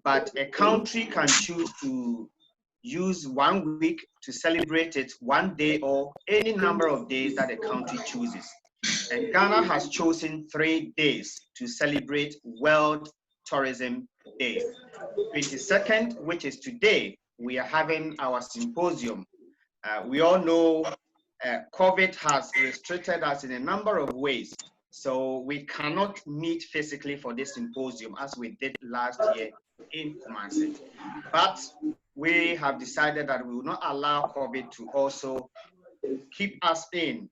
but a country can choose to use 1 week to celebrate it, 1 day or any number of days that the country chooses. And Ghana has chosen 3 days to celebrate World Tourism Day. 22nd, which is today, we are having our symposium. We all know COVID has restricted us in a number of ways. So we cannot meet physically for this symposium as we did last year in Kumasi. But we have decided that we will not allow COVID to also keep us in.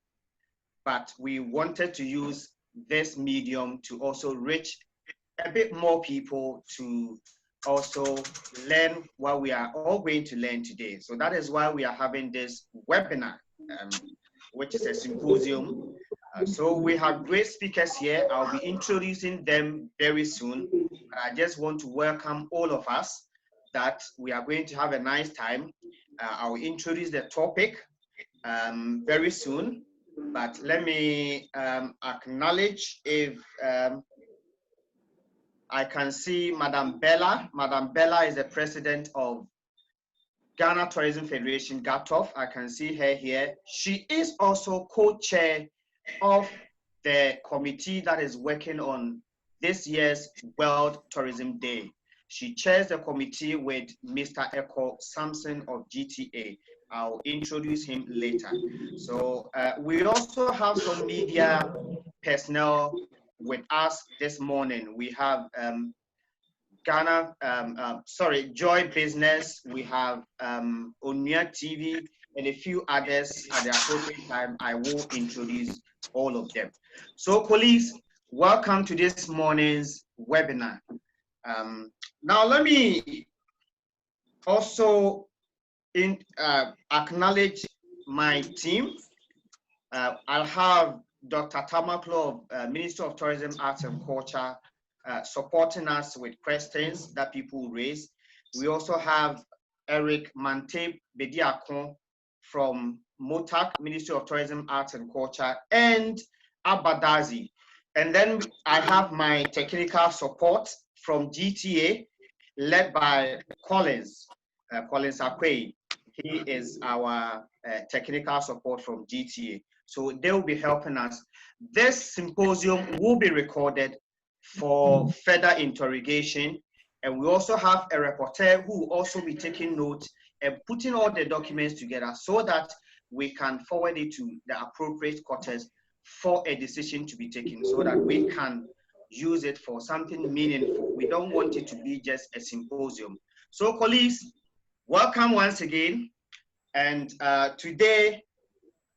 But we wanted to use this medium to also reach a bit more people to also learn what we are all going to learn today. So that is why we are having this webinar, which is a symposium. So we have great speakers here. I'll be introducing them very soon. But I just want to welcome all of us that we are going to have a nice time. I'll introduce the topic very soon. But let me acknowledge if I can see Madam Bella. Madam Bella is the president of Ghana Tourism Federation, GHATOF. I can see her here. She is also co-chair of the committee that is working on this year's World Tourism Day. She chairs the committee with Mr. Eko Sampson of GTA. I'll introduce him later. So we also have some media personnel with us this morning. We have Joy Business, we have Onya TV, and a few others. At the appropriate time, I will introduce all of them. So colleagues, welcome to this morning's webinar. Now let me also acknowledge my team. I'll have Dr. Tamaklo of Ministry of Tourism, Arts and Culture supporting us with questions that people raise. We also have Eric Mante Bediakon from MOTAC, Ministry of Tourism, Arts and Culture, and Abadazi. And then I have my technical support from GTA, led by Collins Akwe. He is our technical support from GTA. So they will be helping us. This symposium will be recorded for further interrogation. And we also have a reporter who will also be taking notes and putting all the documents together so that we can forward it to the appropriate quarters for a decision to be taken, so that we can use it for something meaningful. We don't want it to be just a symposium. So colleagues, welcome once again. And today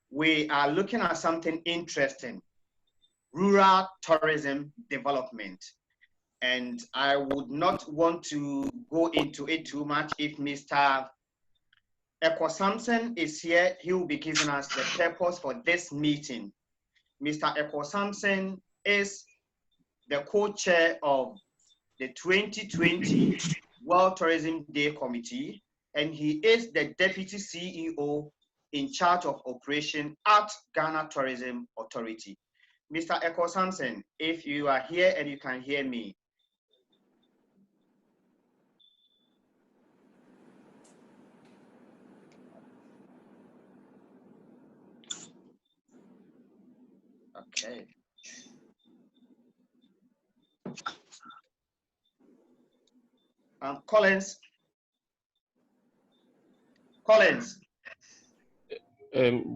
we are looking at something interesting: rural tourism development. And I would not want to go into it too much. If Mr. Eko Sampson is here, he will be giving us the purpose for this meeting. Mr. Eko Sampson is the co-chair of the 2020 World Tourism Day Committee, and he is the Deputy CEO in charge of operation at Ghana Tourism Authority. Mr. Eko Sampson, if you are here and you can hear me. Okay. Collins.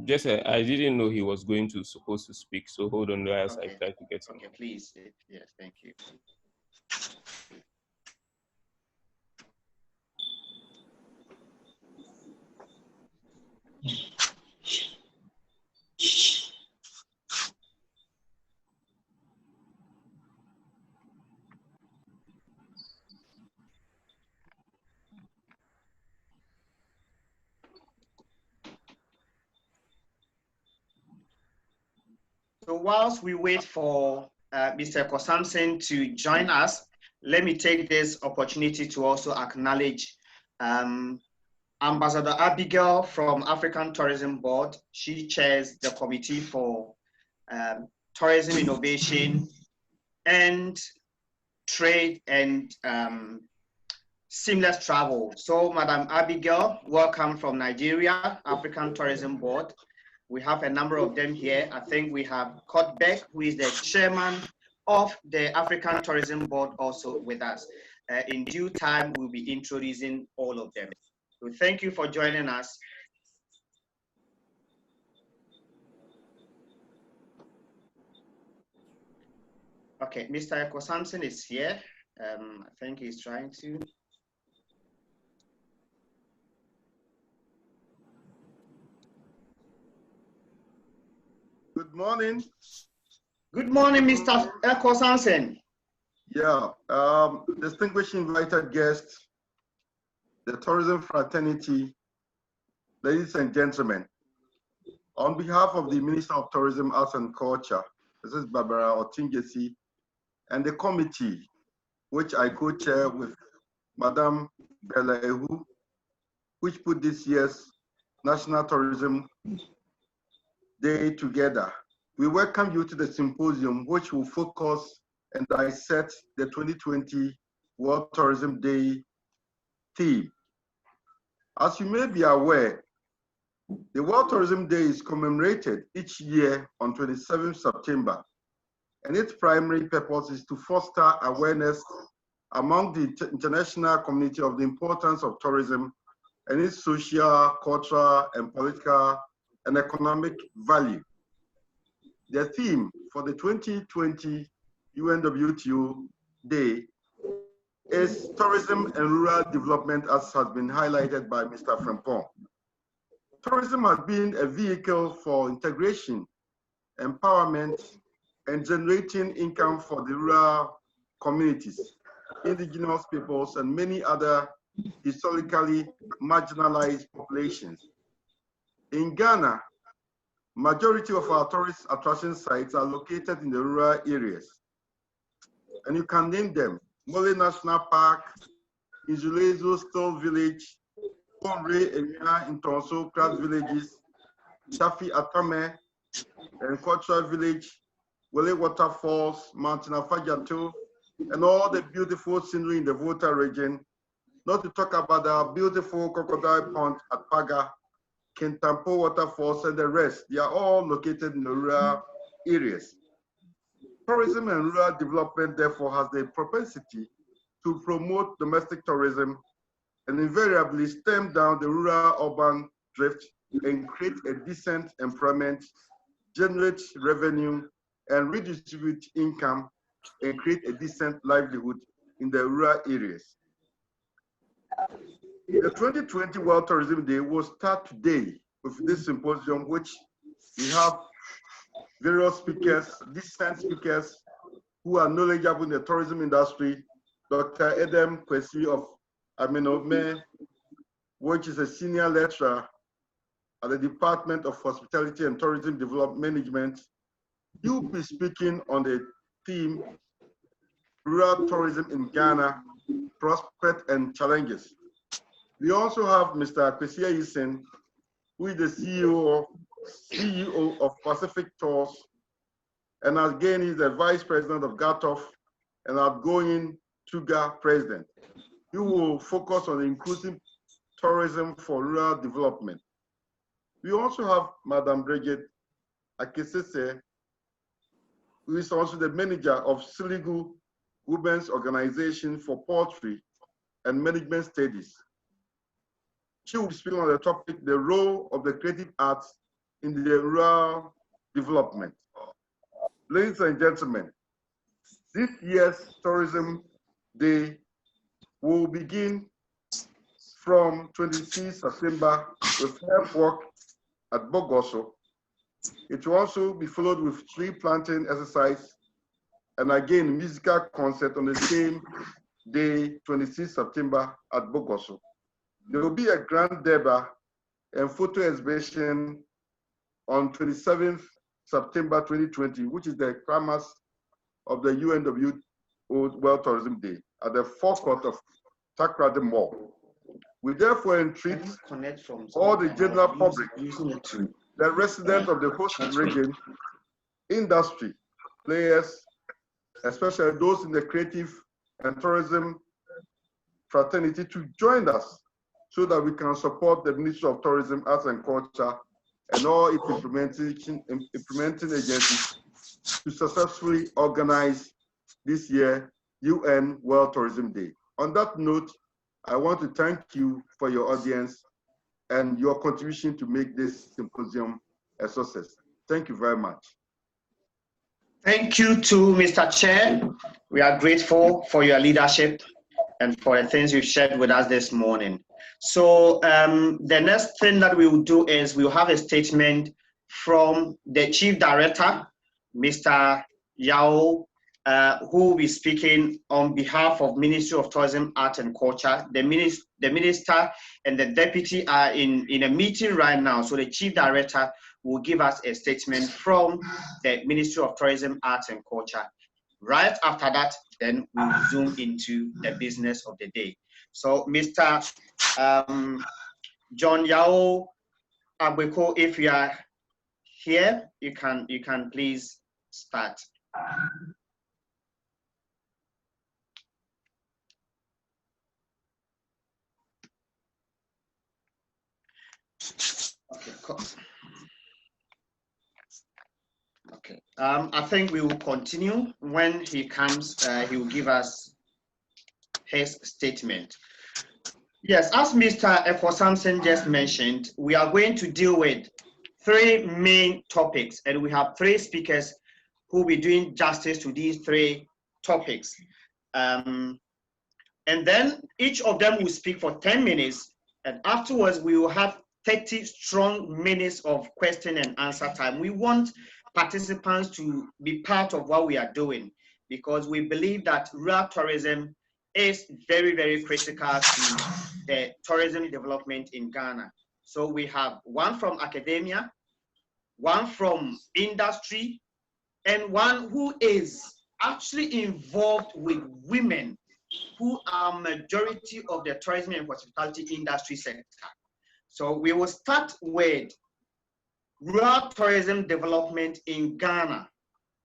Yes, I didn't know he was supposed to speak, so hold on as I try to get him. Okay, please. Yes, thank you. So whilst we wait for Mr. Eko Sampson to join us, let me take this opportunity to also acknowledge Ambassador Abigail from African Tourism Board. She chairs the Committee for Tourism Innovation and Trade and seamless travel. So, Madam Abigail, welcome from Nigeria, African Tourism Board. We have a number of them here. I think we have Kotbeck, who is the chairman of the African Tourism Board, also with us. In due time, we'll be introducing all of them. So thank you for joining us. Okay, Mr. Eko Samson is here. I think he's trying to. Good morning. Good morning, Mr. Eko Samson. Yeah, distinguished invited guests, the tourism fraternity, ladies and gentlemen. On behalf of the Minister of Tourism, Arts and Culture, this is Barbara Otingesi, and the committee, which I co-chair with Madame Bella Ehu, which put this year's National Tourism Day together. We welcome you to the symposium, which will focus and dissect the 2020 World Tourism Day theme. As you may be aware, the World Tourism Day is commemorated each year on 27th September, and its primary purpose is to foster awareness among the international community of the importance of tourism and its social, cultural, and political and economic value. The theme for the 2020 UNWTO Day is tourism and rural development, as has been highlighted by Mr. Frimpong. Tourism has been a vehicle for integration, empowerment, and generating income for the rural communities, indigenous peoples, and many other historically marginalized populations. In Ghana, majority of our tourist attraction sites are located in the rural areas. And you can name them: Mole National Park, Inzulezo Still Village, Ponre Enya in Tonso Craft Villages, Shafi Atame, and Cultural Village, Wele Waterfalls, Mountain Afajato, and all the beautiful scenery in the Volta region, not to talk about our beautiful crocodile pond at Paga, Kintampo Waterfalls, and the rest. They are all located in the rural areas. Tourism and rural development, therefore, has the propensity to promote domestic tourism and invariably stem down the rural-urban drift and create a decent employment, generate revenue, and redistribute income and create a decent livelihood in the rural areas. The 2020 World Tourism Day will start today with this symposium, which we have various speakers, decent speakers who are knowledgeable in the tourism industry. Dr. Edem Kwesi of Amenumey, which is a senior lecturer at the Department of Hospitality and Tourism Development Management. He will be speaking on the theme, Rural Tourism in Ghana, Prospects and Challenges. We also have Mr. Kwesi Eyison, who is the CEO of Pacific Tours, and again, he's the Vice President of GHATOF and outgoing TOUGHA President. He will focus on inclusive tourism for rural development. We also have Madam Bridget Akatsise, who is also the manager of Sirigu Women's Organization for Pottery and Management Studies. She will be speaking on the topic, the role of the creative arts in the rural development. Ladies and gentlemen, this year's Tourism Day will begin from 26 September with herb work at Bogoso. It will also be followed with tree planting exercise and again musical concert on the same day, 26 September at Bogoso. There will be a grand debate and photo exhibition on 27th September 2020, which is the climax of the UNWTO World Tourism Day at the forecourt of Takrady Mall. We therefore entreat all the general public, the residents of the host region, industry, players, especially those in the creative and tourism fraternity to join us so that we can support the Ministry of Tourism, Arts and Culture and all its implementing agencies to successfully organize this year UN World Tourism Day. On that note, I want to thank you for your audience and your contribution to make this symposium a success. Thank you very much. Thank you to Mr. Chair. We are grateful for your leadership and for the things you've shared with us this morning. So the next thing that we will do is we will have a statement from the Chief Director, Mr. Yao, who will be speaking on behalf of Ministry of Tourism, Art and Culture. The Minister and the Deputy are in a meeting right now. So the Chief Director will give us a statement from the Ministry of Tourism, Art and Culture. Right after that, then we will zoom into the business of the day. So Mr. John Yao Abeko, if you are here, you can please start. Okay, cool. Okay, I think we will continue. When he comes, he will give us his statement. Yes, as Mr. Efo Samson just mentioned, we are going to deal with three main topics, and we have three speakers who will be doing justice to these three topics. And then each of them will speak for 10 minutes, and afterwards we will have 30 strong minutes of question and answer time. We want participants to be part of what we are doing because we believe that rural tourism is very, very critical to the tourism development in Ghana. So we have one from academia, one from industry, and one who is actually involved with women who are majority of the tourism and hospitality industry sector. So we will start with rural tourism development in Ghana,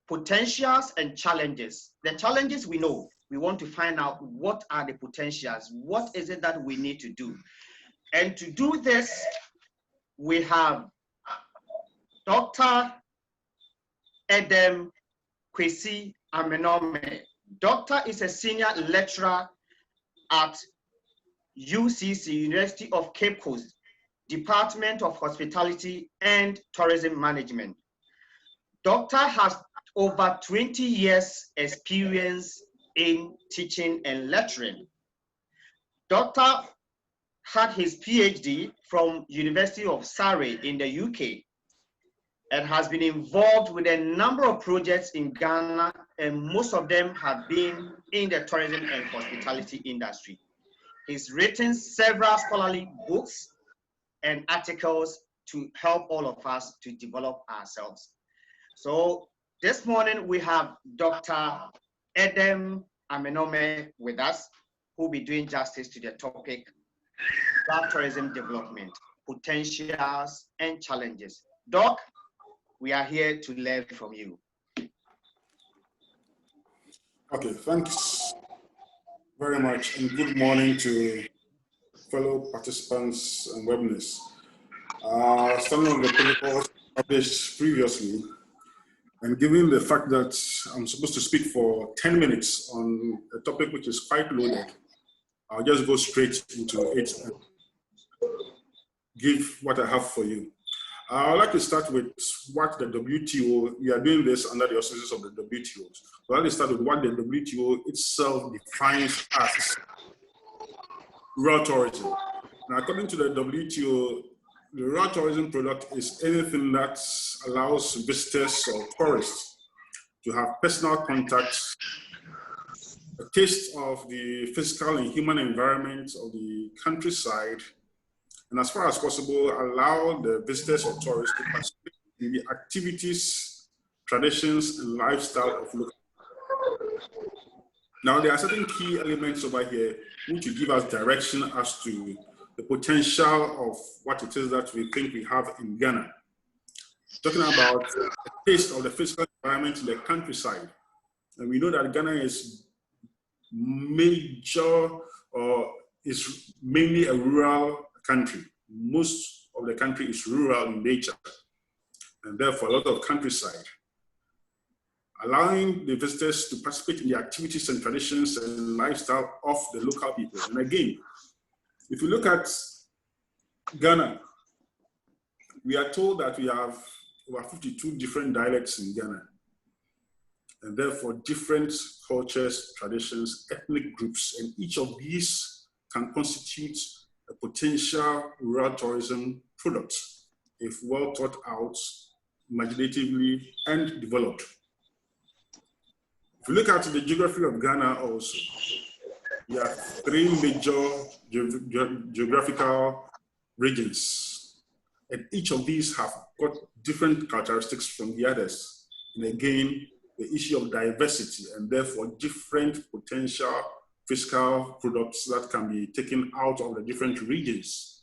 potentials and challenges. The challenges we know, we want to find out what are the potentials, what is it that we need to do. And to do this, we have Dr. Edem Kwesi Amenumey. Doctor is a senior lecturer at UCC, University of Cape Coast, Department of Hospitality and Tourism Management. Doctor has over 20 years experience in teaching and lecturing. Doctor had his PhD from University of Surrey in the UK and has been involved with a number of projects in Ghana, and most of them have been in the tourism and hospitality industry. He's written several scholarly books and articles to help all of us to develop ourselves. So this morning we have Dr. Edem Amenumey with us, who will be doing justice to the topic, rural tourism development, potentials and challenges. Doc, we are here to learn from you. Okay, thanks very much, and good morning to fellow participants and webinars. Starting on the protocols published previously, and given the fact that I'm supposed to speak for 10 minutes on a topic which is quite loaded, I'll just go straight into it and give what I have for you. I would like to start with what the WTO, we are doing this under the auspices of the WTO. So I'd like to start with what the WTO itself defines as rural tourism. Now, according to the WTO, the rural tourism product is anything that allows visitors or tourists to have personal contacts, a taste of the physical and human environment of the countryside, and as far as possible, allow the visitors or tourists to participate in the activities, traditions, and lifestyle of local. Now, there are certain key elements over here which will give us direction as to the potential of what it is that we think we have in Ghana. Talking about the taste of the physical environment in the countryside. And we know that Ghana is major is mainly a rural country. Most of the country is rural in nature, and therefore a lot of countryside. Allowing the visitors to participate in the activities and traditions and lifestyle of the local people. And again, if you look at Ghana, we are told that we have over 52 different dialects in Ghana, and therefore different cultures, traditions, ethnic groups, and each of these can constitute a potential rural tourism product if well thought out, imaginatively, and developed. If you look at the geography of Ghana also, we have 3 major geographical regions, and each of these have got different characteristics from the others. And again, the issue of diversity and therefore different potential fiscal products that can be taken out of the different regions.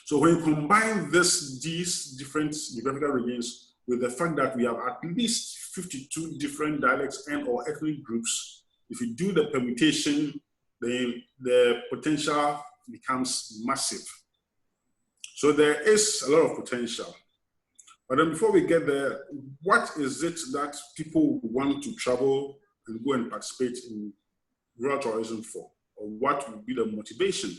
So when you combine these different geographical regions with the fact that we have at least 52 different dialects and or ethnic groups, if you do the permutation, then the potential becomes massive. So there is a lot of potential. But then before we get there, what is it that people want to travel and go and participate in rural tourism for? Or what would be the motivation?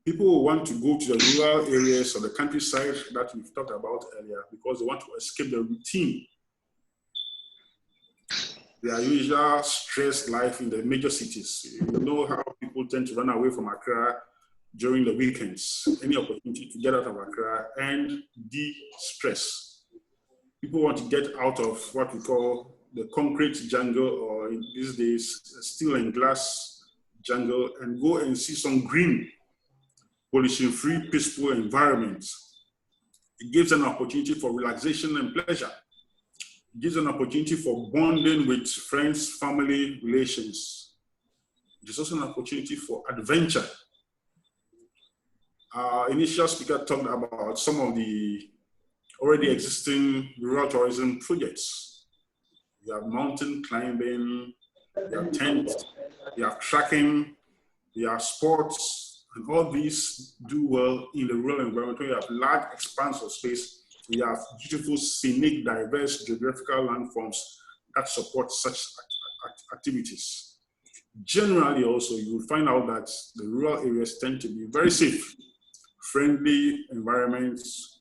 People will want to go to the rural areas or the countryside that we've talked about earlier because they want to escape the routine. Their usual stressed life in the major cities. You know how people tend to run away from Accra during the weekends. Any opportunity to get out of Accra and de-stress. People want to get out of what we call the concrete jungle, or in these days, steel and glass jungle, and go and see some green, pollution-free, peaceful environments. It gives an opportunity for relaxation and pleasure. It gives an opportunity for bonding with friends, family, relations. It is also an opportunity for adventure. Our initial speaker talked about some of the already existing rural tourism projects. We have mountain climbing, we have tent, we have trekking, we have sports, and all these do well in the rural environment where you have large expanse of space. We have beautiful, scenic, diverse geographical landforms that support such activities. Generally also, you will find out that the rural areas tend to be very safe, friendly environments,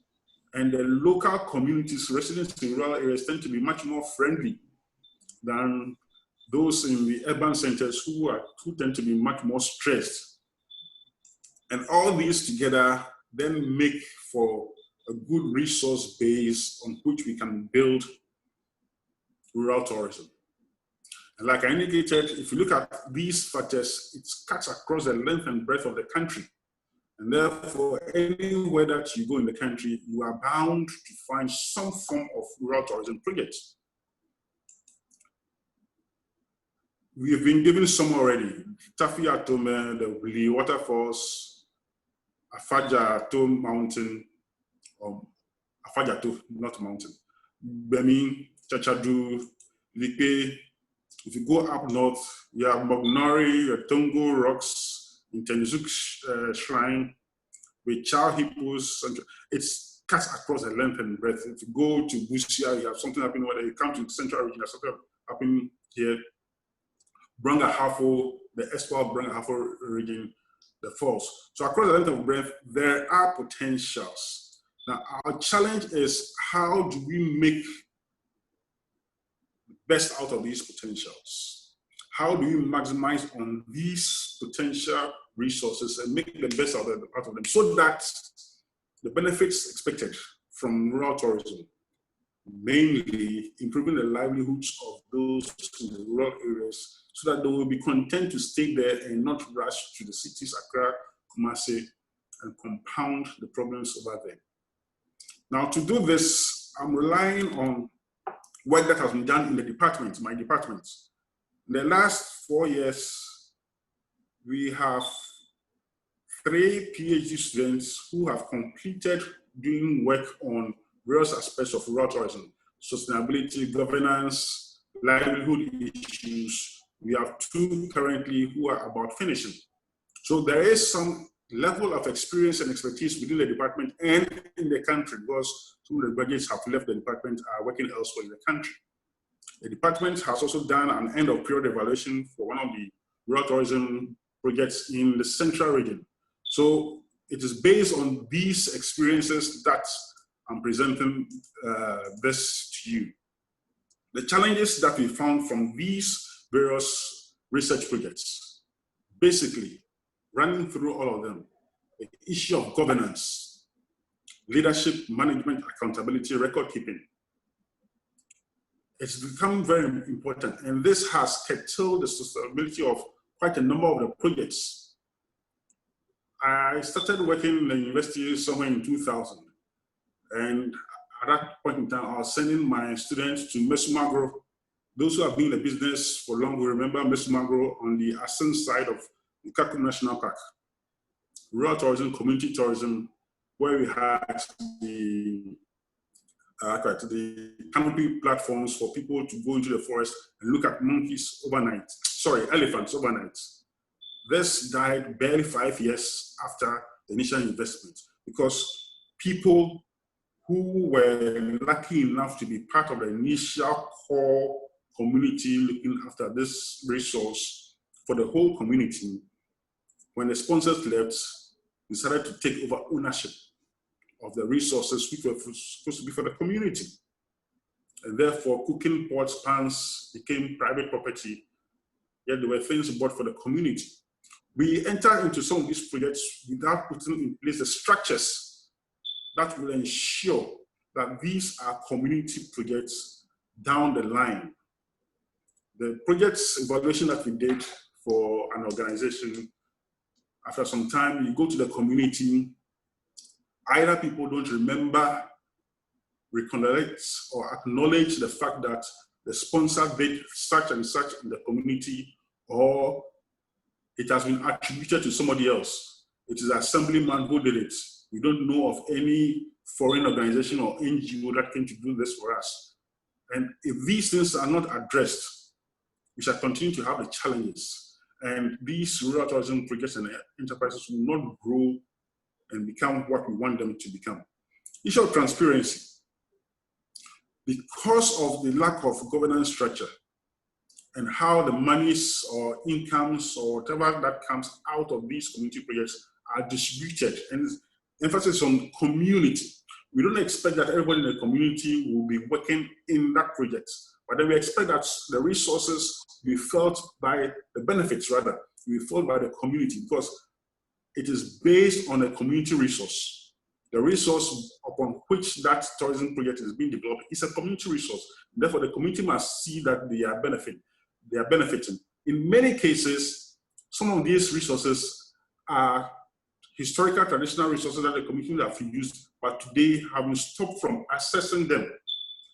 and the local communities, residents in rural areas tend to be much more friendly than those in the urban centers who tend to be much more stressed. And all these together then make for a good resource base on which we can build rural tourism. And like I indicated, if you look at these factors, it cuts across the length and breadth of the country. And therefore, anywhere that you go in the country, you are bound to find some form of rural tourism projects. We have been given some already. Tafi Atome, the Bli Waterfalls, Afajato Mountain, Afajato, not mountain, Bemi, Chachadu, Lipe. If you go up north, you have Mognori, you have Tongo Rocks, in Tenizuk Shrine, with Chow Hippos. It's cut across the length and breadth. If you go to Busia, you have something happening where you come to the central region, there's something happening here. Brangahafo, the Eswal Brangahafo region, the falls. So across the length and breadth, there are potentials. Now, our challenge is how do we make the best out of these potentials? How do we maximize on these potential resources and make the best out of them so that the benefits expected from rural tourism, mainly improving the livelihoods of those in the rural areas, so that they will be content to stay there and not rush to the cities, Accra, Kumasi, and compound the problems over there. Now, to do this, I'm relying on work that has been done in the department, my department. In the last 4 years, we have 3 PhD students who have completed doing work on various aspects of rural tourism, sustainability, governance, livelihood issues, We have 2 currently who are about finishing. So there is some level of experience and expertise within the department and in the country, because some of the graduates have left the department, are working elsewhere in the country. The department has also done an end of period evaluation for one of the rural tourism projects in the central region. So it is based on these experiences that I'm presenting this to you. The challenges that we found from these various research projects, basically running through all of them, the issue of governance, leadership, management, accountability, record keeping. It's become very important, and this has curtailed the sustainability of quite a number of the projects. I started working in the university somewhere in 2000, and at that point in time, I was sending my students to Mesumagro. Those who have been in the business for long will remember Mesumagro on the Eyison side of the Kakum National Park. Rural tourism, community tourism, where we had the canopy platforms for people to go into the forest and look at monkeys overnight. Sorry, elephants overnight. This died barely 5 years after the initial investment, because people who were lucky enough to be part of the initial core community looking after this resource for the whole community, when the sponsors left, decided to take over ownership of the resources which were supposed to be for the community. And therefore, cooking pots, pans became private property, yet there were things bought for the community. We enter into some of these projects without putting in place the structures that will ensure that these are community projects down the line. The project's evaluation that we did for an organization, after some time, you go to the community, either people don't remember, recollect, or acknowledge the fact that the sponsor did such and such in the community, or it has been attributed to somebody else. It is the assemblyman who did it. We don't know of any foreign organization or NGO that came to do this for us. And if these things are not addressed, we shall continue to have the challenges. And these rural tourism projects and enterprises will not grow and become what we want them to become. Issue of transparency. Because of the lack of governance structure and how the monies or incomes or whatever that comes out of these community projects are distributed, and emphasis on community. We don't expect that everybody in the community will be working in that project, but then we expect that the resources be felt by the benefits, rather, be felt by the community, because it is based on a community resource. The resource upon which that tourism project is being developed is a community resource. Therefore, the community must see that they are benefiting. In many cases, some of these resources are historical, traditional resources that the community have used, but today have stopped from accessing them.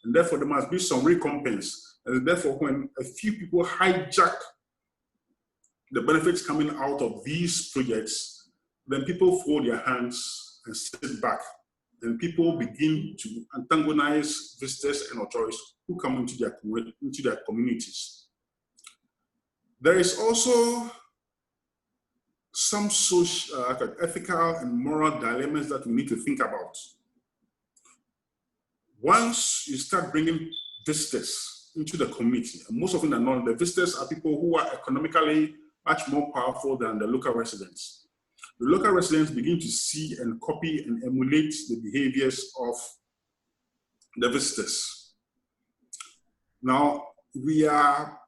And therefore, there must be some recompense. And therefore, when a few people hijack the benefits coming out of these projects, then people fold their hands and sit back. And people begin to antagonize visitors and authorities who come into their communities. There is also some social, ethical and moral dilemmas that we need to think about. Once you start bringing visitors into the community, and most often than not, the visitors are people who are economically much more powerful than the local residents. The local residents begin to see and copy and emulate the behaviors of the visitors. Now, we are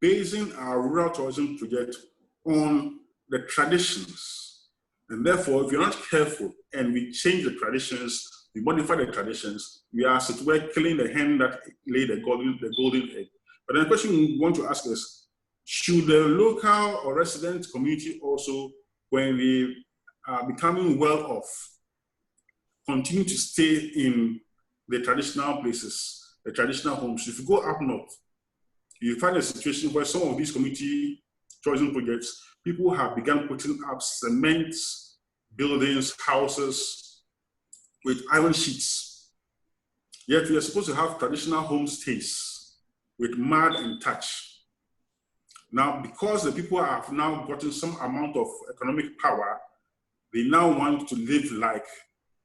basing our rural tourism project on the traditions. And therefore, if you're not careful and we change the traditions, we modify the traditions, we are, as it were, killing the hen that laid the golden egg. But then the question we want to ask is, should the local or resident community also, when we are becoming well off, continue to stay in the traditional places, the traditional homes? If you go up north, you find a situation where some of these community tourism projects, people have begun putting up cement buildings, houses with iron sheets. Yet we are supposed to have traditional homestays with mud and thatch. Now, because the people have now gotten some amount of economic power, they now want to live like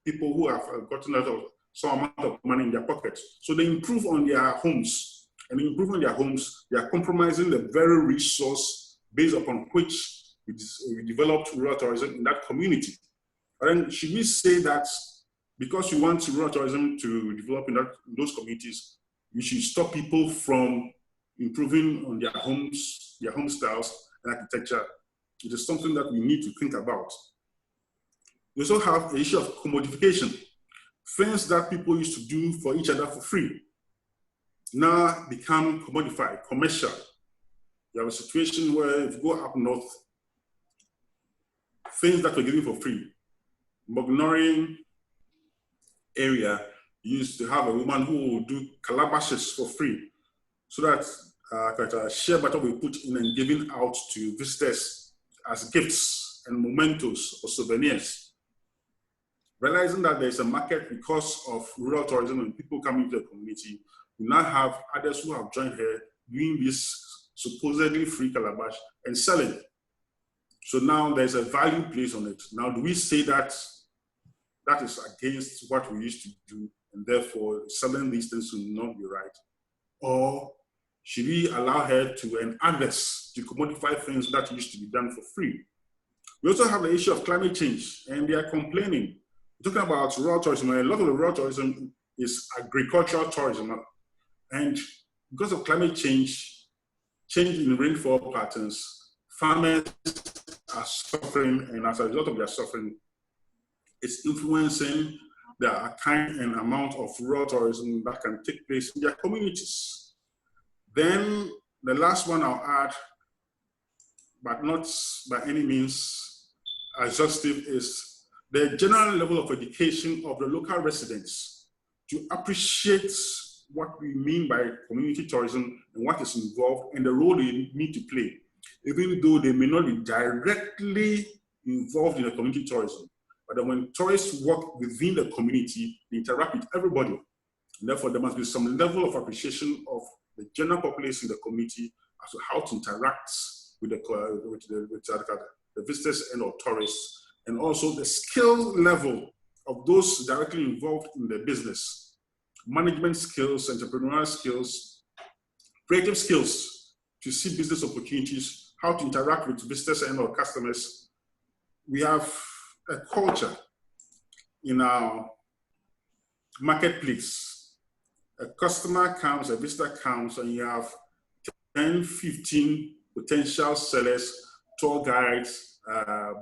people who have gotten some amount of money in their pockets. So they improve on their homes. And they improve on their homes, they are compromising the very resource based upon which we developed rural tourism in that community. And then should we say that because you want rural tourism to develop in those communities, we should stop people from improving on their homes, their home styles and architecture? It is something that we need to think about. We also have the issue of commodification. Things that people used to do for each other for free now become commodified, commercial. You have a situation where if you go up north, things that were given for free. Mognoring area used to have a woman who would do calabashes for free so that share butter will be put in and given out to visitors as gifts and mementos or souvenirs. Realizing that there's a market because of rural tourism and people coming to the community, we now have others who have joined her doing this supposedly free calabash and selling. So now there's a value placed on it. Now, do we say that that is against what we used to do and therefore selling these things will not be right? Or should we allow her to and others to commodify things that used to be done for free? We also have the issue of climate change, and they are complaining. We're talking about rural tourism, and a lot of the rural tourism is agricultural tourism. And because of climate change, change in rainfall patterns, farmers are suffering, and as a result of their suffering, it's influencing the kind and amount of rural tourism that can take place in their communities. Then the last one I'll add, but not by any means exhaustive, is the general level of education of the local residents to appreciate what we mean by community tourism and what is involved and the role they need to play, even though they may not be directly involved in the community tourism. But when tourists work within the community, they interact with everybody. And therefore, there must be some level of appreciation of the general population in the community as to how to interact with the visitors and or tourists, and also the skill level of those directly involved in the business. Management skills, entrepreneurial skills, creative skills to see business opportunities, how to interact with visitors and or customers. We have a culture in our marketplace. A customer comes, a visitor comes, and you have 10, 15 potential sellers, tour guides,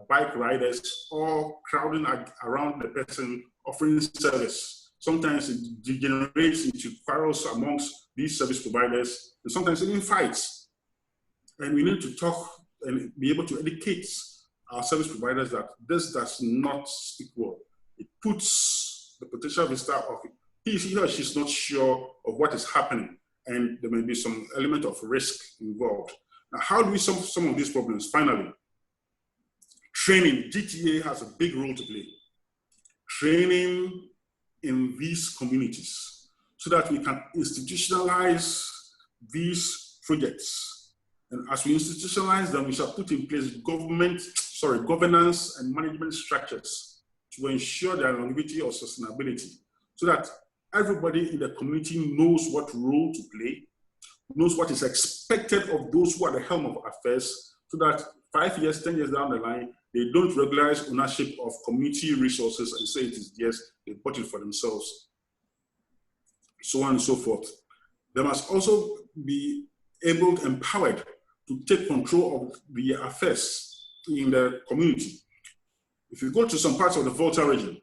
bike riders, all crowding around the person offering service. Sometimes it degenerates into quarrels amongst these service providers, and sometimes even fights. And we need to talk and be able to educate our service providers that this does not speak well. It puts the potential visitor off. He or she's not sure of what is happening, and there may be some element of risk involved. Now, how do we solve some of these problems? Finally, training. GTA has a big role to play. Training in these communities so that we can institutionalize these projects. And as we institutionalize them, we shall put in place governance and management structures to ensure their longevity or sustainability, so that everybody in the community knows what role to play, knows what is expected of those who are the helm of affairs, so that 5 years, 10 years down the line, they don't regularize ownership of community resources and say it is theirs, they bought it for themselves, so on and so forth. They must also be able, empowered to take control of the affairs in the community. If you go to some parts of the Volta region,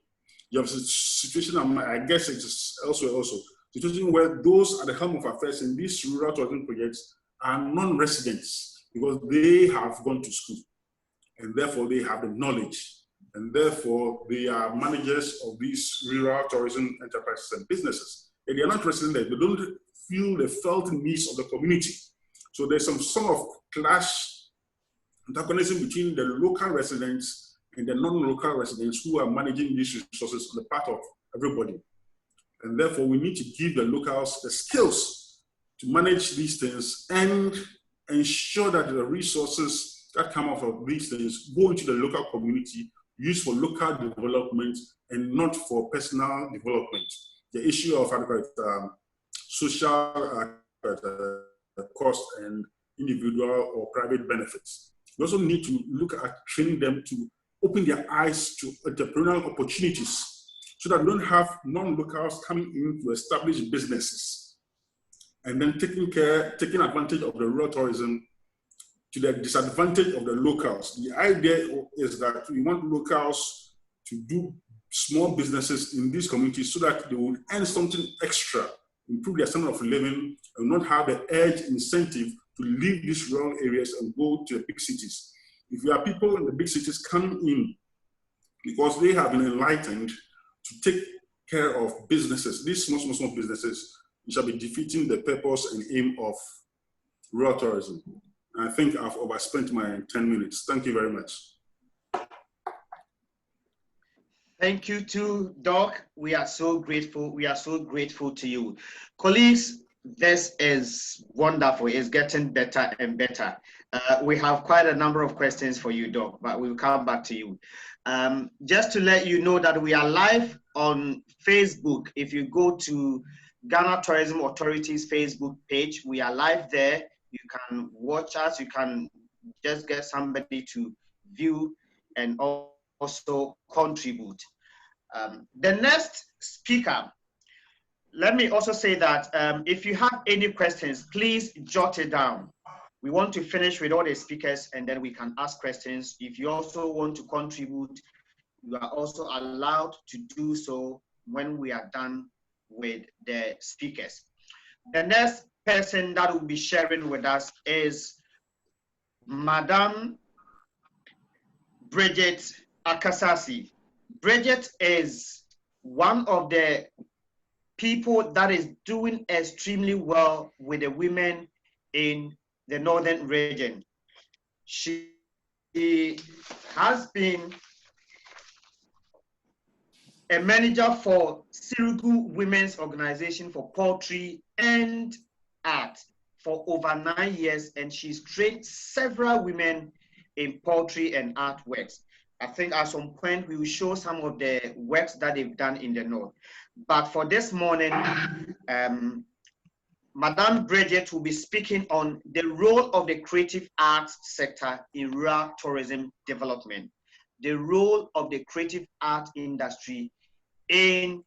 you have a situation, I guess it is elsewhere also, situation where those at the helm of affairs in these rural tourism projects are non-residents because they have gone to school and therefore they have the knowledge, and therefore they are managers of these rural tourism enterprises and businesses. And they are not resident there, they don't feel the felt needs of the community. So there's some sort of clash, antagonism between the local residents and the non-local residents who are managing these resources on the part of everybody. And therefore we need to give the locals the skills to manage these things and ensure that the resources that come out of these things go into the local community, used for local development and not for personal development. The issue of social cost and individual or private benefits. We also need to look at training them to open their eyes to entrepreneurial opportunities so that we don't have non-locals coming in to establish businesses and then taking advantage of the rural tourism to the disadvantage of the locals. The idea is that we want locals to do small businesses in these communities so that they will earn something extra, improve their standard of living, and not have the urge incentive to leave these rural areas and go to the big cities. If you have people in the big cities coming in because they have been enlightened to take care of businesses, these small businesses, we shall be defeating the purpose and aim of rural tourism. I think I've overspent my 10 minutes. Thank you very much. Thank you too, Doc. We are so grateful. We are so grateful to you. Colleagues, this is wonderful. It's getting better and better. We have quite a number of questions for you, Doc, but we'll come back to you. Just to let you know that we are live on Facebook. If you go to Ghana Tourism Authority's Facebook page, we are live there. You can watch us. You can just get somebody to view and also contribute. The next speaker, let me also say that if you have any questions, please jot it down. We want to finish with all the speakers and then we can ask questions. If you also want to contribute, you are also allowed to do so when we are done with the speakers. The next person that will be sharing with us is Madam Bridget Akatsise. Bridget is one of the people that is doing extremely well with the women in the northern region. She has been a manager for Sirigu Women's Organization for Pottery and Art for over 9 years, and she's trained several women in pottery and artworks. I think at some point we will show some of the works that they've done in the north. But for this morning, Madame Bridget will be speaking on the role of the creative arts sector in rural tourism development, the role of the creative art industry in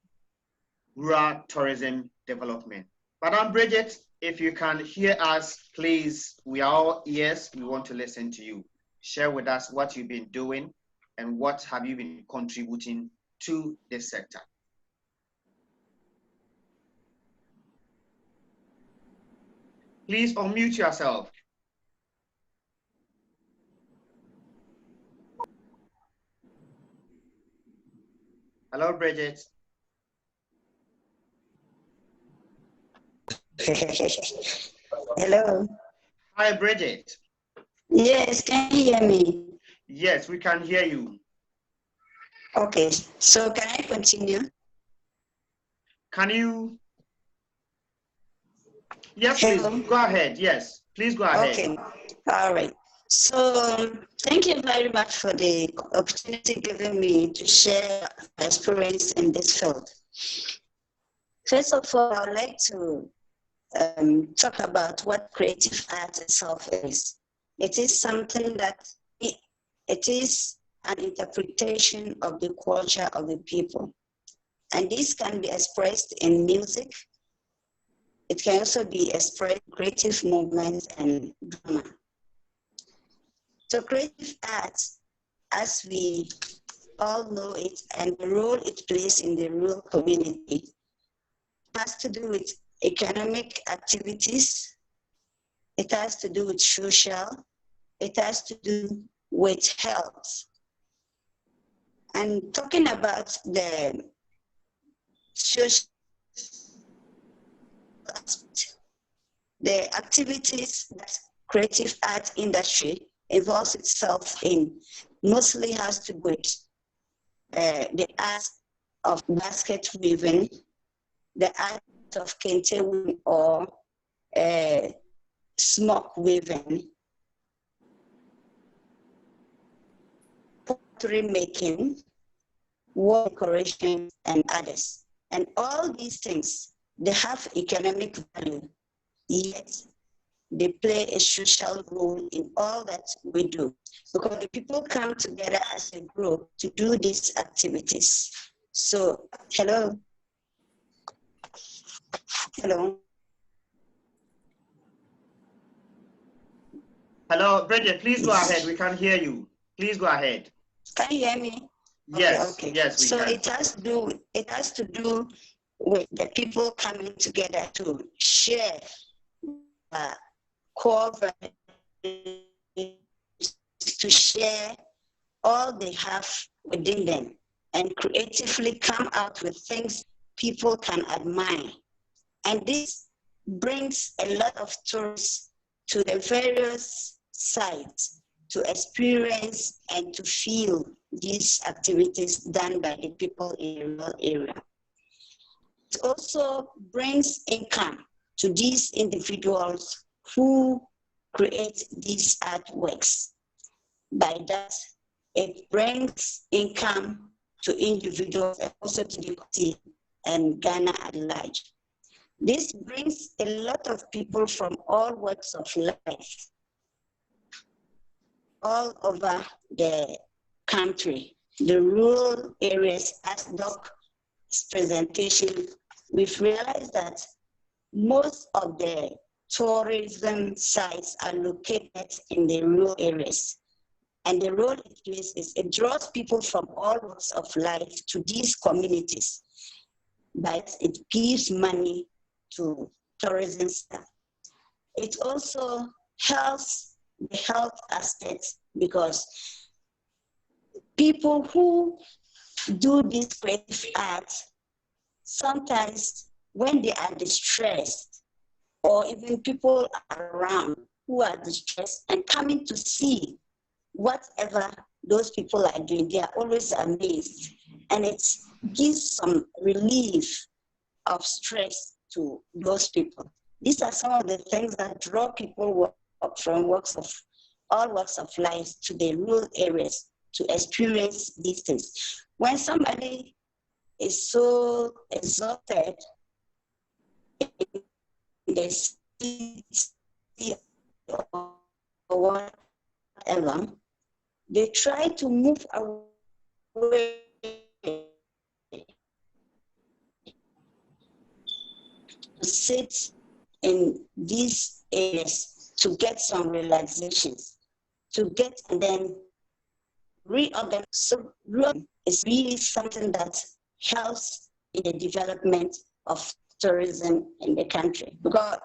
rural tourism development. Madame Bridget, if you can hear us, please, we are all ears. We want to listen to you. Share with us what you've been doing and what have you been contributing to this sector. Please unmute yourself. Hello, Bridget. Hello. Hi, Bridget. Yes, can you hear me? Yes, we can hear you. Okay, so can I continue? Can you? Yes, Hello? please, go ahead. Yes, please go ahead. Okay, all right. So thank you very much for the opportunity given me to share experience in this field. First of all, I would like to talk about what creative art itself is. It is something that it is an interpretation of the culture of the people. And this can be expressed in music. It can also be expressed in creative movements and drama. So creative art, as we all know it, and the role it plays in the rural community, has to do with economic activities. It has to do with social. It has to do with health. And talking about the social aspect, the activities that creative art industry involves itself in mostly has to do with the art of basket weaving, the art of kente weaving or smoke weaving, pottery making, wall decoration, and others. And all these things, they have economic value, yet they play a social role in all that we do, because the people come together as a group to do these activities. So, hello. Hello. Hello, Bridget, please go ahead. We can hear you. Please go ahead. Can you hear me? Yes, okay. Yes, we so can. it has to do with the people coming together to share core values, to share all they have within them and creatively come out with things people can admire. And this brings a lot of tourists to the various sites to experience and to feel these activities done by the people in the rural area. It also brings income to these individuals who create these artworks. By that, it brings income to individuals and also to the city and Ghana at large. This brings a lot of people from all walks of life, all over the country, the rural areas. As Doc's presentation, we've realized that most of the tourism sites are located in the rural areas. And the role it plays is it draws people from all walks of life to these communities, but it gives money to tourism staff. It also helps the health aspects, because people who do this creative art, sometimes when they are distressed, or even people around who are distressed and coming to see whatever those people are doing, they are always amazed. And it gives some relief of stress to those people. These are some of the things that draw people from all walks of life to the rural areas to experience these things. When somebody is so exalted in the city or whatever, they try to move away to sit in these areas to get some relaxations, to get and then reorganize. So is really something that helps in the development of tourism in the country, because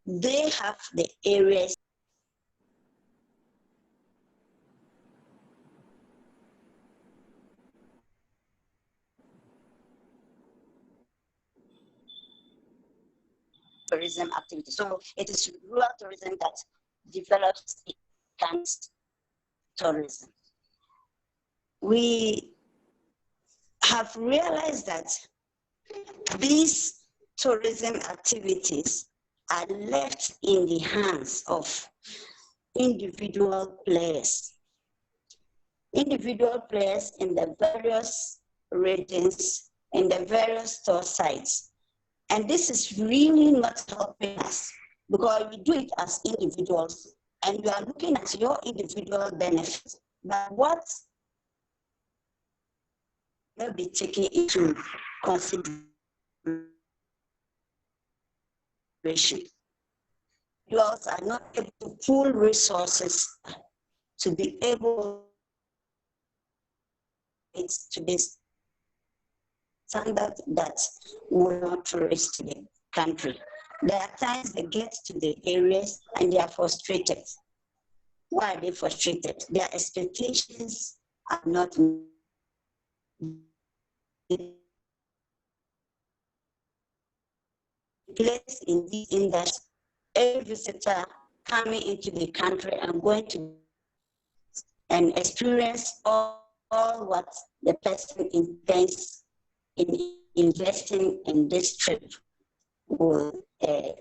they have the areas tourism activity. So it is rural tourism that develops enhanced tourism. We have realized that these tourism activities are left in the hands of individual players. Individual players in the various regions, in the various store sites. And this is really not helping us, because we do it as individuals and you are looking at your individual benefits. But what will be taken into consideration? You also are not able to pool resources to be able to this standard that will not tourist to the country. There are times they get to the areas and they are frustrated. Why are they frustrated? Their expectations are not placed in this industry. Every visitor coming into the country and going to and experience all what the person intends in investing in this trip would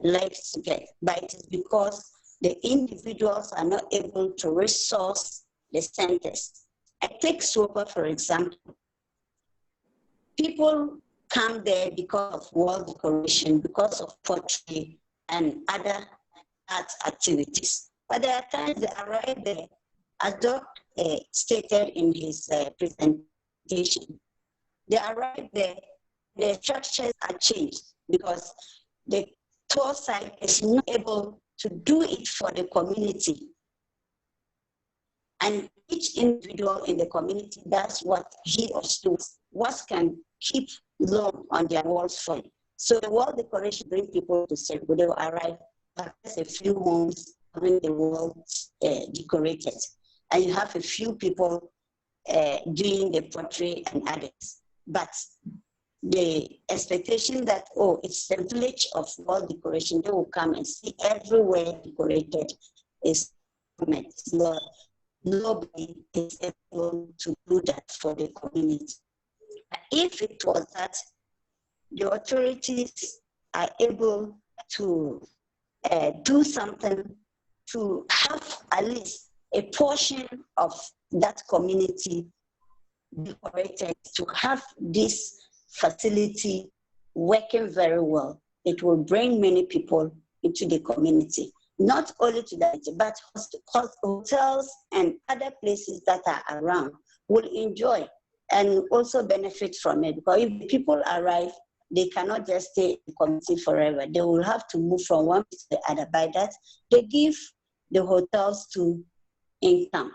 like to get. But it is because the individuals are not able to resource the centers. I take SWOPA, for example. People come there because of wall decoration, because of pottery and other art activities. But there are times they arrive there, as Doc stated in his presentation, they arrive there, the structures are changed because the tour site is not able to do it for the community. And each individual in the community does what he or she does, what can keep long on their walls for. So the wall decoration brings people to Sirigu. They will arrive, there's a few homes having the walls decorated. And you have a few people doing the pottery and others. But the expectation that, oh, it's a village of wall decoration, they will come and see everywhere decorated is so nobody is able to do that for the community. If it was that the authorities are able to do something to have at least a portion of that community decorated, to have this facility working very well, it will bring many people into the community. Not only to that, but hotels and other places that are around will enjoy and also benefit from it. Because if people arrive, they cannot just stay in the community forever. They will have to move from one place to the other. By that, they give the hotels to income.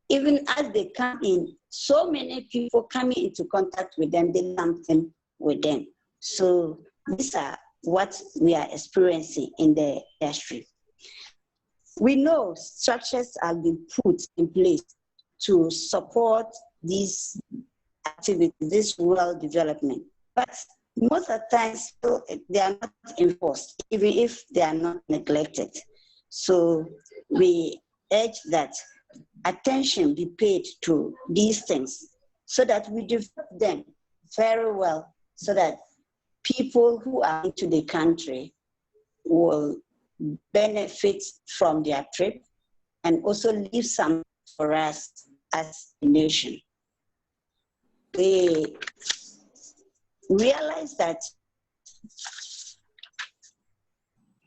Even as they come in, so many people coming into contact with them, they do something with them. So these are what we are experiencing in the industry. We know structures have been put in place to support these activities, this rural development. But most of the times, they are not enforced, even if they are not neglected. So we urge that attention be paid to these things so that we develop them very well, so that people who are into the country will benefit from their trip and also leave some for us as a nation. We realize that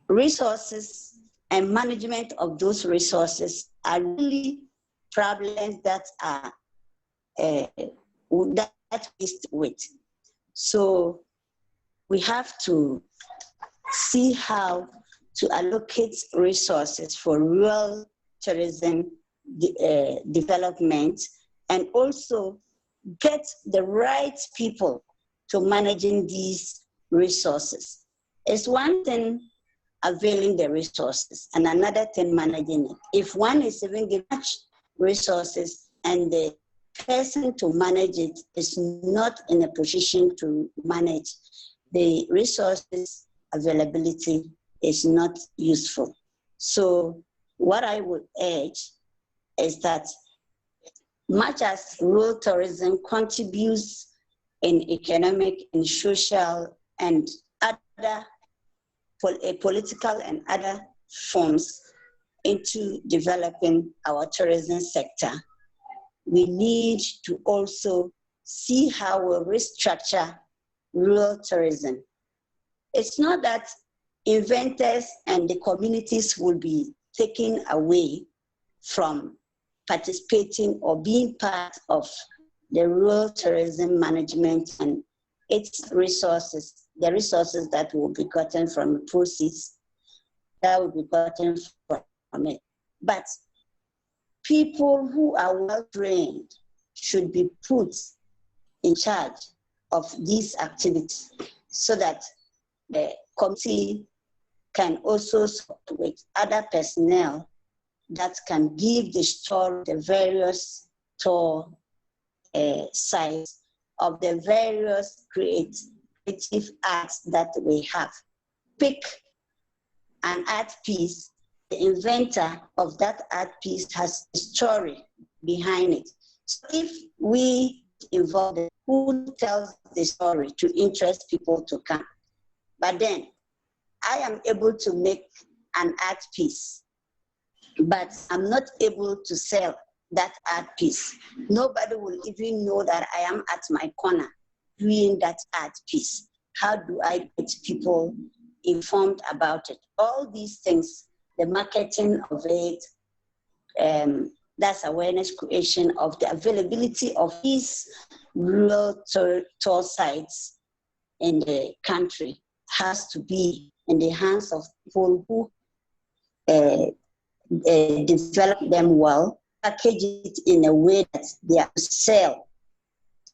resources and management of those resources are really problems that are that faced with. So we have to see how to allocate resources for rural tourism development, and also get the right people to managing these resources. It's one thing availing the resources and another thing managing it. If one is even given much resources and the person to manage it is not in a position to manage, the resources availability is not useful. So what I would urge is that much as rural tourism contributes in economic and social and other political and other forms into developing our tourism sector, we need to also see how we restructure rural tourism. It's not that inventors and the communities will be taken away from participating or being part of the rural tourism management and its resources, the resources that will be gotten from proceeds that will be gotten from it. But people who are well trained should be put in charge of these activities so that the committee can also support with other personnel that can give the story, the various tour sites of the various creative arts that we have. Pick an art piece, the inventor of that art piece has a story behind it. So if we involve them, who tells the story to interest people to come? But then I am able to make an art piece but I'm not able to sell that art piece. Nobody will even know that I am at my corner doing that art piece. How do I get people informed about it? All these things, the marketing of it, that's awareness creation of the availability of these rural tour sites in the country has to be in the hands of people who develop them well, package it in a way that they are sell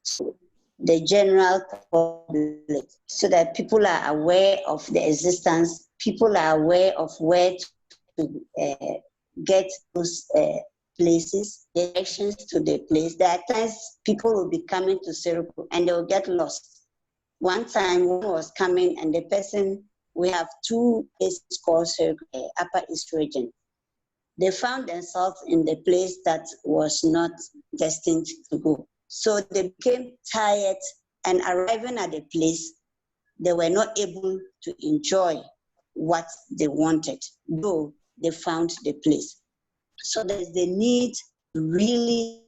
to the general public so that people are aware of the existence, people are aware of where to get those places, directions to the place. There are times people will be coming to Sirigu and they will get lost. One time one was coming and the person, we have two places called Sirigu, Upper East Region. They found themselves in the place that was not destined to go. So they became tired, and arriving at the place, they were not able to enjoy what they wanted, though they found the place. So there's the need to really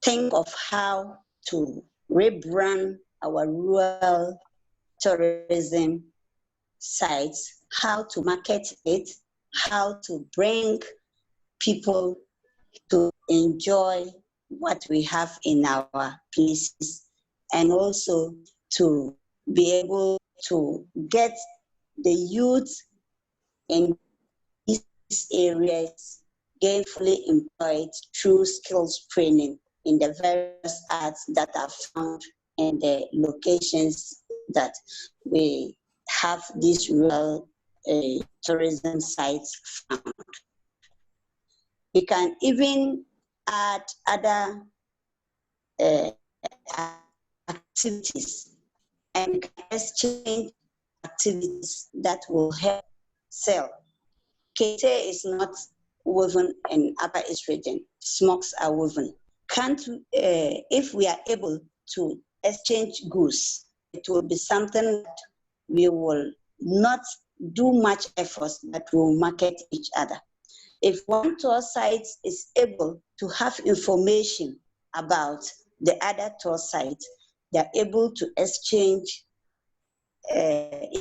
think of how to rebrand our rural tourism sites, how to market it, how to bring people to enjoy what we have in our places, and also to be able to get the youth in these areas gainfully employed through skills training in the various arts that are found in the locations that we have these rural tourism sites found. We can even add other activities and exchange activities that will help sell. Kete is not woven in Upper East Region. Smokes are woven. If we are able to exchange goods, it will be something that we will not do much effort, but we will market each other. If one tour site is able to have information about the other tour site, they're able to exchange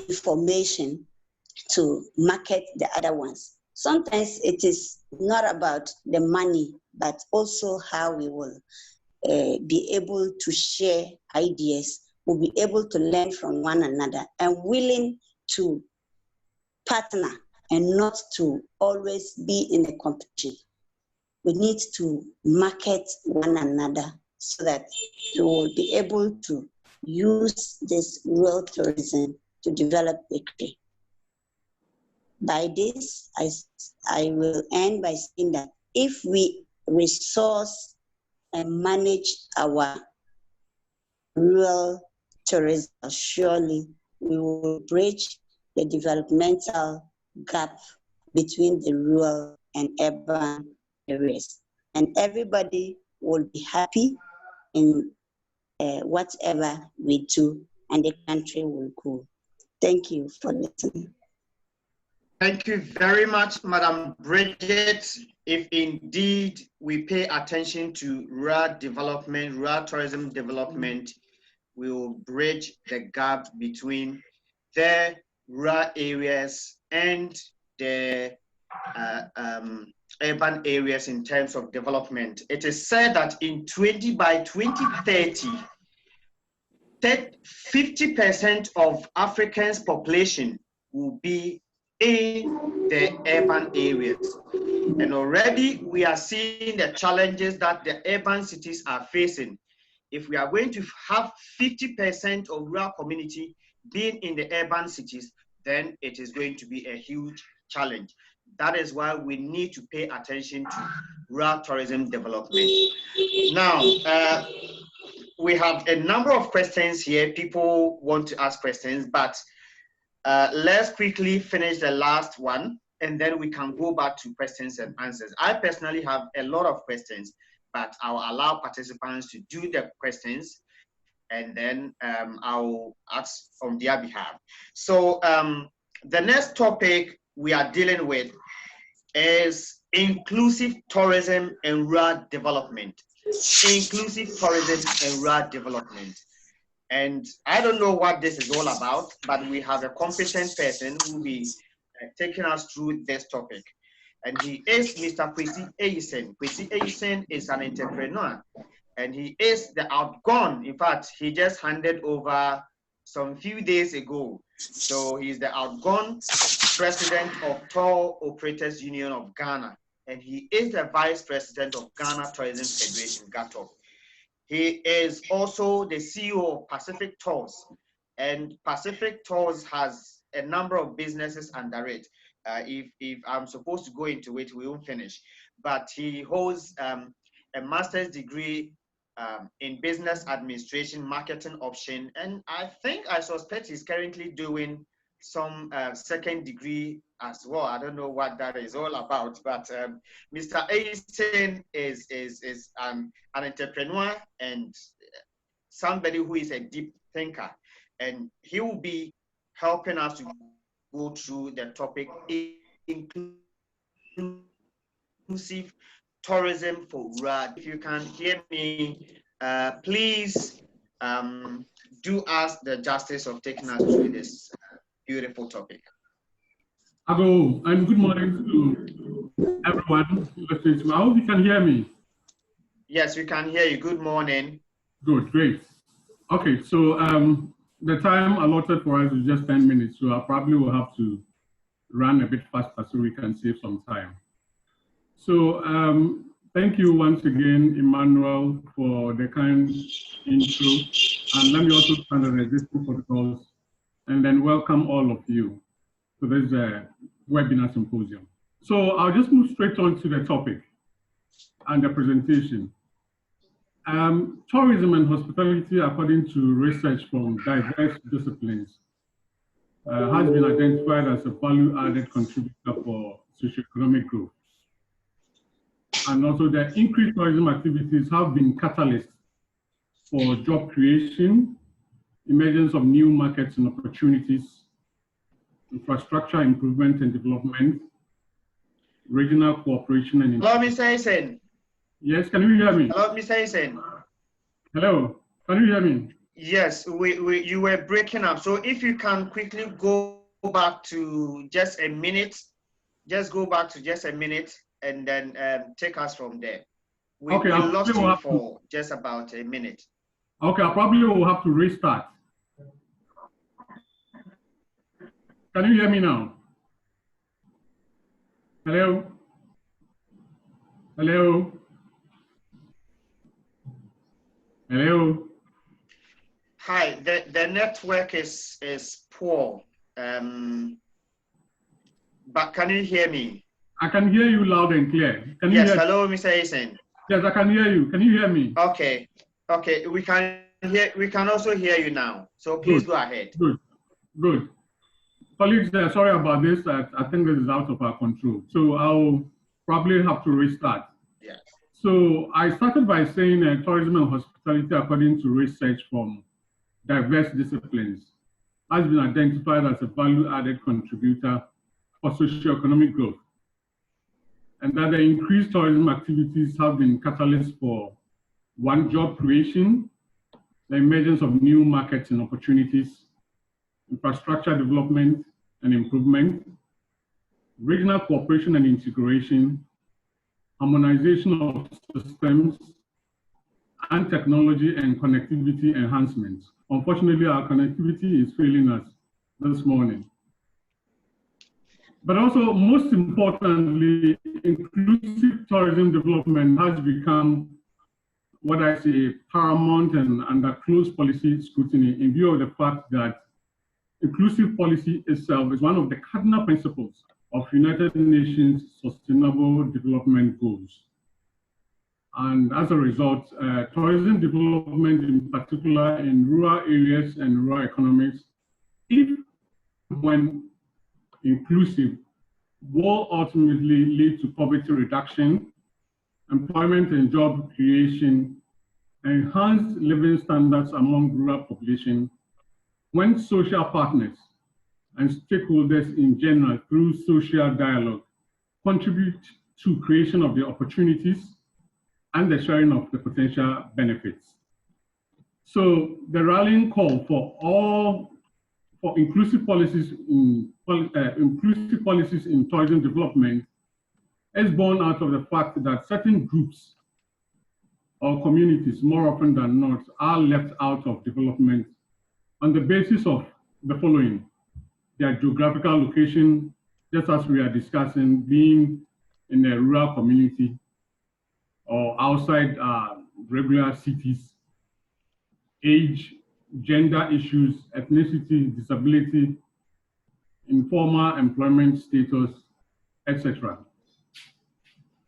information to market the other ones. Sometimes it is not about the money, but also how we will be able to share ideas, we'll be able to learn from one another and willing to partner and not to always be in a competition. We need to market one another so that we will be able to use this rural tourism to develop the country. By this, I will end by saying that if we resource and manage our rural tourism, surely we will bridge the developmental gap between the rural and urban areas. And everybody will be happy in whatever we do, and the country will grow. Thank you for listening. Thank you very much, Madam Bridget. If indeed we pay attention to rural development, rural tourism development, we will bridge the gap between the rural areas and the urban areas in terms of development. It is said that by 2030, 50% of Africans' population will be in the urban areas. And already we are seeing the challenges that the urban cities are facing. If we are going to have 50% of rural community being in the urban cities, then it is going to be a huge challenge. That is why we need to pay attention to rural tourism development. Now, we have a number of questions here. People want to ask questions, but let's quickly finish the last one, and then we can go back to questions and answers. I personally have a lot of questions, but I'll allow participants to do the questions, and then I'll ask on their behalf. So the next topic we are dealing with is inclusive tourism and rural development. Inclusive tourism and rural development. And I don't know what this is all about, but we have a competent person who will be taking us through this topic. And he is Mr. Kwesi Eyison. Kwesi Eyison is an entrepreneur, and he is the outgone. In fact, he just handed over some few days ago. So he's the outgone president of Tour Operators Union of Ghana, and he is the vice president of Ghana Tourism Federation, GHATOF. He is also the CEO of Pacific Tours, and Pacific Tours has a number of businesses under it. If I'm supposed to go into it, we won't finish. But he holds a master's degree in business administration, marketing option, and I suspect he's currently doing some second degree as well. I don't know what that is all about, but Mr. Eyison is an entrepreneur and somebody who is a deep thinker, and he will be helping us to go through the topic inclusive tourism for rural. If you can hear me, please do us the justice of taking us through this beautiful topic. Hello, and good morning to everyone listening to me. I hope you can hear me. Yes, we can hear you. Good morning. Good, great. Okay, so the time allotted for us is just 10 minutes, so I probably will have to run a bit faster so we can save some time. So thank you once again, Emmanuel, for the kind intro. And let me also stand on existing protocols and then welcome all of you to this webinar symposium. So I'll just move straight on to the topic and the presentation. Tourism and hospitality, according to research from diverse disciplines, has been identified as a value-added contributor for socioeconomic growth. And also the increased tourism activities have been catalysts for job creation, emergence of new markets and opportunities, infrastructure improvement and development, regional cooperation and... Hello, Mr. Eyison. Yes, can you hear me? Hello, Mr. Eyison. Hello, can you hear me? Yes, you were breaking up. So if you can quickly go back to just a minute, just go back to just a minute and then take us from there. We lost you for just about a minute. Okay, I probably will have to restart. Can you hear me now? Hello? Hello? Hello? Hi, the network is poor, but can you hear me? I can hear you loud and clear. Can you yes, hear hello, Mr. Eyison. Yes, I can hear you. Can you hear me? Okay, okay, we can also hear you now. So please go ahead. Good. Colleagues, sorry about this. I think this is out of our control. So I'll probably have to restart. Yes. So I started by saying tourism and hospitality, according to research from diverse disciplines, has been identified as a value-added contributor for socioeconomic growth, and that the increased tourism activities have been catalysts for one, job creation, the emergence of new markets and opportunities, infrastructure development and improvement, regional cooperation and integration, harmonization of systems, and technology and connectivity enhancements. Unfortunately, our connectivity is failing us this morning. But also, most importantly, inclusive tourism development has become what I say paramount and under close policy scrutiny in view of the fact that inclusive policy itself is one of the cardinal principles of United Nations Sustainable Development Goals. And as a result, tourism development, in particular in rural areas and rural economies, if when inclusive, will ultimately lead to poverty reduction, employment and job creation, enhanced living standards among rural population, when social partners and stakeholders in general, through social dialogue, contribute to creation of the opportunities and the sharing of the potential benefits. So the rallying call for inclusive policies in tourism development is born out of the fact that certain groups or communities, more often than not, are left out of development on the basis of the following: their geographical location, just as we are discussing, being in a rural community or outside regular cities, age, gender issues, ethnicity, disability, informal employment status, etc.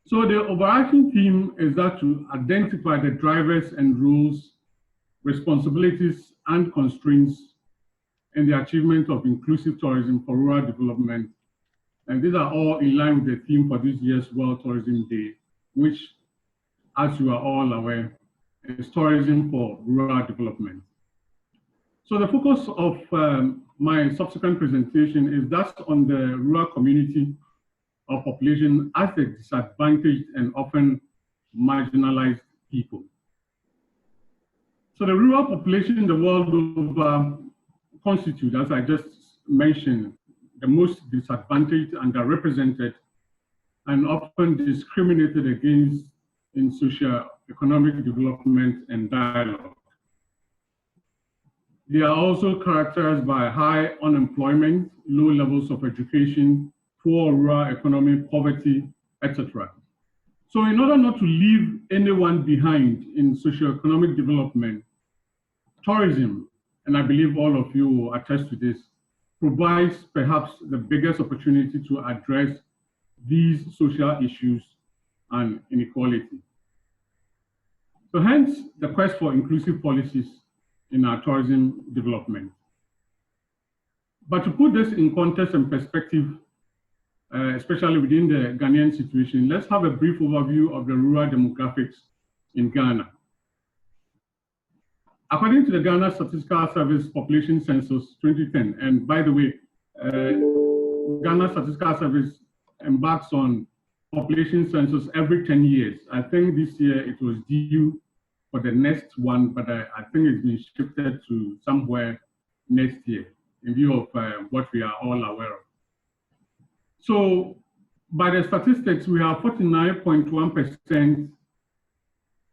So the overarching theme is that to identify the drivers and rules, responsibilities, and constraints in the achievement of inclusive tourism for rural development. And these are all in line with the theme for this year's World Tourism Day, which, as you are all aware, is tourism for rural development. So the focus of my subsequent presentation is thus on the rural community or population as a disadvantaged and often marginalized people. So the rural population in the world over constitute, as I just mentioned, the most disadvantaged and underrepresented and often discriminated against in socio-economic development and dialogue. They are also characterized by high unemployment, low levels of education, poor rural economy, poverty, etc. So in order not to leave anyone behind in socio-economic development, tourism, and I believe all of you will attest to this, provides perhaps the biggest opportunity to address these social issues and inequality. So hence the quest for inclusive policies in our tourism development. But to put this in context and perspective, especially within the Ghanaian situation, let's have a brief overview of the rural demographics in Ghana. According to the Ghana Statistical Service Population Census 2010, and by the way, Ghana Statistical Service embarks on population census every 10 years. I think this year it was due for the next one, but I think it's been shifted to somewhere next year in view of what we are all aware of. So by the statistics, we have 49.1%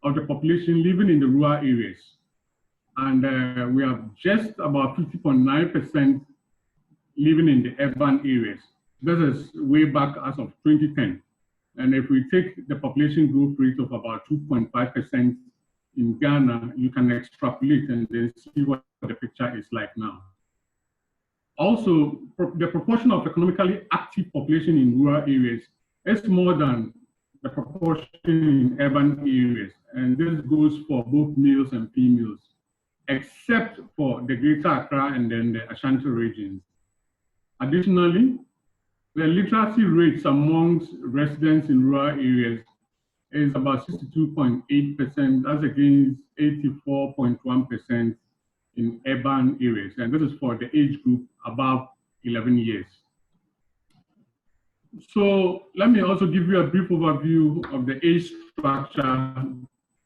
of the population living in the rural areas. And we have just about 50.9% living in the urban areas. This is way back as of 2010. And if we take the population growth rate of about 2.5% in Ghana, you can extrapolate and then see what the picture is like now. Also, the proportion of economically active population in rural areas is more than the proportion in urban areas. And this goes for both males and females, except for the Greater Accra and then the Ashanti regions. Additionally, the literacy rates amongst residents in rural areas is about 62.8%, that's against 84.1% in urban areas. And this is for the age group above 11 years. So let me also give you a brief overview of the age structure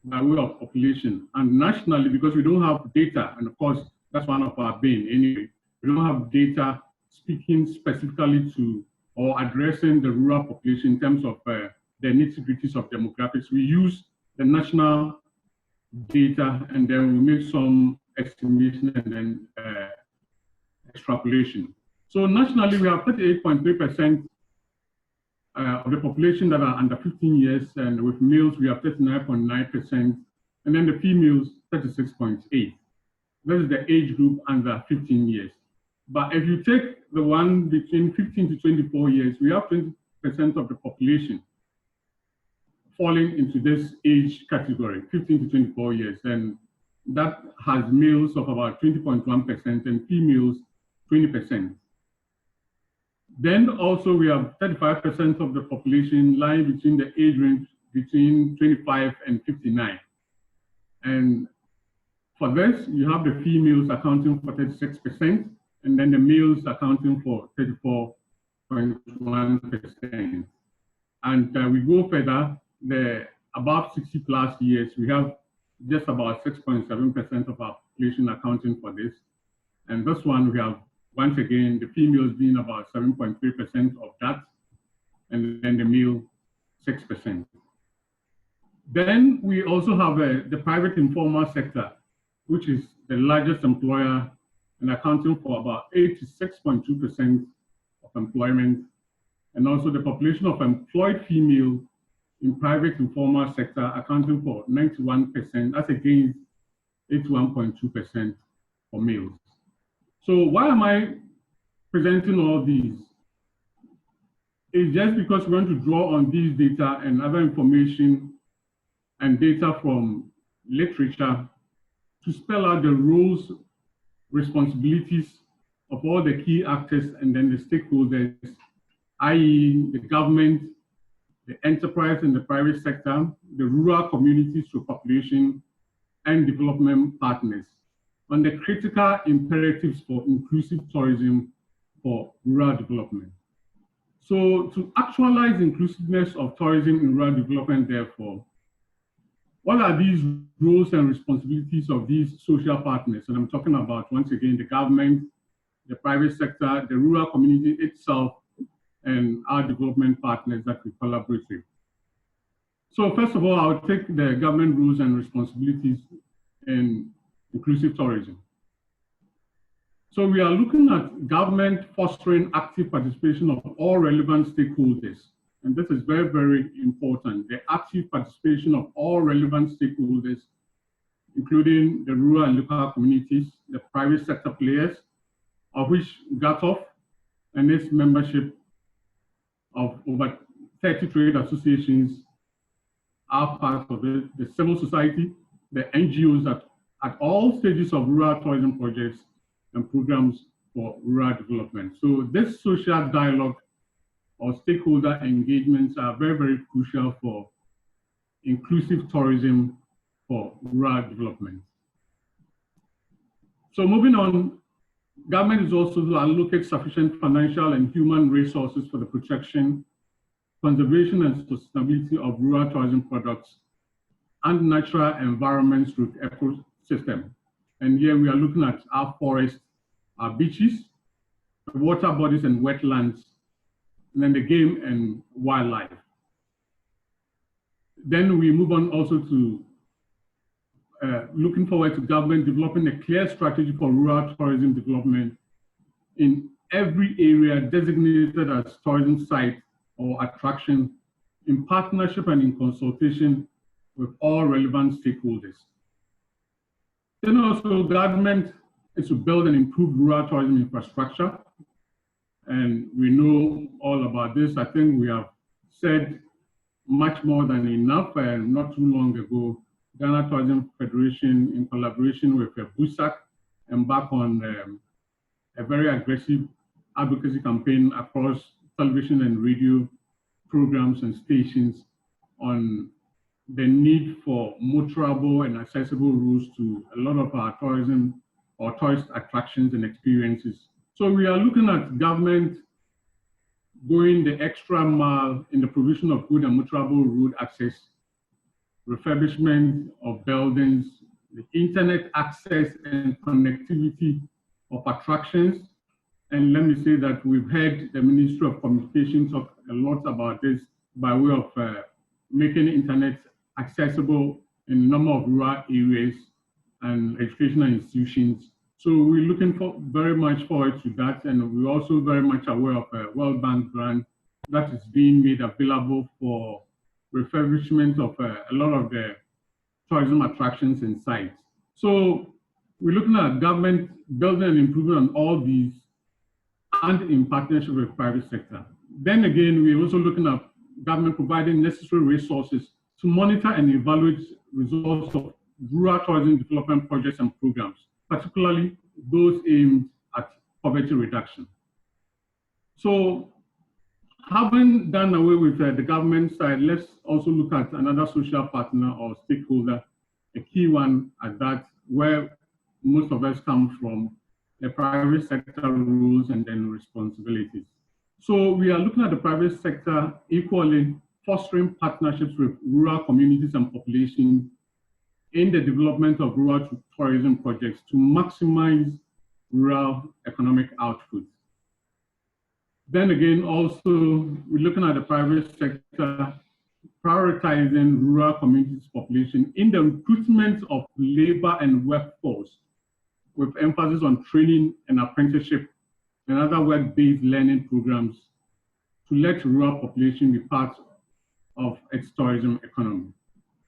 by way of population. And nationally, because we don't have data, and of course, that's one of our bane anyway, we don't have data speaking specifically to or addressing the rural population in terms of the nitty-gritties of demographics. We use the national data and then we make some estimation and then extrapolation. So nationally, we have 38.3% of the population that are under 15 years, and with males, we have 39.9%, and then the females, 36.8%. This is the age group under 15 years. But if you take the one between 15 to 24 years, we have 20% of the population falling into this age category, 15 to 24 years. And that has males of about 20.1% and females 20%. Then also we have 35% of the population lying between the age range between 25 and 59. And for this, you have the females accounting for 36%, and then the males accounting for 34.1%. And we go further, the above 60 plus years, we have just about 6.7% of our population accounting for this. And this one, we have, once again, the females being about 7.3% of that, and then the male, 6%. Then we also have the private informal sector, which is the largest employer and accounting for about 86.2% of employment, and also the population of employed female in private informal sector accounting for 91%, that's against 81.2% for males. So why am I presenting all these? It's just because we want to draw on these data and other information and data from literature to spell out the roles, responsibilities of all the key actors and then the stakeholders, i.e. the government, the enterprise and the private sector, the rural communities to population, and development partners on the critical imperatives for inclusive tourism for rural development. So to actualize inclusiveness of tourism in rural development, therefore, what are these roles and responsibilities of these social partners? And I'm talking about, once again, the government, the private sector, the rural community itself, and our development partners that we collaborate with. So first of all, I'll take the government rules and responsibilities in inclusive tourism. So we are looking at government fostering active participation of all relevant stakeholders. And this is very, very important. The active participation of all relevant stakeholders, including the rural and local communities, the private sector players, of which GHATOF and its membership of over 30 trade associations are part of it, the civil society, the NGOs at all stages of rural tourism projects and programs for rural development. So this social dialogue or stakeholder engagements are very, very crucial for inclusive tourism for rural development. So moving on, government is also to allocate sufficient financial and human resources for the protection, conservation and sustainability of rural tourism products and natural environments through ecosystem. And here we are looking at our forests, our beaches, the water bodies and wetlands, and then the game and wildlife. Then we move on also to looking forward to government developing a clear strategy for rural tourism development in every area designated as tourism site or attraction in partnership and in consultation with all relevant stakeholders. Then also government is to build and improve rural tourism infrastructure. And we know all about this. I think we have said much more than enough. And not too long ago, Ghana Tourism Federation, in collaboration with BUSAC, embarked on a very aggressive advocacy campaign across television and radio programs and stations on the need for motorable and accessible routes to a lot of our tourism or tourist attractions and experiences. So we are looking at government going the extra mile in the provision of good and motorable road access, refurbishment of buildings, the internet access and connectivity of attractions. And let me say that we've heard the Ministry of Communication talk a lot about this by way of making internet accessible in a number of rural areas and educational institutions. So we're looking very much forward to that, and we're also very much aware of a World Bank grant that is being made available for refurbishment of a lot of the tourism attractions and sites. So we're looking at government building and improving on all these and in partnership with private sector. Then again, we're also looking at government providing necessary resources to monitor and evaluate results of rural tourism development projects and programs, particularly those aimed at poverty reduction. So having done away with the government side, let's also look at another social partner or stakeholder, a key one at that, where most of us come from, the private sector rules and then responsibilities. So we are looking at the private sector equally fostering partnerships with rural communities and populations in the development of rural tourism projects to maximize rural economic output. Then again, also, we're looking at the private sector, prioritizing rural communities population in the recruitment of labor and workforce, with emphasis on training and apprenticeship and other work-based learning programs to let rural population be part of its tourism economy.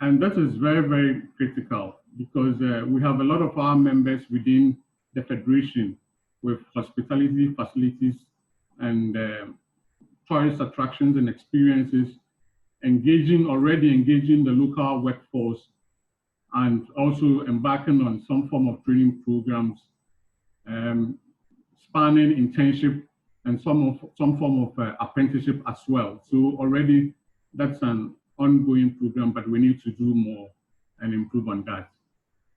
And that is very, very critical because we have a lot of our members within the Federation with hospitality facilities and tourist attractions and experiences, already engaging the local workforce and also embarking on some form of training programs, spanning internship and some form of apprenticeship as well. So already that's an ongoing program, but we need to do more and improve on that.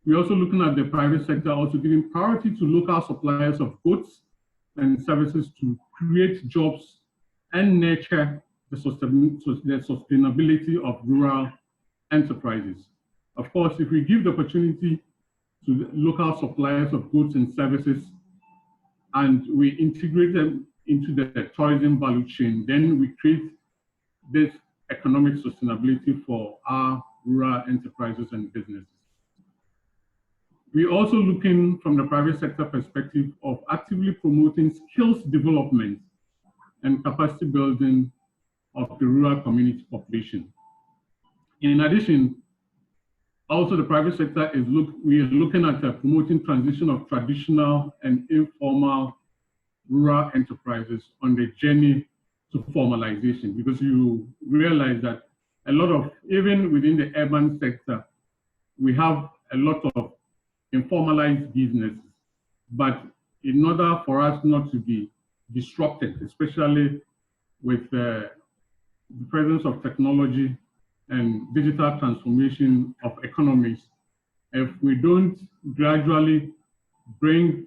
We're also looking at the private sector, also giving priority to local suppliers of goods and services to create jobs and nurture the sustainability of rural enterprises. Of course, if we give the opportunity to the local suppliers of goods and services and we integrate them into the tourism value chain, then we create this economic sustainability for our rural enterprises and businesses. We're also looking from the private sector perspective of actively promoting skills development and capacity building of the rural community population. In addition, also the private sector we are looking at promoting transition of traditional and informal rural enterprises on the journey to formalization, because you realize that a lot of, even within the urban sector, we have a lot of informalized businesses, but in order for us not to be disrupted, especially with the presence of technology and digital transformation of economies, if we don't gradually bring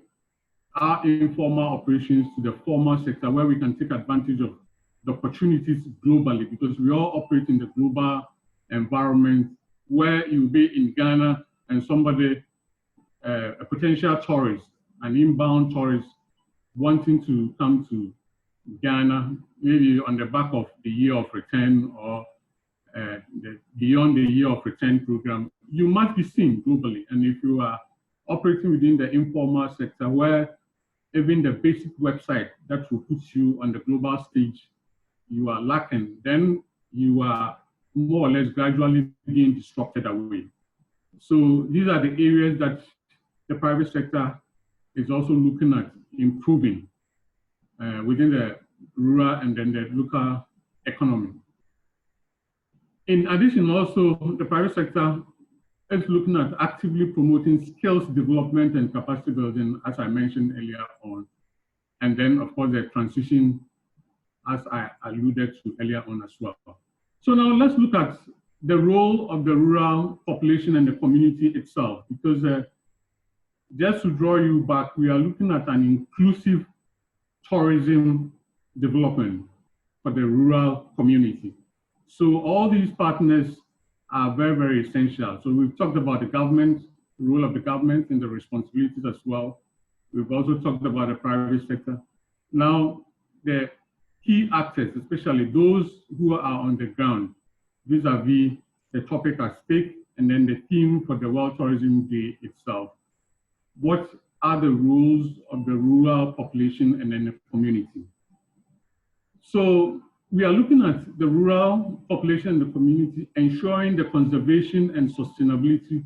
our informal operations to the formal sector where we can take advantage of the opportunities globally, because we all operate in the global environment where you'll be in Ghana and somebody, a potential tourist, an inbound tourist wanting to come to Ghana, maybe on the back of the year of return or beyond the year of return program, you must be seen globally. And if you are operating within the informal sector where even the basic website that will put you on the global stage, you are lacking, then you are more or less gradually being disrupted away. So these are the areas that the private sector is also looking at improving within the rural and then the local economy. In addition, also, the private sector is looking at actively promoting skills development and capacity building, as I mentioned earlier on. And then, of course, the transition, as I alluded to earlier on as well. So now let's look at the role of the rural population and the community itself, because just to draw you back, we are looking at an inclusive tourism development for the rural community. So all these partners are very, very essential. So we've talked about the government, the role of the government and the responsibilities as well. We've also talked about the private sector. Now, the key actors, especially those who are on the ground, vis-a-vis the topic at stake, and then the theme for the World Tourism Day itself. What are the roles of the rural population and then the community? So we are looking at the rural population and the community, ensuring the conservation and sustainability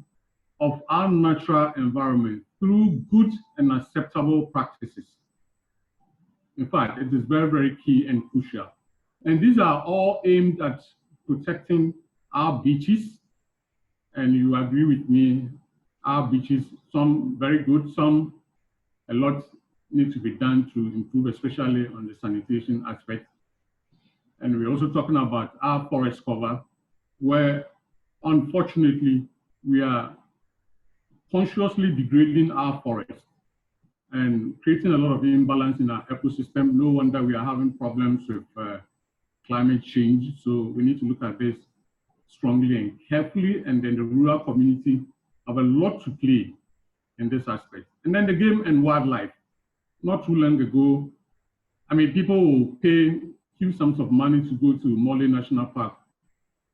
of our natural environment through good and acceptable practices. In fact, it is very, very key and crucial. And these are all aimed at protecting our beaches. And you agree with me, our beaches, some very good, some a lot need to be done to improve, especially on the sanitation aspect. And we're also talking about our forest cover, where unfortunately we are consciously degrading our forest and creating a lot of imbalance in our ecosystem. No wonder we are having problems with climate change. So we need to look at this strongly and carefully. And then the rural community have a lot to play in this aspect. And then the game and wildlife. Not too long ago, I mean, people will pay huge sums of money to go to Mole National Park,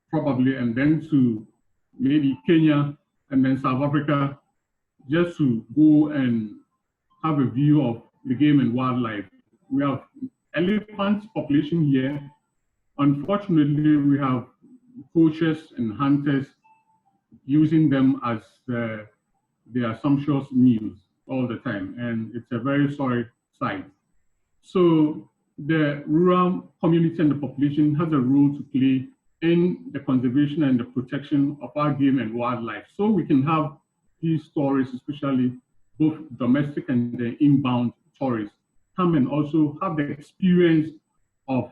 probably, and then to maybe Kenya and then South Africa, just to go and have a view of the game and wildlife. We have elephant population here. Unfortunately, we have poachers and hunters using them as their sumptuous meals all the time, and it's a very sorry sight. So the rural community and the population has a role to play in the conservation and the protection of our game and wildlife. So we can have these stories, especially both domestic and the inbound tourists, come and also have the experience of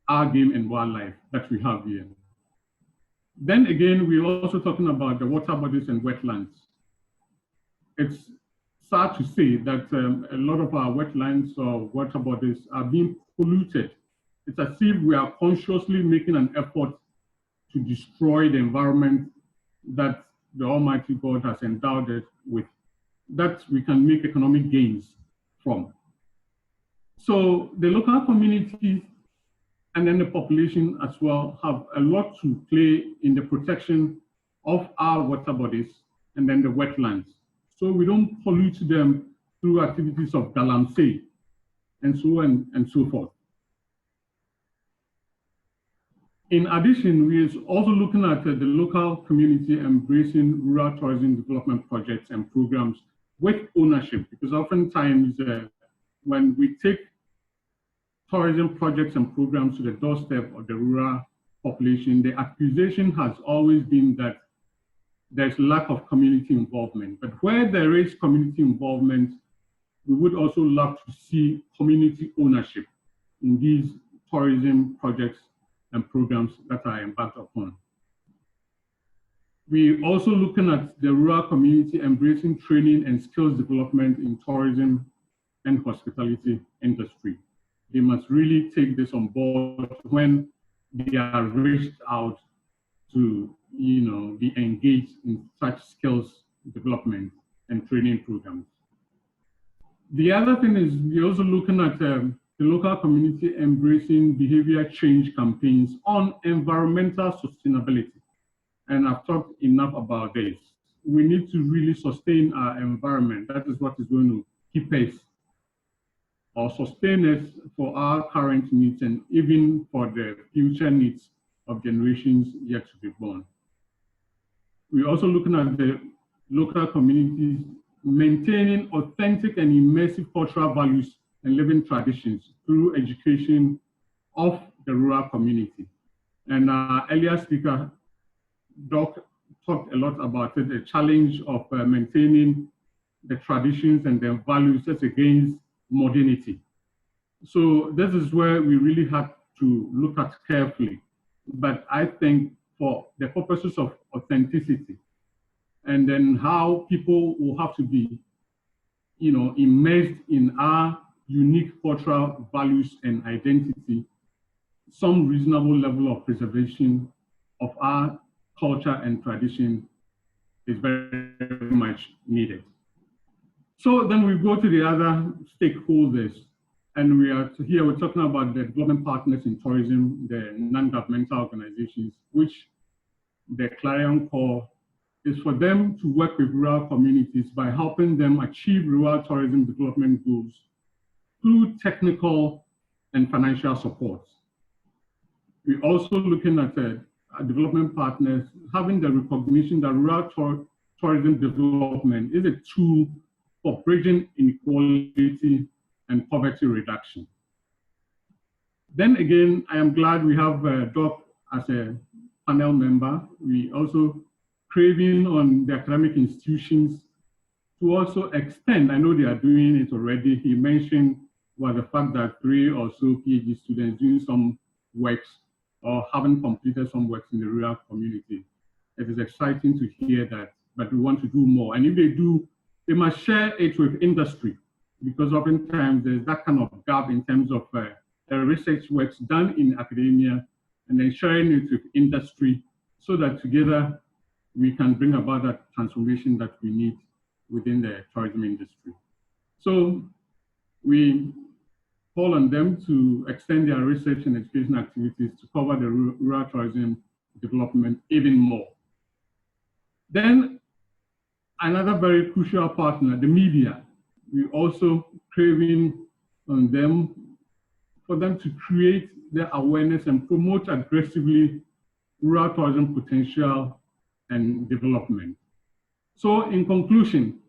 our game and wildlife that we have here. Then again, we're also talking about the water bodies and wetlands. It's sad to say that a lot of our wetlands or water bodies are being polluted. It's as if we are consciously making an effort to destroy the environment that the Almighty God has endowed it with, that we can make economic gains from. So the local communities and then the population as well have a lot to play in the protection of our water bodies and then the wetlands. So we don't pollute them through activities of galamsey and so on and so forth. In addition, we are also looking at the local community embracing rural tourism development projects and programs with ownership, because oftentimes when we take tourism projects and programs to the doorstep of the rural population, the accusation has always been that there's lack of community involvement. But where there is community involvement, we would also love to see community ownership in these tourism projects and programs that are embarked upon. We're also looking at the rural community embracing training and skills development in tourism and hospitality industry. They must really take this on board when they are reached out to be engaged in such skills development and training programs. The other thing is we're also looking at the local community embracing behavior change campaigns on environmental sustainability. And I've talked enough about this. We need to really sustain our environment. That is what is going to keep us or sustain us for our current needs and even for the future needs of generations yet to be born. We're also looking at the local communities maintaining authentic and immersive cultural values and living traditions through education of the rural community. And our earlier speaker, Doc, talked a lot about it, the challenge of maintaining the traditions and the values as against modernity. So this is where we really have to look at carefully. But I think for the purposes of authenticity, and then how people will have to be, immersed in our unique cultural values and identity, some reasonable level of preservation of our culture and tradition is very, very much needed. So then we go to the other stakeholders, and we're talking about the development partners in tourism, the non-governmental organizations, which the clarion call is for them to work with rural communities by helping them achieve rural tourism development goals through technical and financial support. We're also looking at development partners having the recognition that rural tourism development is a tool for bridging inequality and poverty reduction. Then again, I am glad we have Doc as a panel member. We also craving on the academic institutions to also extend, I know they are doing it already. He mentioned the fact that 3 or so PhD students doing some works or haven't completed some works in the rural community. It is exciting to hear that, but we want to do more. And if they do, they must share it with industry, because oftentimes there's that kind of gap in terms of research works done in academia and then sharing it with industry so that together we can bring about that transformation that we need within the tourism industry. So we call on them to extend their research and education activities to cover the rural tourism development even more. Then another very crucial partner, the media. We also craving on them for them to create their awareness and promote aggressively rural tourism potential and development. So in conclusion,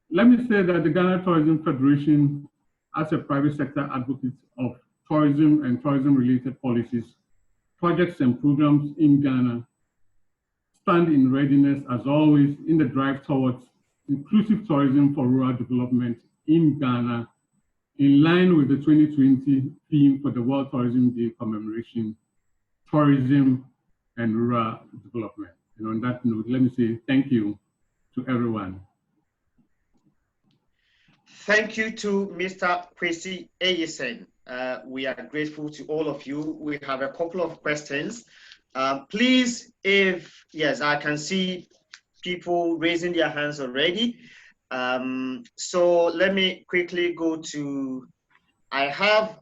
let me say that the Ghana Tourism Federation, as a private sector advocate of tourism and tourism-related policies, projects and programs in Ghana, stand in readiness as always in the drive towards inclusive tourism for rural development in Ghana, in line with the 2020 theme for the World Tourism Day commemoration, tourism and rural development. And on that note, let me say thank you to everyone. Thank you to Mr. Kwesi Eyison. We are grateful to all of you. We have a couple of questions. Please, yes, I can see people raising their hands already. So let me quickly go to, I have,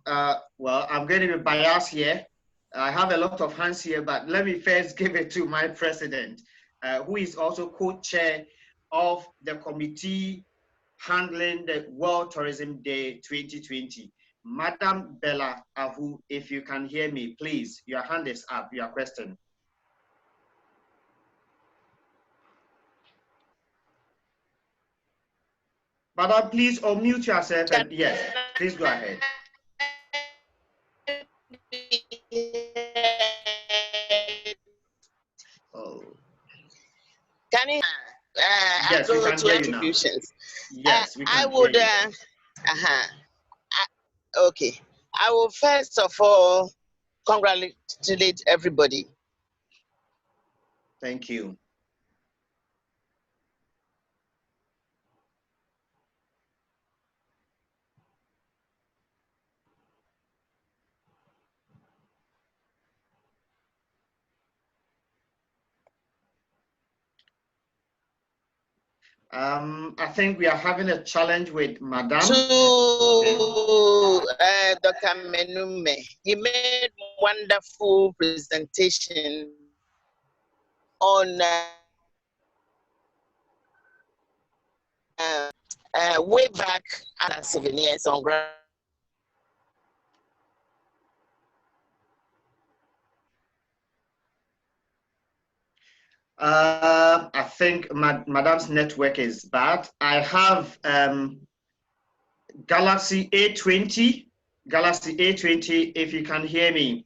well, I'm going to be biased here. I have a lot of hands here, but let me first give it to my president, who is also co-chair of the committee handling the World Tourism Day 2020. Madam Bella Ahu, if you can hear me, please, your hand is up, your question. Madam, please unmute yourself and yes, please go ahead. Oh. Can you yes, go we can to hear attributions? You now. Yes, we can I would, hear you. Okay. I will first of all congratulate everybody. Thank you. I think we are having a challenge with Madam. To Dr. Amenumey, he made wonderful presentation on way back at souvenirs on ground. I think Madam's network is bad. I have Galaxy A20. Galaxy A20, if you can hear me.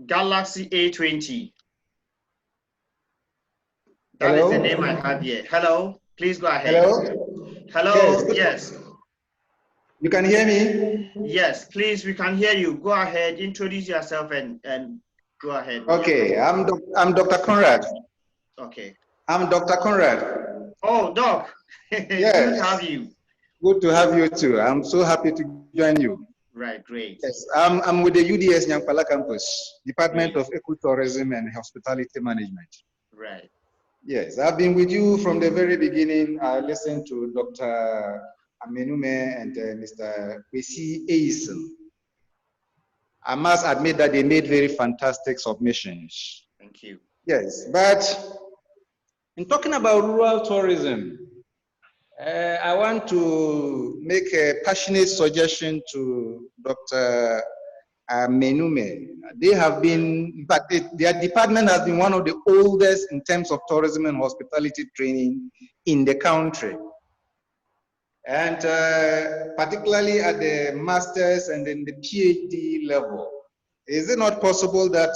Galaxy A20. That Hello? Is the name I have here. Hello, please go ahead. Hello? Hello, yes. You can hear me? Yes, please, we can hear you. Go ahead, introduce yourself and go ahead. Okay, I'm Dr. Conrad. Okay. I'm Dr. Conrad. Oh, Doc. Yes. Good to have you. Good to have you too. I'm so happy to join you. Right, great. Yes, I'm with the UDS Nyampala campus, Department of Ecotourism and Hospitality Management. Right. Yes, I've been with you from the very beginning. I listened to Dr. Amenumey and Mr. Kwesi Eyison. I must admit that they made very fantastic submissions. Thank you. Yes, but in talking about rural tourism, I want to make a passionate suggestion to Dr. Amenumey. They have been, but their department has been one of the oldest in terms of tourism and hospitality training in the country. And particularly at the master's and then the PhD level. Is it not possible that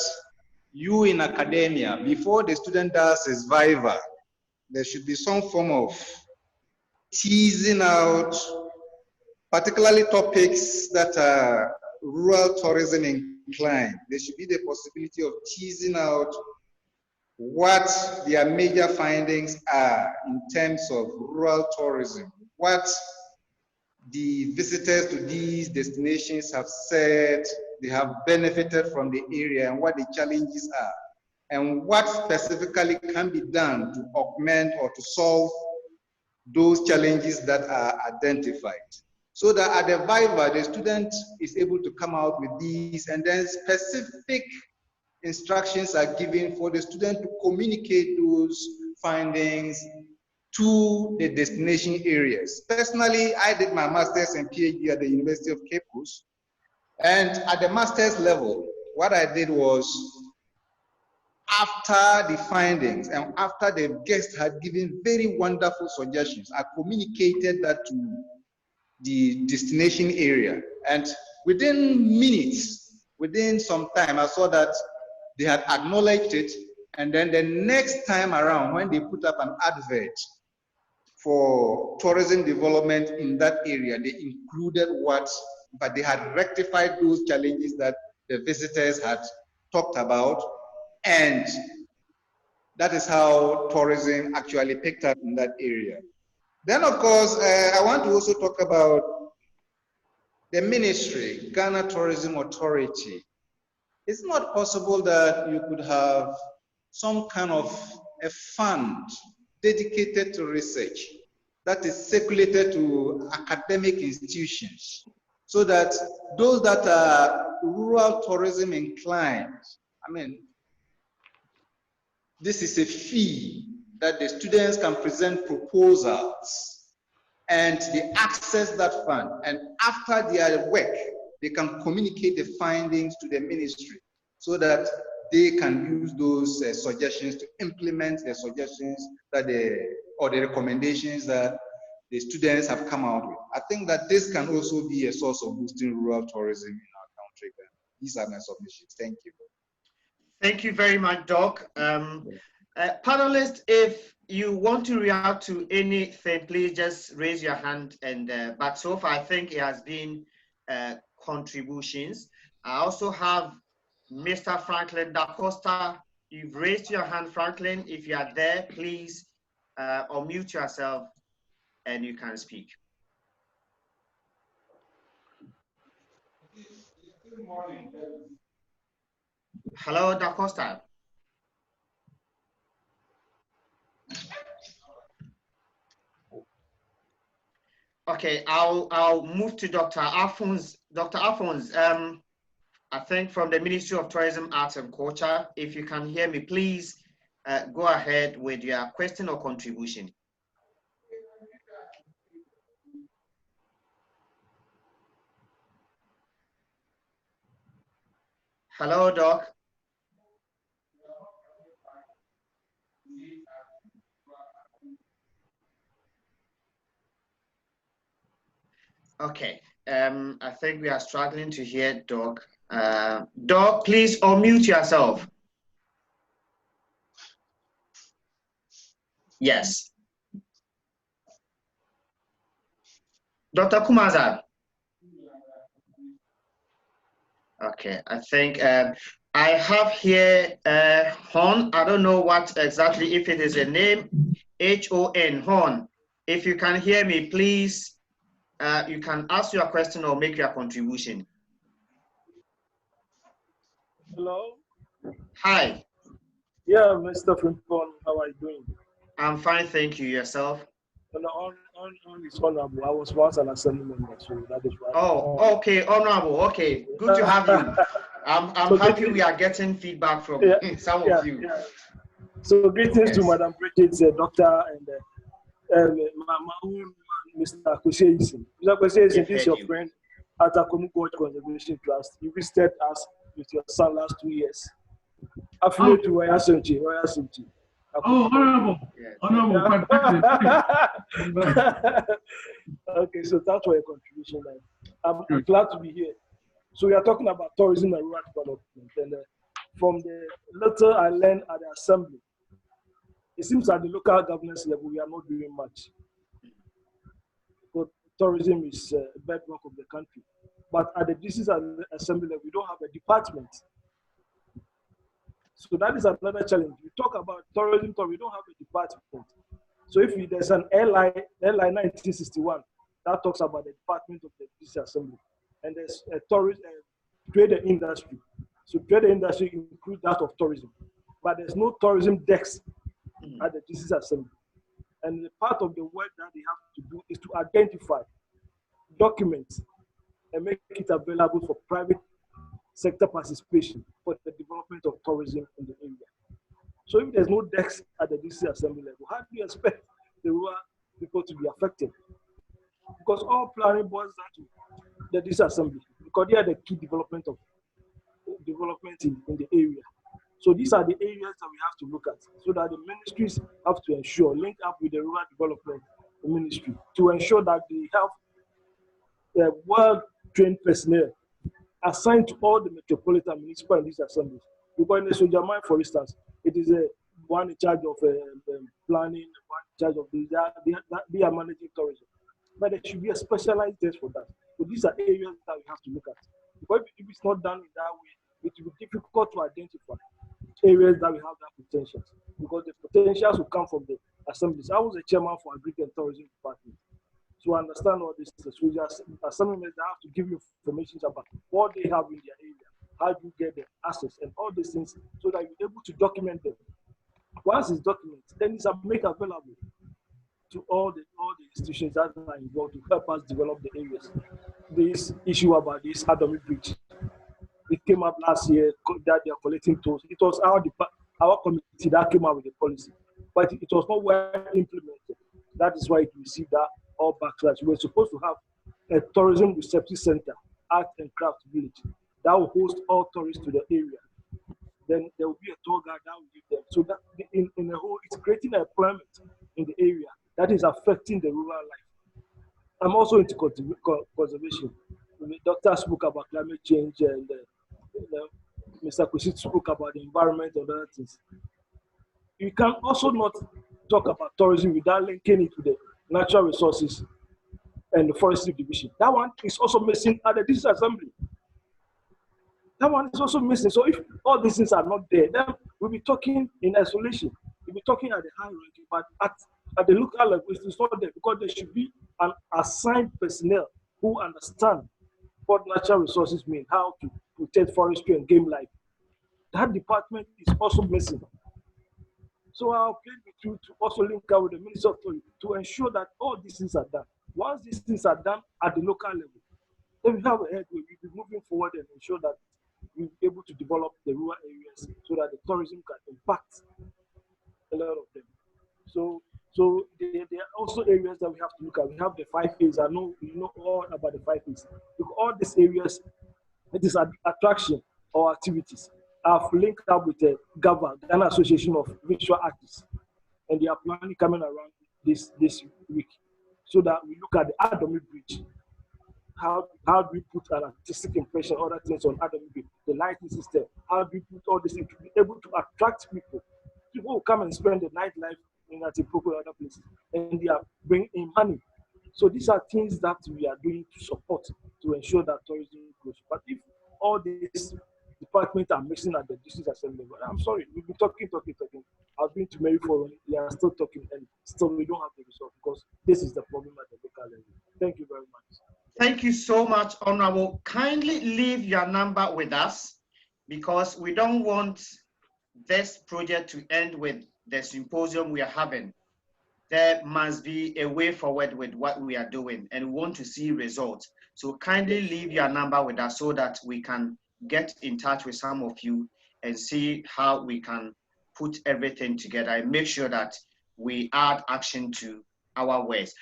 you in academia, before the student does his viva, there should be some form of teasing out, particularly topics that are rural tourism inclined? There should be the possibility of teasing out what their major findings are in terms of rural tourism. What the visitors to these destinations have said they have benefited from the area and what the challenges are, and what specifically can be done to augment or to solve those challenges that are identified. So that at the Viva, the student is able to come out with these, and then specific instructions are given for the student to communicate those findings to the destination areas. Personally, I did my master's and PhD at the University of Cape Coast. And at the master's level, what I did was, after the findings and after the guests had given very wonderful suggestions, I communicated that to the destination area. And within minutes, within some time, I saw that they had acknowledged it. And then the next time around, when they put up an advert for tourism development in that area, they included but they had rectified those challenges that the visitors had talked about. And that is how tourism actually picked up in that area. Then, of course, I want to also talk about the ministry, Ghana Tourism Authority. It's not possible that you could have some kind of a fund dedicated to research that is circulated to academic institutions, so that those that are rural tourism inclined, I mean, this is a fee that the students can present proposals and they access that fund. And after their work, they can communicate the findings to the ministry so that they can use those suggestions to implement the suggestions that or the recommendations that the students have come out with. I think that this can also be a source of boosting rural tourism in our country. These are my submissions. Thank you. Thank you very much, Doc. Panelists, if you want to react to anything, please just raise your hand. And but so far, I think it has been contributions. I also have Mr. Franklin Da Costa. You've raised your hand, Franklin. If you are there, please unmute yourself and you can speak. Good morning. Hello, Da Costa. Okay, I'll move to Dr. Alphonse. Dr. Alphonse, I think from the Ministry of Tourism, Arts and Culture, if you can hear me, please go ahead with your question or contribution. Hello, Doc. Okay, I think we are struggling to hear Doc. Doc, please unmute yourself. Yes. Dr. Kumaza. Okay, I think I have here Hon. I don't know what exactly, if it is a name, H-O-N, Hon. If you can hear me, please, you can ask your question or make your contribution. Hello. Hi. Yeah, Mr. Frimpong, how are you doing? I'm fine, thank you. Yourself? On is honorable. I was once an assembly member, so that is why. Oh, okay, honorable. Okay, good to have you. I'm so happy we are getting feedback from some of you. Yeah. So greetings to Madam Bridget, doctor, and my own Mr. Kwesi. Mr. Kwesi, this is your friend at a Community Conservation Trust. You visited us with your son last 2 years. Affiliate to Eyison. Oh, honorable. Yes. Honorable. Okay, so that's for your contribution. I'm glad to be here. So we are talking about tourism and rural development. And from the little I learned at the assembly, it seems at the local governance level, we are not doing much. But tourism is a bedrock of the country. But at the district assembly level, we don't have a department. So that is another challenge. We talk about tourism, we don't have a department. So if there's an airline 1961, that talks about the department of the District Assembly. And there's a trade and industry. So trade and industry includes that of tourism, but there's no tourism desk at the District Assembly. And the part of the work that they have to do is to identify, document, and make it available for private sector participation for the development of tourism in the area. So if there's no desk at the District Assembly level, how do you expect the rural people to be affected? Because all planning boils down to the District Assembly, because they are the key development in the area. So these are the areas that we have to look at, so that the ministries have to ensure, link up with the rural development ministry, to ensure that they have well-trained personnel assigned to all the metropolitan municipal and district assemblies. Because in the Sojamai, for instance, it is one in charge of planning, one in charge of they are managing tourism. But there should be a specialized desk for that. So these are areas that we have to look at. Because if it's not done in that way, it will be difficult to identify areas that we have that potential. Because the potentials will come from the assemblies. I was a chairman for Agri and Tourism Department. So I understand all this. So assemblies that have to give you information about what they have in their area, how do you get the access, and all these things, so that you're able to document them. Once it's documented, then it's made available to all the institutions that are involved to help us develop the areas. This issue about this Amenumey Bridge, it came up last year that they are collecting tolls. It was our committee that came up with the policy, but it was not well implemented. That is why it received that all backlash. We were supposed to have a tourism receptive center, art and craft village, that will host all tourists to the area. Then there will be a tour guide that will give them. So that in a whole, it's creating employment in the area that is affecting the rural life. I'm also into conservation. The doctor spoke about climate change, and Mr. Kwesi spoke about the environment and other things. You can also not talk about tourism without linking it to the natural resources and the forestry division. That one is also missing at the District Assembly. That one is also missing. So if all these things are not there, then we'll be talking in isolation. We'll be talking at the high ranking, but at the local level, it's not there, because there should be an assigned personnel who understand what natural resources mean, how to protect forestry and game life. That department is also missing. So I'll plead with you to also link up with the Minister of Tourism to ensure that all these things are done. Once these things are done at the local level, then we have a headway. We'll be moving forward and ensure that we'll be able to develop the rural areas so that the tourism can impact a lot of them. So there are also areas that we have to look at. We have the 5 A's. I know you know all about the 5 A's. Because all these areas, it is attraction or activities. I've linked up with the Ghana Association of Visual Artists, and they are planning coming around this week, so that we look at the Amenumey Bridge. How do we put an artistic impression, other things on Amenumey Bridge, the lighting system? How do we put all this things to be able to attract people? People will come and spend the nightlife in Atipoku and other places, and they are bringing in money. So these are things that we are doing to support, to ensure that tourism grows. But if all these departments are missing at the District Assembly, I'm sorry, we've been talking. I've been to Mary Forum, we are still talking, and still we don't have the result, because this is the problem at the local level. Thank you very much. Thank you so much, Honorable. Kindly leave your number with us, because we don't want this project to end with the symposium we are having. There must be a way forward with what we are doing, and we want to see results. So kindly leave your number with us so that we can get in touch with some of you and see how we can put everything together and make sure that we add action to our words.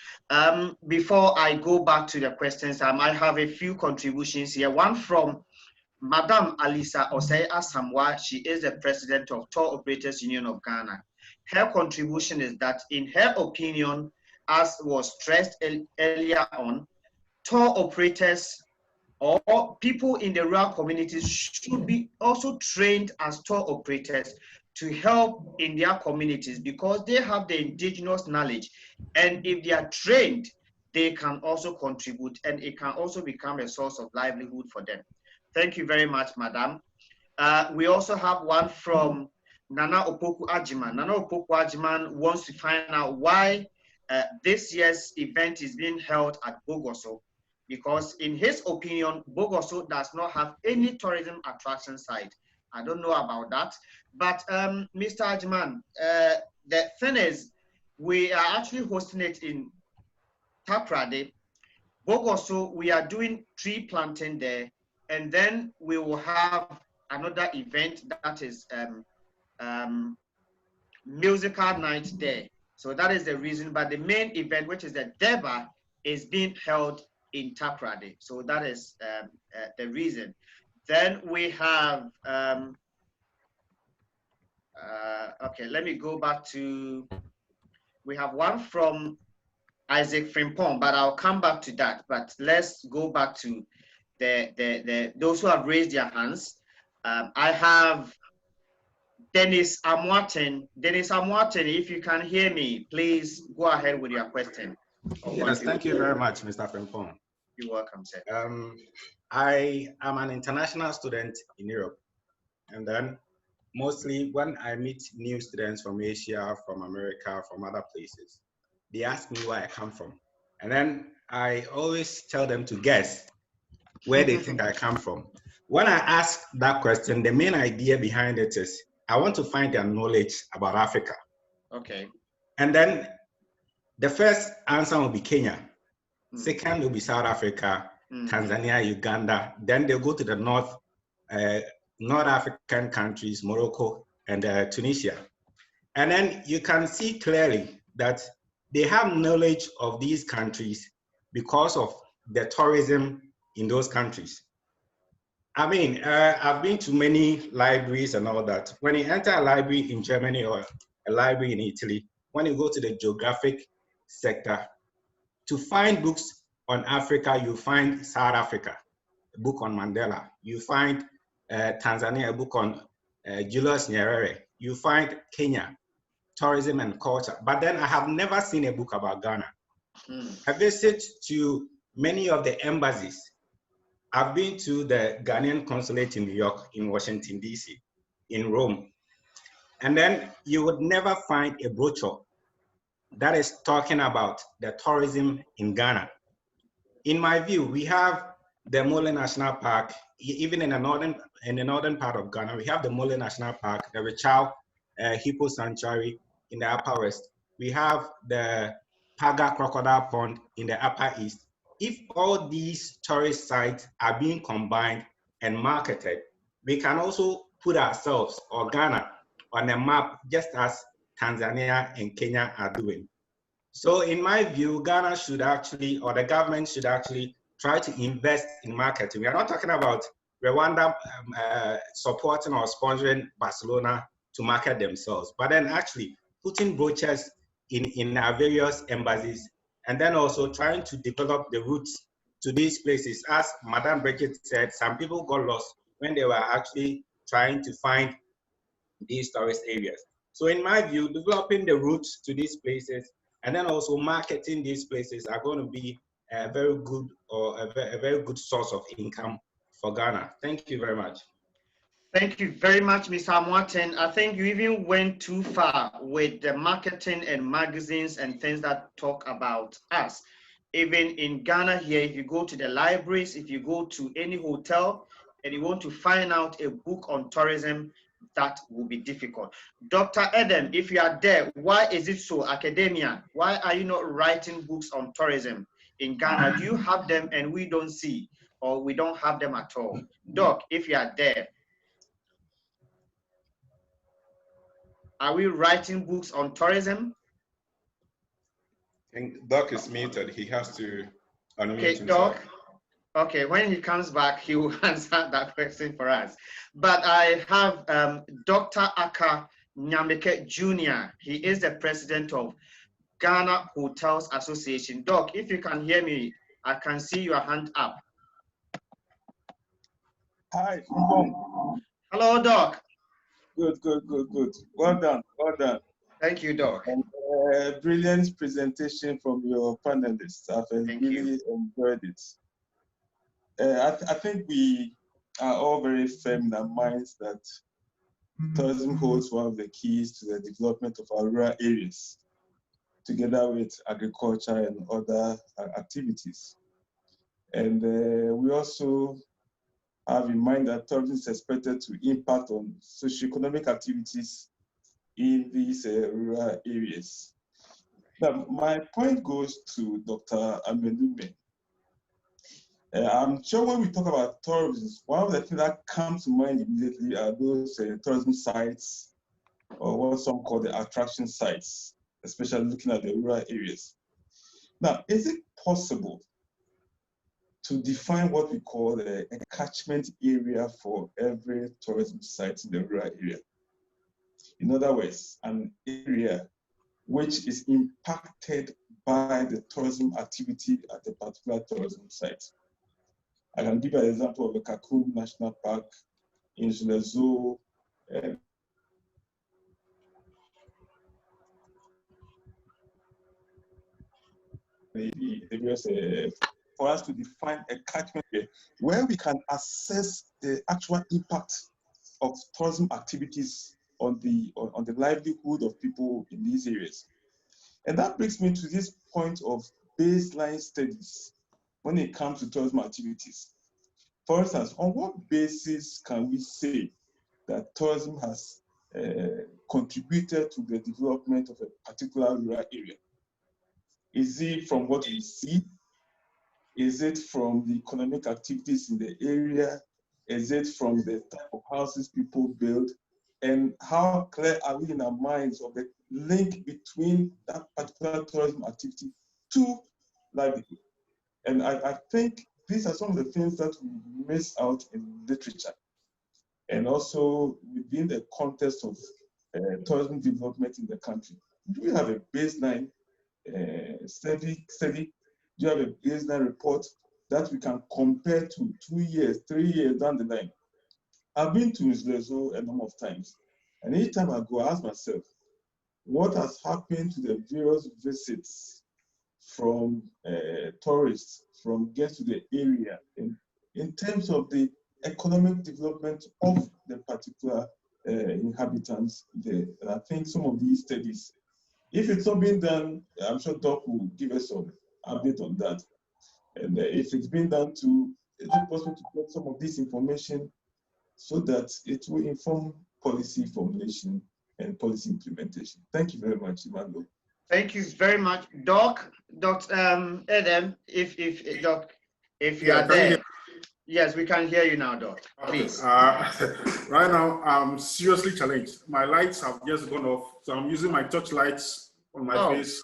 Before I go back to the questions, I might have a few contributions here. One from Madam Alisa Osei Asamwa. She is the president of Tour Operators Union of Ghana. Her contribution is that, in her opinion, as was stressed earlier on, tour operators or people in the rural communities should be also trained as tour operators to help in their communities, because they have the indigenous knowledge, and if they are trained, they can also contribute, and it can also become a source of livelihood for them. Thank you very much, Madam. We also have one from Nana Opoku Ajiman. Nana Opoku Ajiman wants to find out why this year's event is being held at Bogoso, because in his opinion, Bogoso does not have any tourism attraction site. I don't know about that. But Mr. Ajman, the thing is, we are actually hosting it in Takrade. Bogoso, we are doing tree planting there, and then we will have another event that is musical night there. So that is the reason, but the main event, which is the Deba, is being held in Takrade. So that is the reason. Then we have, okay, let me go back to, we have one from Isaac Frimpong, but I'll come back to that. But let's go back to those who have raised their hands. I have Dennis Amwaten. Dennis Amwaten, if you can hear me, please go ahead with your question. Yes, thank you very much, Mr. Frimpong. You're welcome, sir. I am an international student in Europe, and then mostly when I meet new students from Asia, from America, from other places, they ask me where I come from. And then I always tell them to guess where they think I come from. When I ask that question, the main idea behind it is I want to find their knowledge about Africa. Okay. And then the first answer will be Kenya. Second will be South Africa, Tanzania, Uganda. Then they'll go to the North African countries, Morocco and Tunisia. And then you can see clearly that they have knowledge of these countries because of the tourism in those countries. I mean, I've been to many libraries and all that. When you enter a library in Germany or a library in Italy, when you go to the geographic sector, to find books on Africa, you find South Africa, a book on Mandela. You find Tanzania, a book on Julius Nyerere. You find Kenya, tourism and culture. But then I have never seen a book about Ghana. I visit to many of the embassies. I've been to the Ghanaian consulate in New York, in Washington, D.C., in Rome. And then you would never find a brochure that is talking about the tourism in Ghana. In my view, we have the Mole National Park, even in the northern part of Ghana, we have the Mole National Park, the Rechau Hippo Sanctuary in the Upper West. We have the Paga Crocodile Pond in the Upper East. If all these tourist sites are being combined and marketed, we can also put ourselves or Ghana on a map just as Tanzania and Kenya are doing. So in my view, Ghana should actually, or the government should actually try to invest in marketing. We are not talking about Rwanda supporting or sponsoring Barcelona to market themselves, but then actually putting brochures in our various embassies, and then also trying to develop the routes to these places. As Madame Bridget said, some people got lost when they were actually trying to find these tourist areas. So in my view, developing the routes to these places and then also marketing these places are going to be a very good or a very good source of income for Ghana. Thank you very much. Thank you very much, Mr. Amwaten. I think you even went too far with the marketing and magazines and things that talk about us. Even in Ghana here, if you go to the libraries, if you go to any hotel and you want to find out a book on tourism, that will be difficult. Dr. Edem, if you are there, why is it so? Academia, why are you not writing books on tourism in Ghana? Do you have them and we don't see, or we don't have them at all? Doc, if you are there, are we writing books on tourism? I think Doc is muted. He has to unmute okay, himself. Doc. Okay, when he comes back, he will answer that question for us. But I have Dr. Aka Nyameke Jr. He is the president of Ghana Hotels Association. Doc, if you can hear me, I can see your hand up. Hi. Hello, Doc. Good. Well done. Thank you, Doc. And, brilliant presentation from your panelists. I've really enjoyed it. I think we are all very firm in our minds that tourism holds one of the keys to the development of our rural areas. together with agriculture and other activities. And we also have in mind that tourism is expected to impact on socioeconomic activities in these rural areas. Now, my point goes to Dr. Amenumey. I'm sure when we talk about tourism, one of the things that comes to mind immediately are those tourism sites, or what some call the attraction sites, especially looking at the rural areas. Now, is it possible to define what we call a catchment area for every tourism site in the rural area? In other words, an area which is impacted by the tourism activity at a particular tourism site. I can give you an example of the Kakum National Park in Zoo, for us to define a catchment area where we can assess the actual impact of tourism activities on the livelihood of people in these areas. And that brings me to this point of baseline studies when it comes to tourism activities. For instance, on what basis can we say that tourism has contributed to the development of a particular rural area? Is it from what we see? Is it from the economic activities in the area? Is it from the type of houses people build? And how clear are we in our minds of the link between that particular tourism activity to livelihood? And I think these are some of the things that we miss out in literature. And also within the context of tourism development in the country. Do we have a baseline study? Do you have a baseline report that we can compare to 2 years, 3 years down the line? I've been to Sirigu a number of times. And each time I go, I ask myself, what has happened to the various visits from tourists, from guests to the area in terms of the economic development of the particular inhabitants there? And I think some of these studies, if it's not been done, I'm sure Doc will give us some update on that. And if it's been done too, is it possible to get some of this information so that it will inform policy formulation and policy implementation? Thank you very much, Emmanuel. Thank you very much, Doc. Dr. Edem, if you are there. Yes, we can hear you now, Doc. Please. Right now, I'm seriously challenged. My lights have just gone off, so I'm using my touch lights on my face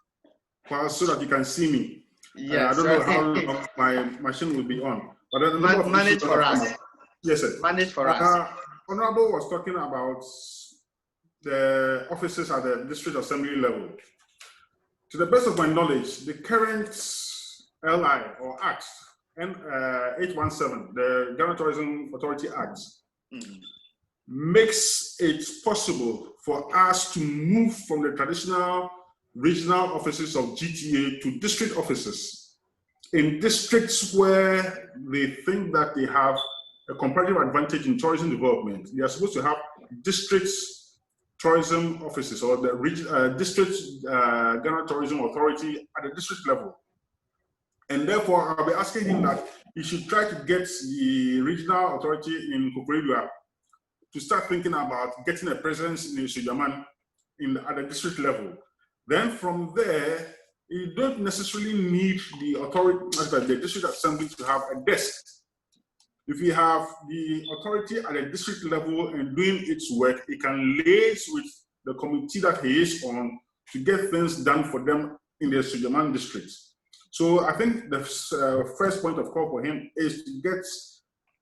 so that you can see me. Yes, I don't know how long my machine will be on. But manage for us. Yes, sir. Manage for us. Honorable was talking about the offices at the district assembly level. To the best of my knowledge, the current LI or Act, 817, the Ghana Tourism Authority Act, makes it possible for us to move from the traditional regional offices of GTA to district offices in districts where they think that they have a comparative advantage in tourism development. They are supposed to have district tourism offices or the district Ghana Tourism Authority at the district level. And therefore, I'll be asking him that he should try to get the regional authority in Koforidua to start thinking about getting a presence in Sujaman at the district level. Then from there, you don't necessarily need the authority, the district assembly, to have a desk. If you have the authority at the district level and doing its work, it can liaise with the committee that he is on to get things done for them in the Sujaman district. So I think the first point of call for him is to get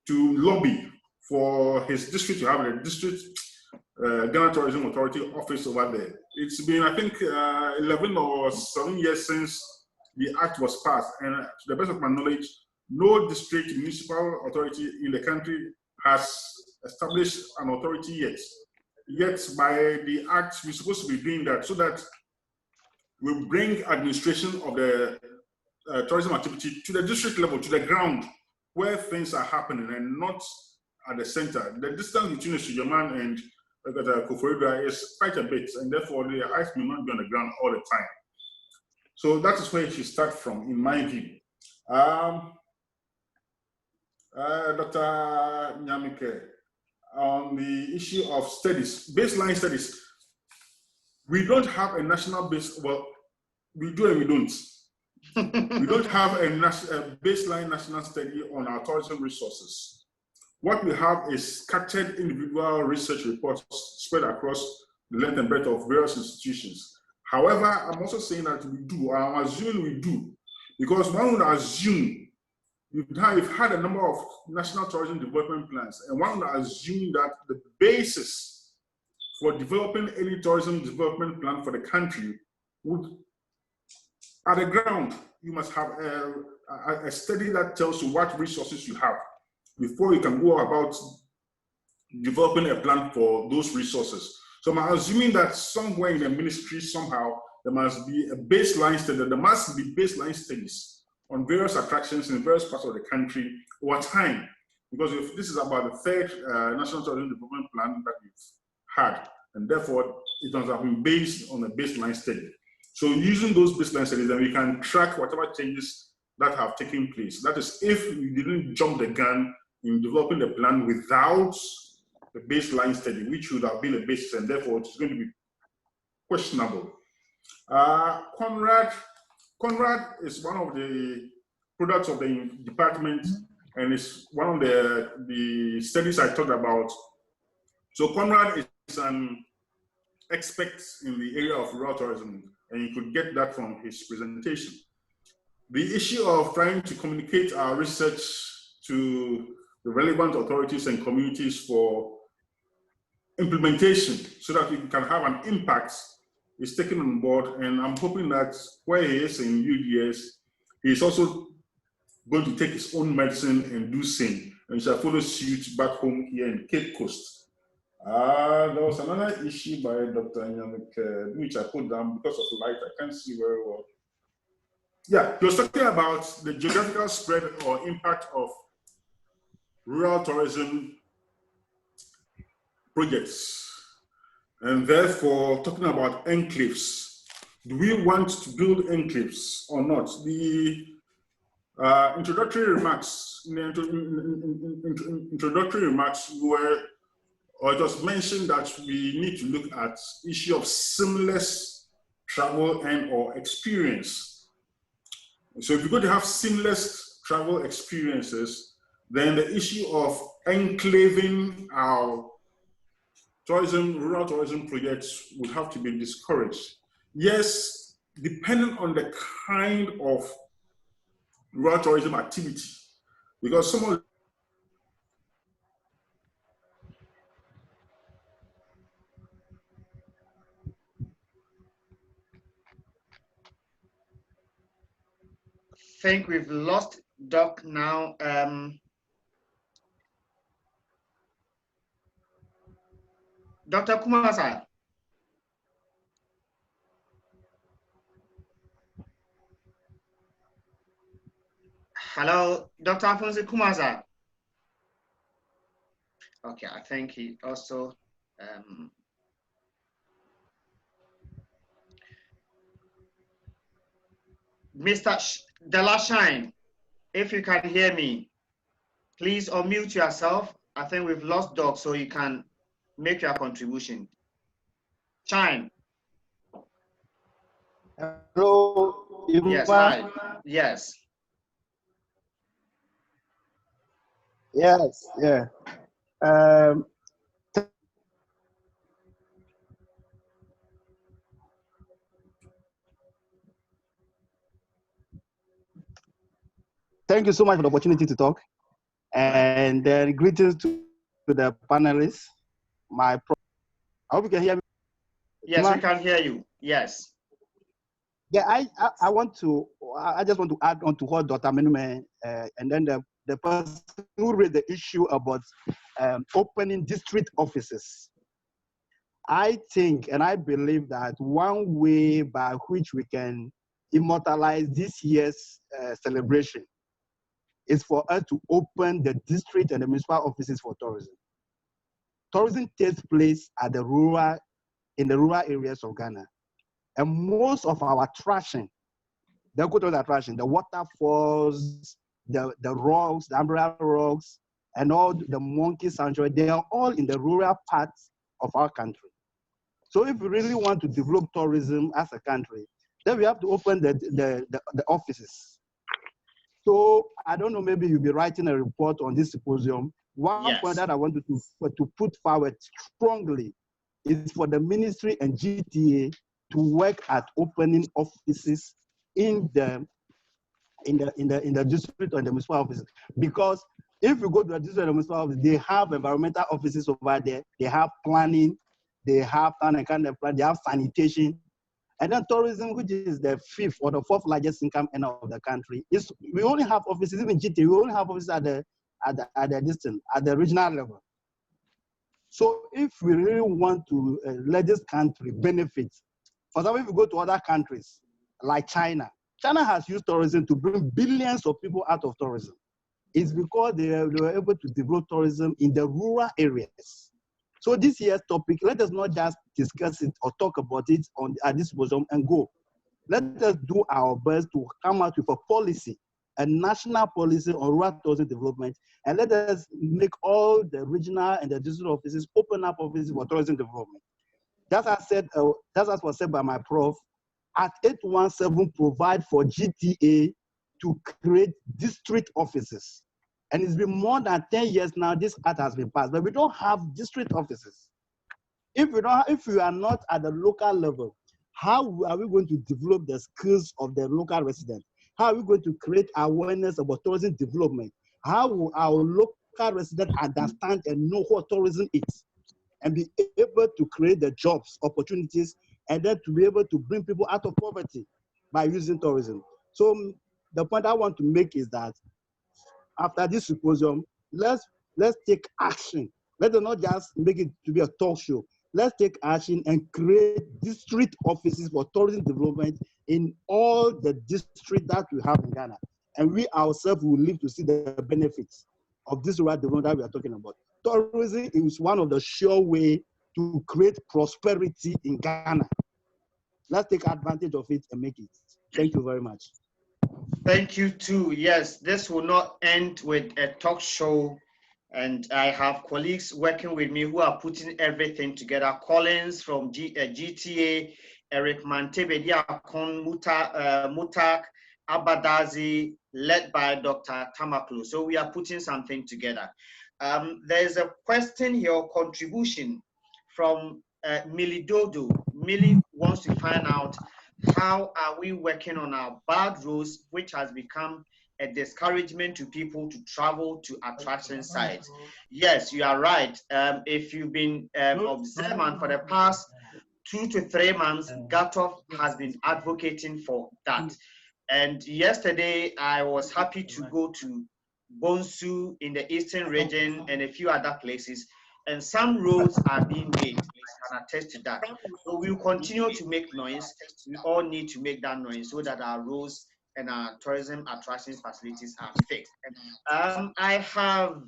to lobby for his district to have a district Ghana Tourism Authority office over there. It's been, I think, 11 or 7 years since the act was passed, and to the best of my knowledge, no district municipal authority in the country has established an authority yet. Yet by the act, we're supposed to be doing that so that we bring administration of the tourism activity to the district level, to the ground, where things are happening and not at the center. The distance between Sujaman and Koforidua is quite a bit, and therefore the eyes may not be on the ground all the time. So that is where you should start from, in my view. Dr. Nyamike, on the issue of studies, baseline studies, we don't have a national base, well, we do and we don't. We don't have a baseline national study on our tourism resources. What we have is scattered individual research reports spread across the length and breadth of various institutions. However, I'm also saying that we do, or I'm assuming we do, because one would assume we've had a number of national tourism development plans, and one would assume that the basis for developing any tourism development plan for the country would, at the ground, you must have a study that tells you what resources you have before you can go about developing a plan for those resources. So I'm assuming that somewhere in the ministry, somehow, there must be a baseline study, there must be baseline studies on various attractions in various parts of the country over time. Because if this is about the third National Tourism Development Plan that we've had, and therefore it must have been based on a baseline study. So using those baseline studies, then we can track whatever changes that have taken place. That is, if we didn't jump the gun in developing the plan without the baseline study, which would have been a basis, and therefore it's going to be questionable. Conrad is one of the products of the department, and it's one of the studies I talked about. So Conrad is an expert in the area of rural tourism, and you could get that from his presentation. The issue of trying to communicate our research to the relevant authorities and communities for implementation so that we can have an impact is taken on board, and I'm hoping that where he is in UDS, he's also going to take his own medicine and do same, and shall follow suit back home here in Cape Coast. There was another issue by Dr. Nyamike, which I put down because of light, I can't see very well. Yeah, he was talking about the geographical spread or impact of rural tourism projects, and therefore talking about enclaves. Do we want to build enclaves or not? The introductory remarks, were, or it was mentioned that we need to look at issue of seamless travel and or experience. So if you're going to have seamless travel experiences, then the issue of enclaving our tourism, rural tourism projects would have to be discouraged. Yes, depending on the kind of rural tourism activity, because some of I think we've lost Doc now. Dr. Kumasa. Hello, Dr. Afonso Kumasa. Okay, I think he also Mr. Delashine, if you can hear me, please unmute yourself. I think we've lost Doc, so you can make your contribution. Shine. Hello. Yes, hi. Yes. Yes, yeah. Thank you so much for the opportunity to talk. And then greetings to the panelists. I hope you can hear me. Yes, we can hear you. Yes. Yeah, I just want to add on to what Dr. Amenumey and then the person who raised the issue about opening district offices. I think and I believe that one way by which we can immortalize this year's celebration is for us to open the district and the municipal offices for tourism. Tourism takes place at in the rural areas of Ghana. And most of our attraction the cultural attraction, the waterfalls, the rocks, the umbrella rocks, and all the monkey sanctuary, they are all in the rural parts of our country. So if we really want to develop tourism as a country, then we have to open the offices. So I don't know, maybe you'll be writing a report on this symposium. One point that I wanted to put forward strongly is for the ministry and GTA to work at opening offices in the district or the municipal offices. Because if you go to the district or the municipal office, they have environmental offices over there, they have planning, they have plan, they have sanitation. And then tourism, which is the fifth or the fourth largest income earner of the country, we only have offices, even GTA, we only have offices at the regional level. So if we really want to let this country benefit, for example, if we go to other countries like China, China has used tourism to bring billions of people out of tourism. It's because they were able to develop tourism in the rural areas. So this year's topic, let us not just discuss it or talk about it at this symposium and go. Let us do our best to come out with a policy, a national policy on rural tourism development, and let us make all the regional and the district offices open up offices for tourism development. That's as was said by my prof. At 817 provide for GTA to create district offices. And it's been more than 10 years now this act has been passed, but we don't have district offices. If we are not at the local level, how are we going to develop the skills of the local residents? How are we going to create awareness about tourism development? How will our local residents understand and know what tourism is? And be able to create the jobs, opportunities, and then to be able to bring people out of poverty by using tourism. So the point I want to make is that after this symposium, let's take action. Let us not just make it to be a talk show. Let's take action and create district offices for tourism development in all the districts that we have in Ghana. And we ourselves will live to see the benefits of this rural development that we are talking about. Tourism is one of the sure ways to create prosperity in Ghana. Let's take advantage of it and make it. Thank you very much. Thank you too. Yes, this will not end with a talk show. And I have colleagues working with me who are putting everything together. Collins from GTA, Eric Mantebe, Diakon, Mutak, Abadazi, led by Dr. Tamaklu. So we are putting something together. There's a question here, contribution from Millie Dodo. Millie wants to find out how are we working on our bad roads, which has become a discouragement to people to travel to attraction sites. Yes, you are right. If you've been observant for the past 2 to 3 months, GHATOF has been advocating for that. And yesterday, I was happy to go to Bonsu in the eastern region and a few other places, and some roads are being made. I can attest to that. So we'll continue to make noise. We all need to make that noise so that our roads and our tourism attractions facilities are fixed. I have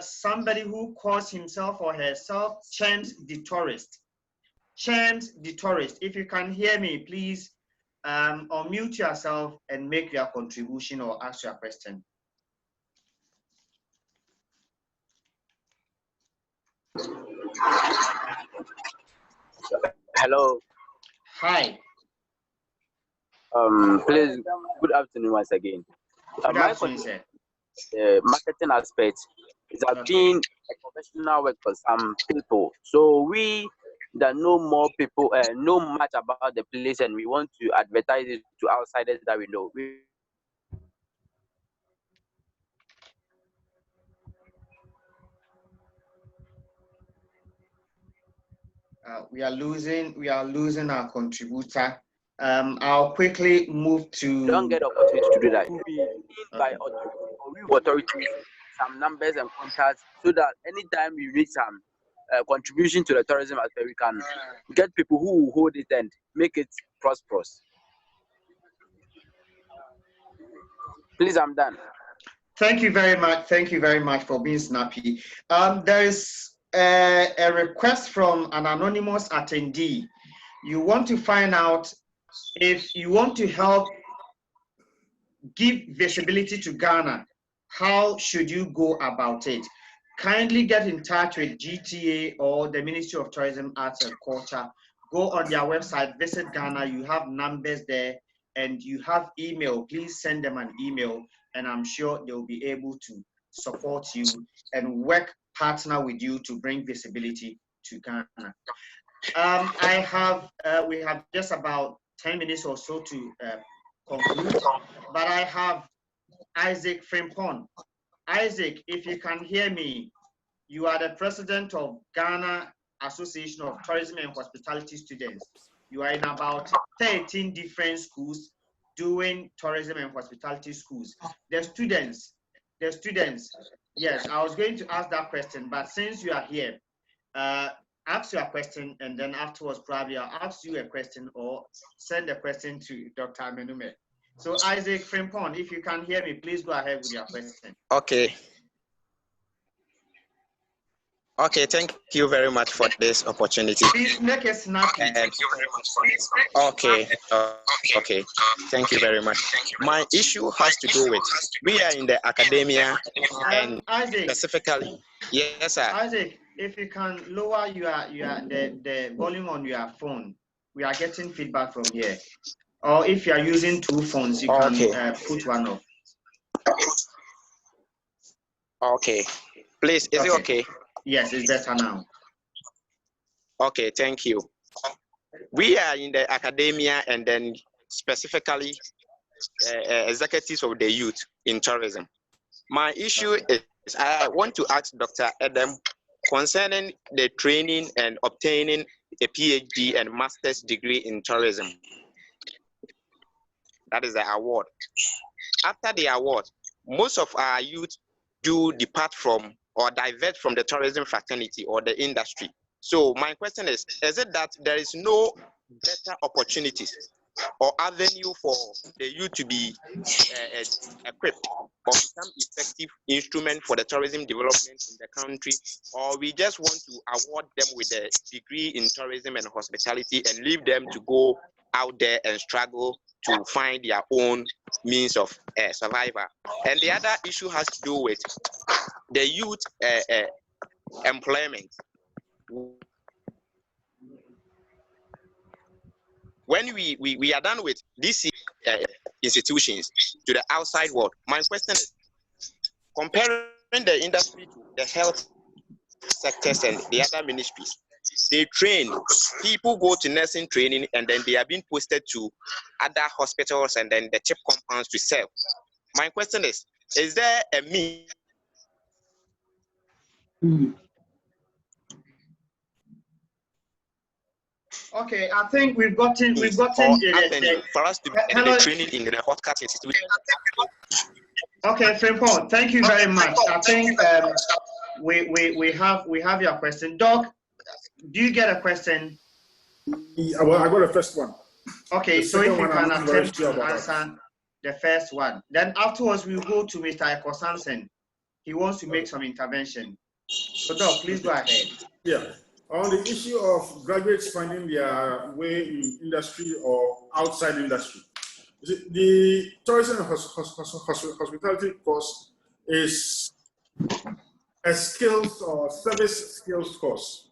somebody who calls himself or herself Chance the Tourist. Chance the Tourist. If you can hear me, please unmute yourself and make your contribution or ask your question. Hello. Hi. Please, good afternoon once again. Good afternoon, sir. Marketing aspect is been a professional work for some people. So we that know more people know much about the place, and we want to advertise it to outsiders that we know. We are losing our contributor. I'll quickly move to. Don't get opportunity to do that. We need by authorities some numbers and contacts so that anytime we need some contribution to the tourism aspect, we can get people who will hold it and make it prosperous. Please, I'm done. Thank you very much. Thank you very much for being snappy. There is a request from an anonymous attendee. You want to find out if you want to help give visibility to Ghana, how should you go about it? Kindly get in touch with GTA or the Ministry of Tourism, Arts and Culture. Go on their website, visit Ghana, you have numbers there, and you have email. Please send them an email, and I'm sure they'll be able to support you and partner with you to bring visibility to Ghana. We have just about 10 minutes or so to conclude, but I have Isaac Frimpong. Isaac, if you can hear me, you are the president of Ghana Association of Tourism and Hospitality Students. You are in about 13 different schools doing tourism and hospitality schools. The students, yes, I was going to ask that question, but since you are here, ask your question, and then afterwards probably I'll ask you a question or send a question to Dr. Amenumey. So Isaac Frimpong, if you can hear me, please go ahead with your question. Okay. Okay, thank you very much for this opportunity. Please make it snappy. Thank you very much for this. Okay, okay, thank you very much. My issue has to do with, we are in the academia and Isaac, specifically, yes sir. Isaac, if you can lower the volume on your phone, we are getting feedback from here. Or if you are using two phones, you can put one up. Okay, please, is it okay? Yes, it's better now. Okay, thank you. We are in the academia and then specifically executives of the youth in tourism. My issue is I want to ask Dr. Edem concerning the training and obtaining a PhD and master's degree in tourism. That is the award. After the award, most of our youth do depart from or divert from the tourism fraternity or the industry. So my question is it that there is no better opportunities or avenue for the youth to be equipped or become effective instrument for the tourism development in the country, or we just want to award them with a degree in tourism and hospitality and leave them to go out there and struggle to find their own means of survival? And the other issue has to do with the youth employment. When we are done with these institutions to the outside world, my question is, comparing the industry to the health sectors and the other ministries, they train, people go to nursing training and then they are being posted to other hospitals and then the cheap compounds to serve. My question is there a means? Okay, I think we've gotten for us to be training in the podcast institution. Okay, Frimpong, thank you very much. I think we have your question. Doc, do you get a question? Yeah, well, I got the first one. Okay, so if you can attempt to answer the first one, then afterwards we'll go to Mr. Ekosansen. He wants to make some intervention. So Doc, please go ahead. Yeah. On the issue of graduates finding their way in industry or outside industry, the tourism and hospitality course is a skills or service skills course.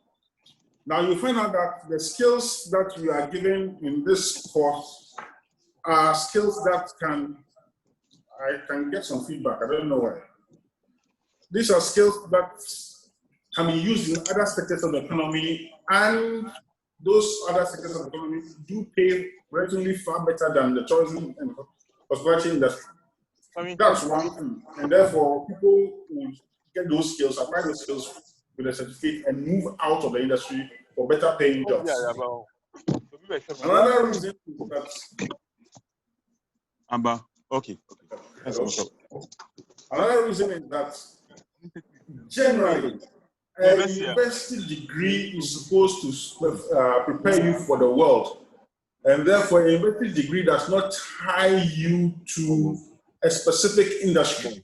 Now you find out that the skills that you are given in this course are skills that I can get some feedback, I don't know why. These are skills that can be used in other sectors of the economy, and those other sectors of the economy do pay relatively far better than the tourism and hospitality industry. That's one thing, and therefore people will get those skills, apply those skills with a certificate, and move out of the industry for better paying jobs. Another reason is that another reason is that generally, a university degree is supposed to prepare you for the world, and therefore a university degree does not tie you to a specific industry,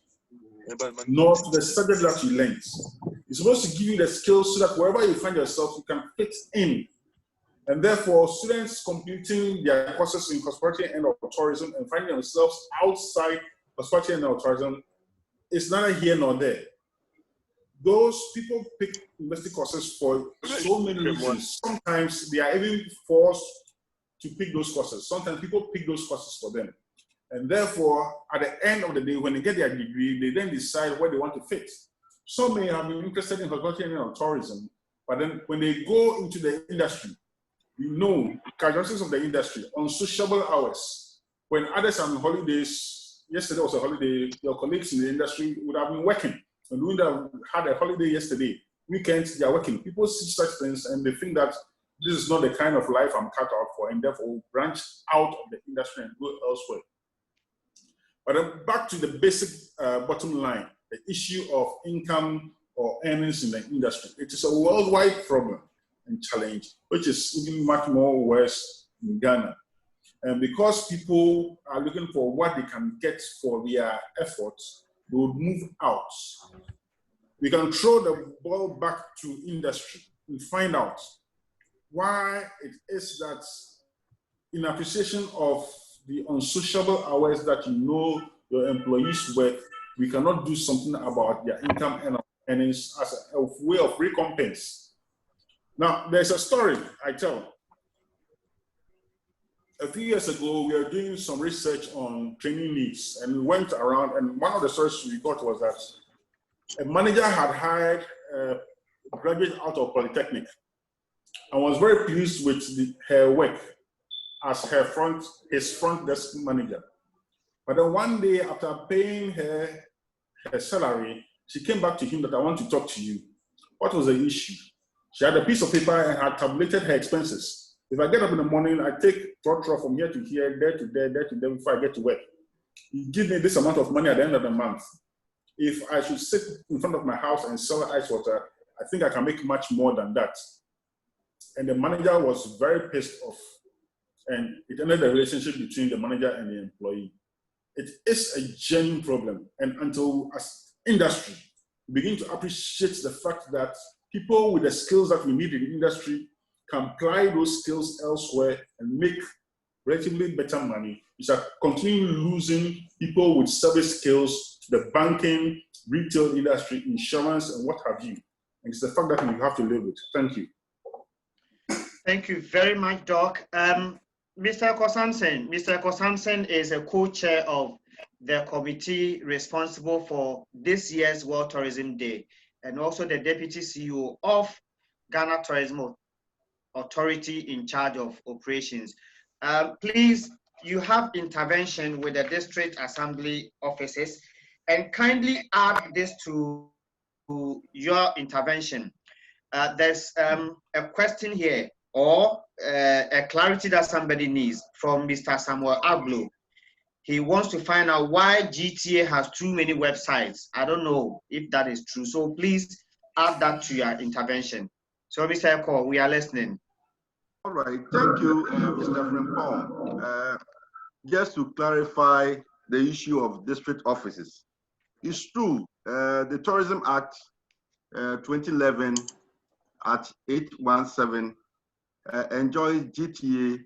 nor to the subject that you learn. It's supposed to give you the skills so that wherever you find yourself, you can fit in And therefore, students completing their courses in hospitality and tourism and finding themselves outside hospitality and tourism is neither here nor there. Those people pick university courses for so many reasons. Sometimes they are even forced to pick those courses. Sometimes people pick those courses for them. And therefore, at the end of the day, when they get their degree, they then decide where they want to fit. Some may have been interested in hospitality and tourism, but then when they go into the industry, you know, characteristics of the industry, unsociable hours. When others are on holidays, yesterday was a holiday, your colleagues in the industry would have been working. And we would have had a holiday yesterday. Weekends, they are working. People see such things and they think that this is not the kind of life I'm cut out for, and therefore will branch out of the industry and go elsewhere. But then back to the basic bottom line, the issue of income or earnings in the industry. It is a worldwide problem and challenge, which is even much more worse in Ghana. And because people are looking for what they can get for their efforts, they would move out. We can throw the ball back to industry and find out why it is that in appreciation of the unsociable hours that you know your employees work, we cannot do something about their income and earnings as a way of recompense. Now, there's a story I tell. A few years ago, we were doing some research on training needs, and we went around, and one of the stories we got was that a manager had hired a graduate out of Polytechnic and was very pleased with her work as his front desk manager. But then one day, after paying her salary, she came back to him that I want to talk to you. What was the issue? She had a piece of paper and had tabulated her expenses. If I get up in the morning, I take trotro from here to here, there to there before I get to work. You give me this amount of money at the end of the month. If I should sit in front of my house and sell ice water, I think I can make much more than that. And the manager was very pissed off. And it ended the relationship between the manager and the employee. It is a genuine problem. And until as industry, we begin to appreciate the fact that people with the skills that we need in the industry can apply those skills elsewhere and make relatively better money, we shall continue losing people with service skills to the banking, retail industry, insurance, and what have you. And it's the fact that we have to live with. Thank you. Thank you very much, Doc. Mr. Kosansen is a co-chair of the committee responsible for this year's World Tourism Day, and also the deputy CEO of Ghana Tourism Authority in charge of operations. Please, you have intervention with the district assembly offices, and kindly add this to your intervention. There's a question here, or a clarity that somebody needs from Mr. Samuel Aglo. He wants to find out why GTA has too many websites. I don't know if that is true. So please add that to your intervention. So Mr. Eko, we are listening. All right, thank you, Mr. Frimpong. Just to clarify the issue of district offices. It's true, the Tourism Act 2011 at 817 enjoys GTA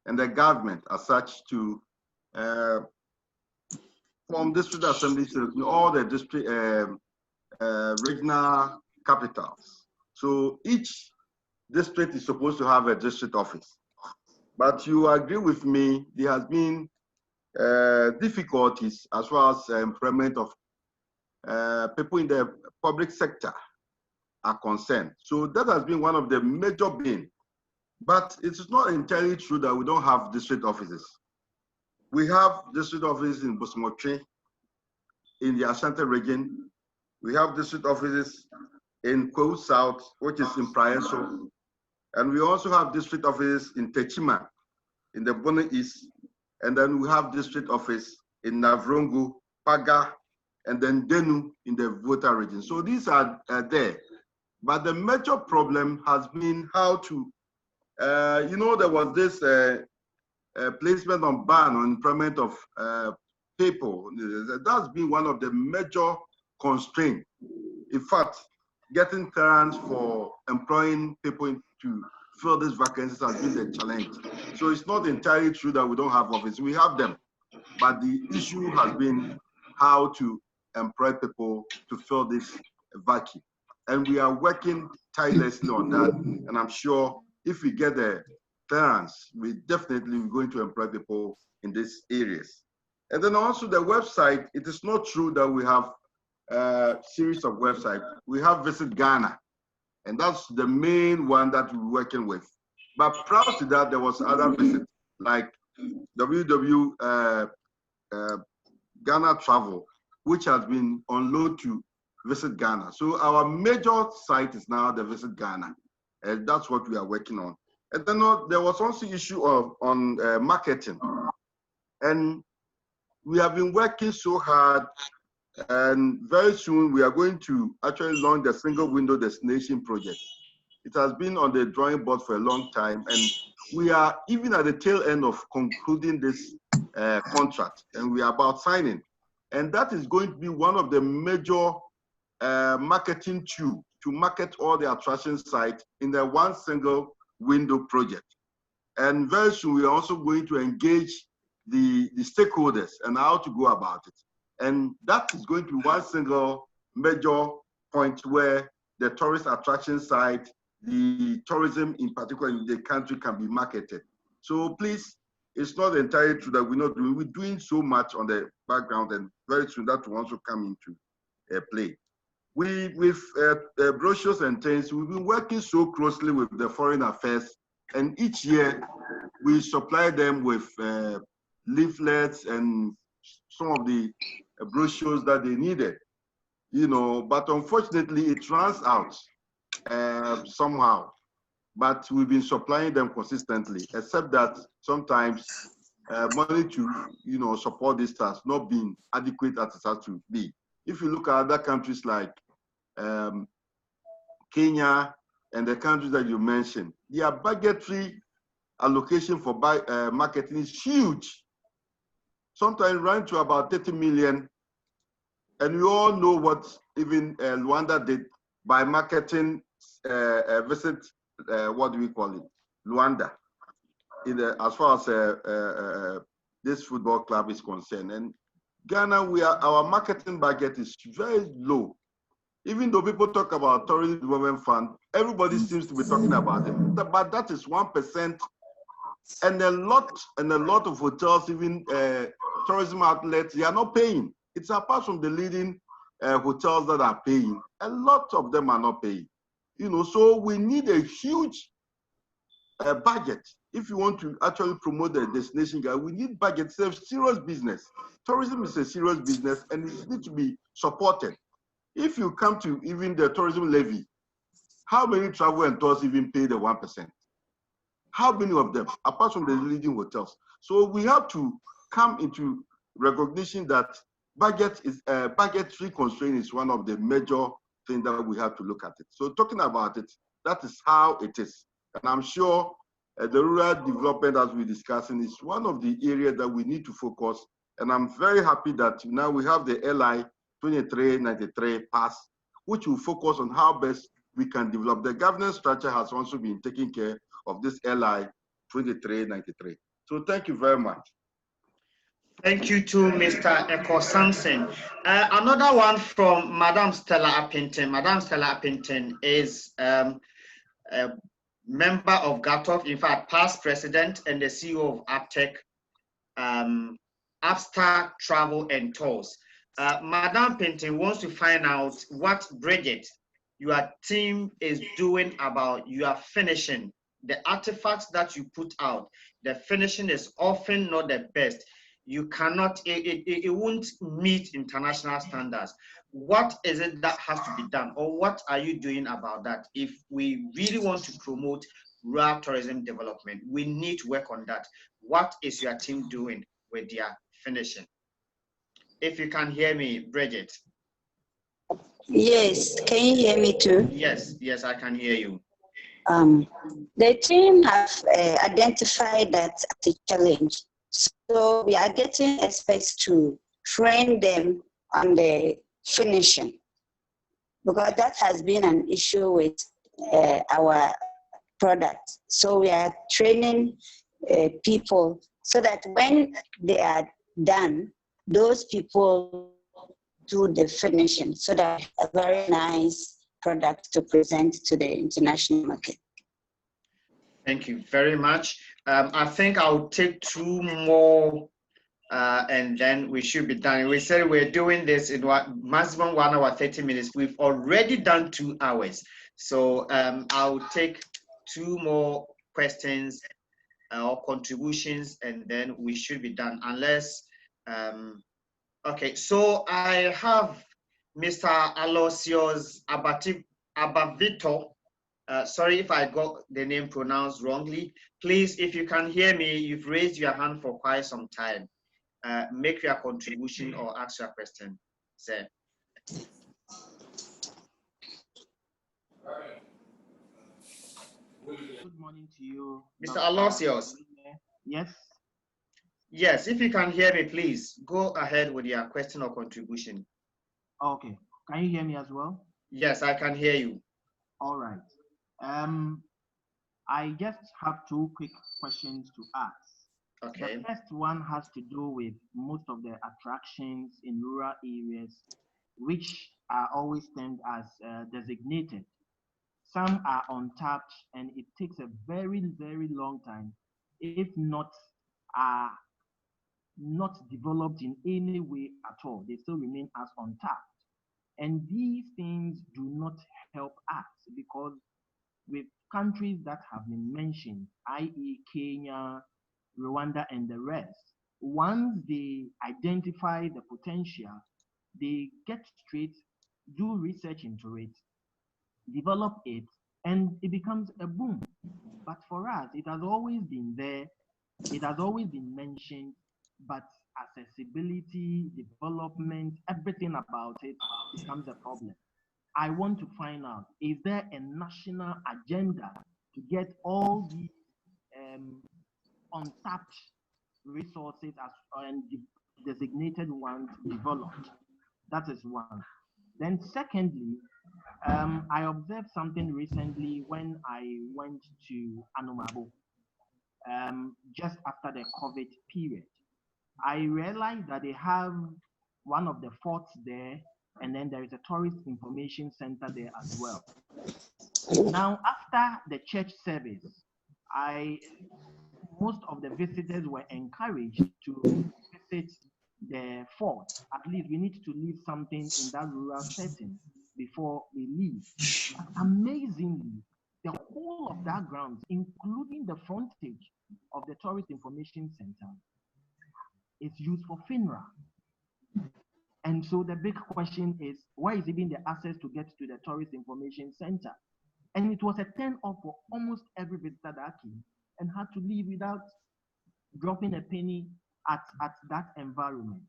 and the government as such to form district assemblies in all the district regional capitals. So each district is supposed to have a district office. But you agree with me, there has been difficulties as far as employment of people in the public sector are concerned. So that has been one of the major bane. But it is not entirely true that we don't have district offices. We have district offices in Bosmotri, in the Ashanti region. We have district offices in Kwo South, which is in Praeso. And we also have district offices in Techima, in the Bono East. And then we have district office in Navrongo, Paga, and then Denu in the Volta region. So these are there. But the major problem has been how to, there was this placement on ban on employment of people. That's been one of the major constraints. In fact, getting clearance for employing people fill these vacancies has been the challenge. So it's not entirely true that we don't have offices. We have them, but the issue has been how to employ people to fill this vacuum. And we are working tirelessly on that. And I'm sure if we get the clearance, we definitely are going to employ people in these areas. And then also the website, it is not true that we have a series of websites. We have Visit Ghana, and that's the main one that we're working with. But prior to that, there was other visits like Ghana Travel, which has been on load to Visit Ghana. So our major site is now the Visit Ghana, and that's what we are working on. And then there was also issue on marketing, and we have been working so hard. And very soon we are going to actually launch the single window destination project. It has been on the drawing board for a long time, and we are even at the tail end of concluding this contract, and we are about signing. And that is going to be one of the major marketing tools to market all the attraction sites in the one single window project. And very soon we are also going to engage the stakeholders and how to go about it. And that is going to be one single major point where the tourist attraction site, the tourism in particular in the country can be marketed. So please, it's not entirely true that we're doing so much on the background, and very soon that will also come into play. With brochures and things, we've been working so closely with the Foreign Affairs, and each year we supply them with leaflets and some of the brochures that they needed, but unfortunately it runs out somehow. But we've been supplying them consistently, except that sometimes money to support this has not been adequate as it has to be. If you look at other countries like Kenya and the countries that you mentioned, their budgetary allocation for marketing is huge. Sometimes run to about 30 million. And we all know what even Rwanda did by marketing Visit, what do we call it? Rwanda, as far as this football club is concerned. And Ghana, our marketing budget is very low. Even though people talk about Tourism Development Fund, everybody seems to be talking about it. But that is 1%. And a lot of hotels, even tourism outlets, they are not paying. It's apart from the leading hotels that are paying. A lot of them are not paying. So we need a huge budget. If you want to actually promote the destination guide, we need budget. It's a serious business. Tourism is a serious business, and it needs to be supported. If you come to even the tourism levy, how many travel and tours even pay the 1%? How many of them, apart from the leading hotels? So we have to come into recognition that budgetary constraint is one of the major things that we have to look at it. So talking about it, that is how it is. And I'm sure the rural development, as we're discussing, is one of the areas that we need to focus. And I'm very happy that now we have the LI 2393 pass, which will focus on how best we can develop. The governance structure has also been taking care of this LI 2393. So thank you very much. Thank you to Mr. Eko Samson. Another one from Madam Stella Appington. Madam Stella Appington is a member of GHATOF, in fact, past president and the CEO of Aptech, Upstar Travel and Tours. Madam Pinton wants to find out what Bridget, your team, is doing about your finishing. The artifacts that you put out, the finishing is often not the best. You cannot, it won't meet international standards. What is it that has to be done, or what are you doing about that? If we really want to promote rural tourism development, we need to work on that. What is your team doing with their finishing? If you can hear me, Bridget. Yes, can you hear me too? Yes, I can hear you. The team have identified that as a challenge. So we are getting experts to train them on the finishing, because that has been an issue with our products. So we are training people so that when they are done, those people do the finishing so that a very nice product to present to the international market. Thank you very much. I think I'll take 2 more and then we should be done. We said we're doing this in maximum 1 hour, 30 minutes. We've already done 2 hours. So I'll take 2 more questions or contributions and then we should be done unless, okay. So I have Mr. Aloysius Abavito. Sorry if I got the name pronounced wrongly. Please, if you can hear me, you've raised your hand for quite some time. Make your contribution or ask your question, sir. Good morning to you, Mr. Aloysius. Yes. Yes, if you can hear me, please go ahead with your question or contribution. Okay. Can you hear me as well? Yes, I can hear you. All right. I just have 2 quick questions to ask. Okay. The first one has to do with most of the attractions in rural areas, which are always termed as designated. Some are untapped, and it takes a very, very long time, if not developed in any way at all. They still remain as untapped. And these things do not help us because with countries that have been mentioned, i.e. Kenya, Rwanda, and the rest, once they identify the potential, they get straight, do research into it, develop it, and it becomes a boom. But for us, it has always been there, it has always been mentioned, but accessibility, development, everything about it becomes a problem. I want to find out, is there a national agenda to get all these untapped resources and designated ones developed? That is one. Then secondly, I observed something recently when I went to Amenumey, just after the COVID period. I realized that they have one of the forts there, and then there is a tourist information center there as well. Now, after the church service, most of the visitors were encouraged to visit the fort. At least we need to leave something in that rural setting before we leave. But amazingly, the whole of that grounds, including the frontage of the tourist information center, is used for FINRA. And so the big question is, why is even the access to get to the tourist information center? And it was a turn off for almost every visitor that came and had to leave without dropping a penny at that environment.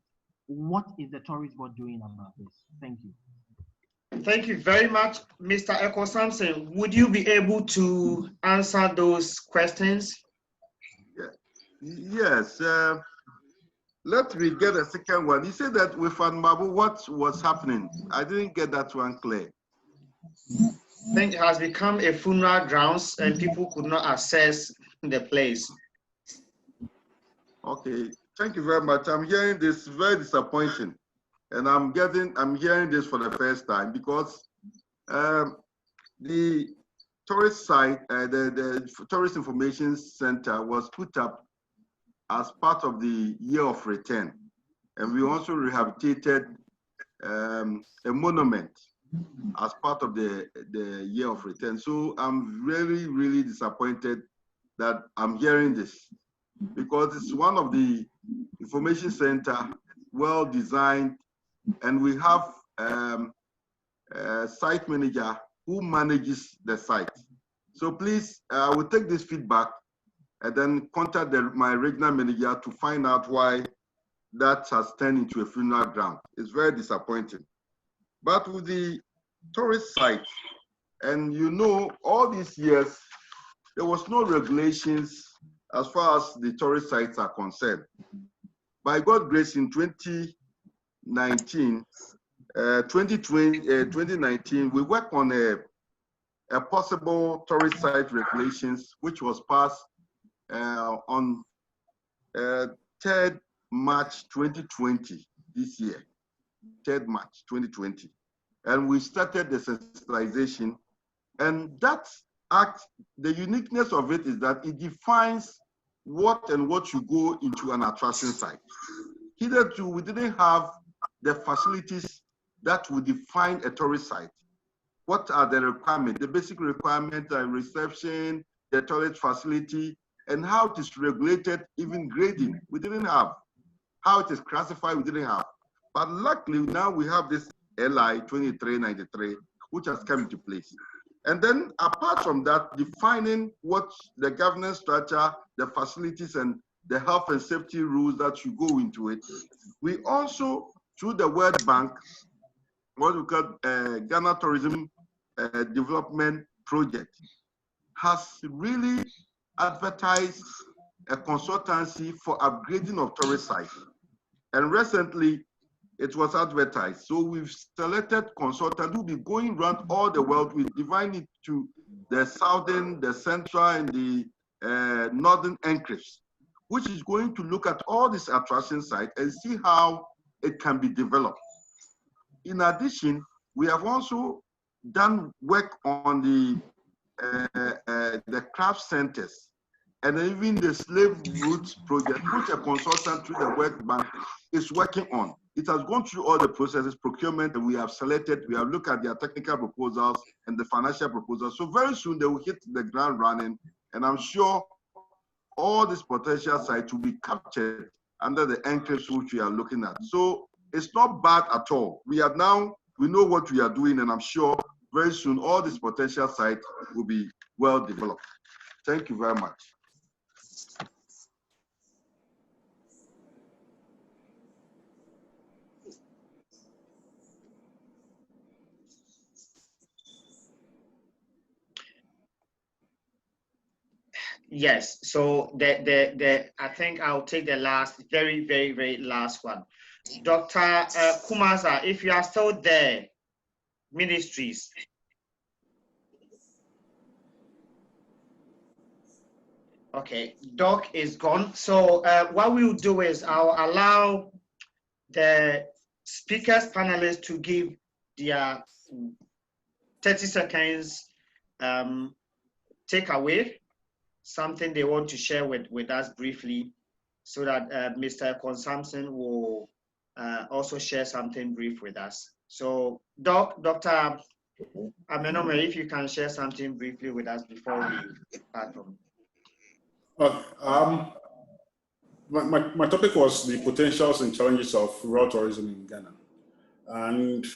What is the tourist board doing about this? Thank you. Thank you very much, Mr. Eko Samson. Would you be able to answer those questions? Yes. Let me get a second one. You said that with Amenumey, what was happening? I didn't get that one clear. I think it has become a funeral grounds and people could not access the place. Okay, thank you very much. I'm hearing this very disappointing, and I'm hearing this for the first time because the tourist site, the Tourist Information Center was put up as part of the year of return, and we also rehabilitated a monument as part of the year of return. So I'm really, really disappointed that I'm hearing this, because it's one of the information center, well designed, and we have a site manager who manages the site. So please, I will take this feedback and then contact my regional manager to find out why that has turned into a funeral ground. It's very disappointing. But with the tourist site, and you know, all these years, there was no regulations as far as the tourist sites are concerned. By God's grace, in 2019, we worked on a possible tourist site regulations, which was passed on 3rd March 2020, this year, 3rd March 2020. And we started the sensitization. And that act, the uniqueness of it is that it defines what should go into an attraction site. Hitherto, we didn't have the facilities that would define a tourist site. What are the requirements? The basic requirements are reception, the toilet facility, and how it is regulated, even grading. We didn't have. How it is classified, we didn't have. But luckily, now we have this LI 2393, which has come into place. And then apart from that, defining what the governance structure, the facilities, and the health and safety rules that should go into it. We also, through the World Bank, what we call Ghana Tourism Development Project, has really advertised a consultancy for upgrading of tourist sites. And recently, it was advertised. So we've selected consultants who will be going around all the world. We divide it to the southern, the central, and the northern enclaves, which is going to look at all these attraction sites and see how it can be developed. In addition, we have also done work on the craft centers and even the slave routes project, which a consultant through the World Bank is working on. It has gone through all the processes, procurement, and we have selected, we have looked at their technical proposals and the financial proposals. So very soon they will hit the ground running, and I'm sure all these potential sites will be captured under the enclaves which we are looking at. So it's not bad at all. We know what we are doing, and I'm sure very soon all these potential sites will be well developed. Thank you very much. Yes, so I think I'll take the last, very last one. Dr. Kumasa, if you are still there, ministries. Okay, Doc is gone. So what we'll do is I'll allow the speakers, panelists to give their 30 seconds takeaway, something they want to share with us briefly, so that Mr. Consumption will also share something brief with us. So Dr. Amenumey, if you can share something briefly with us before we start from. My topic was the potentials and challenges of rural tourism in Ghana. And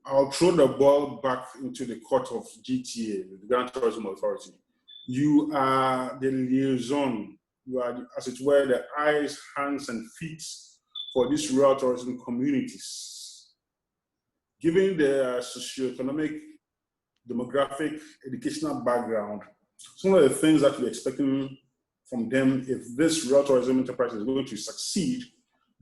I'll throw the ball back into the court of GTA, the Ghana Tourism Authority. You are the liaison, you are, as it were, the eyes, hands, and feet for these rural tourism communities. Given their socioeconomic, demographic, educational background, some of the things that we're expecting from them, if this rural tourism enterprise is going to succeed,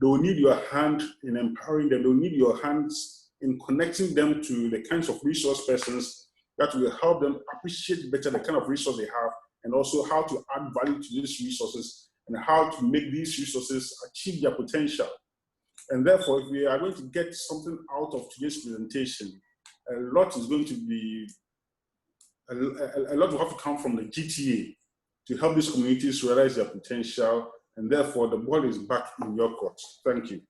they will need your hand in empowering them. They will need your hands in connecting them to the kinds of resource persons that will help them appreciate better the kind of resource they have, and also how to add value to these resources and how to make these resources achieve their potential. And therefore, if we are going to get something out of today's presentation, a lot is going to be, a lot will have to come from the GTA to help these communities realize their potential, and therefore the ball is back in your court. Thank you.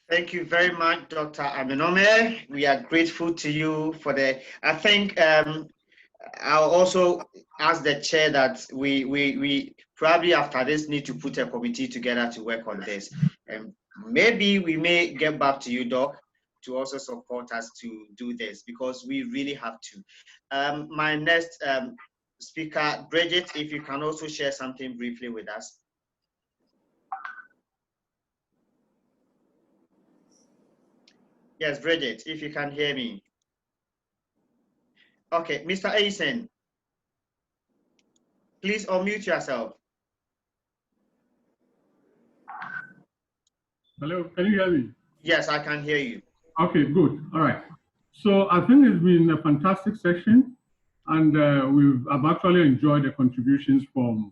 Thank you very much, Dr. Amenumey. We are grateful to you for the, I think I'll also ask the chair that we probably after this need to put a committee together to work on this. And maybe we may get back to you, Doc, to also support us to do this, because we really have to. My next speaker, Bridget, if you can also share something briefly with us. Yes, Bridget, if you can hear me. Okay, Mr. Eyison, please unmute yourself. Hello, can you hear me? Yes, I can hear you. Okay, good. All right. So I think it's been a fantastic session, and I've actually enjoyed the contributions from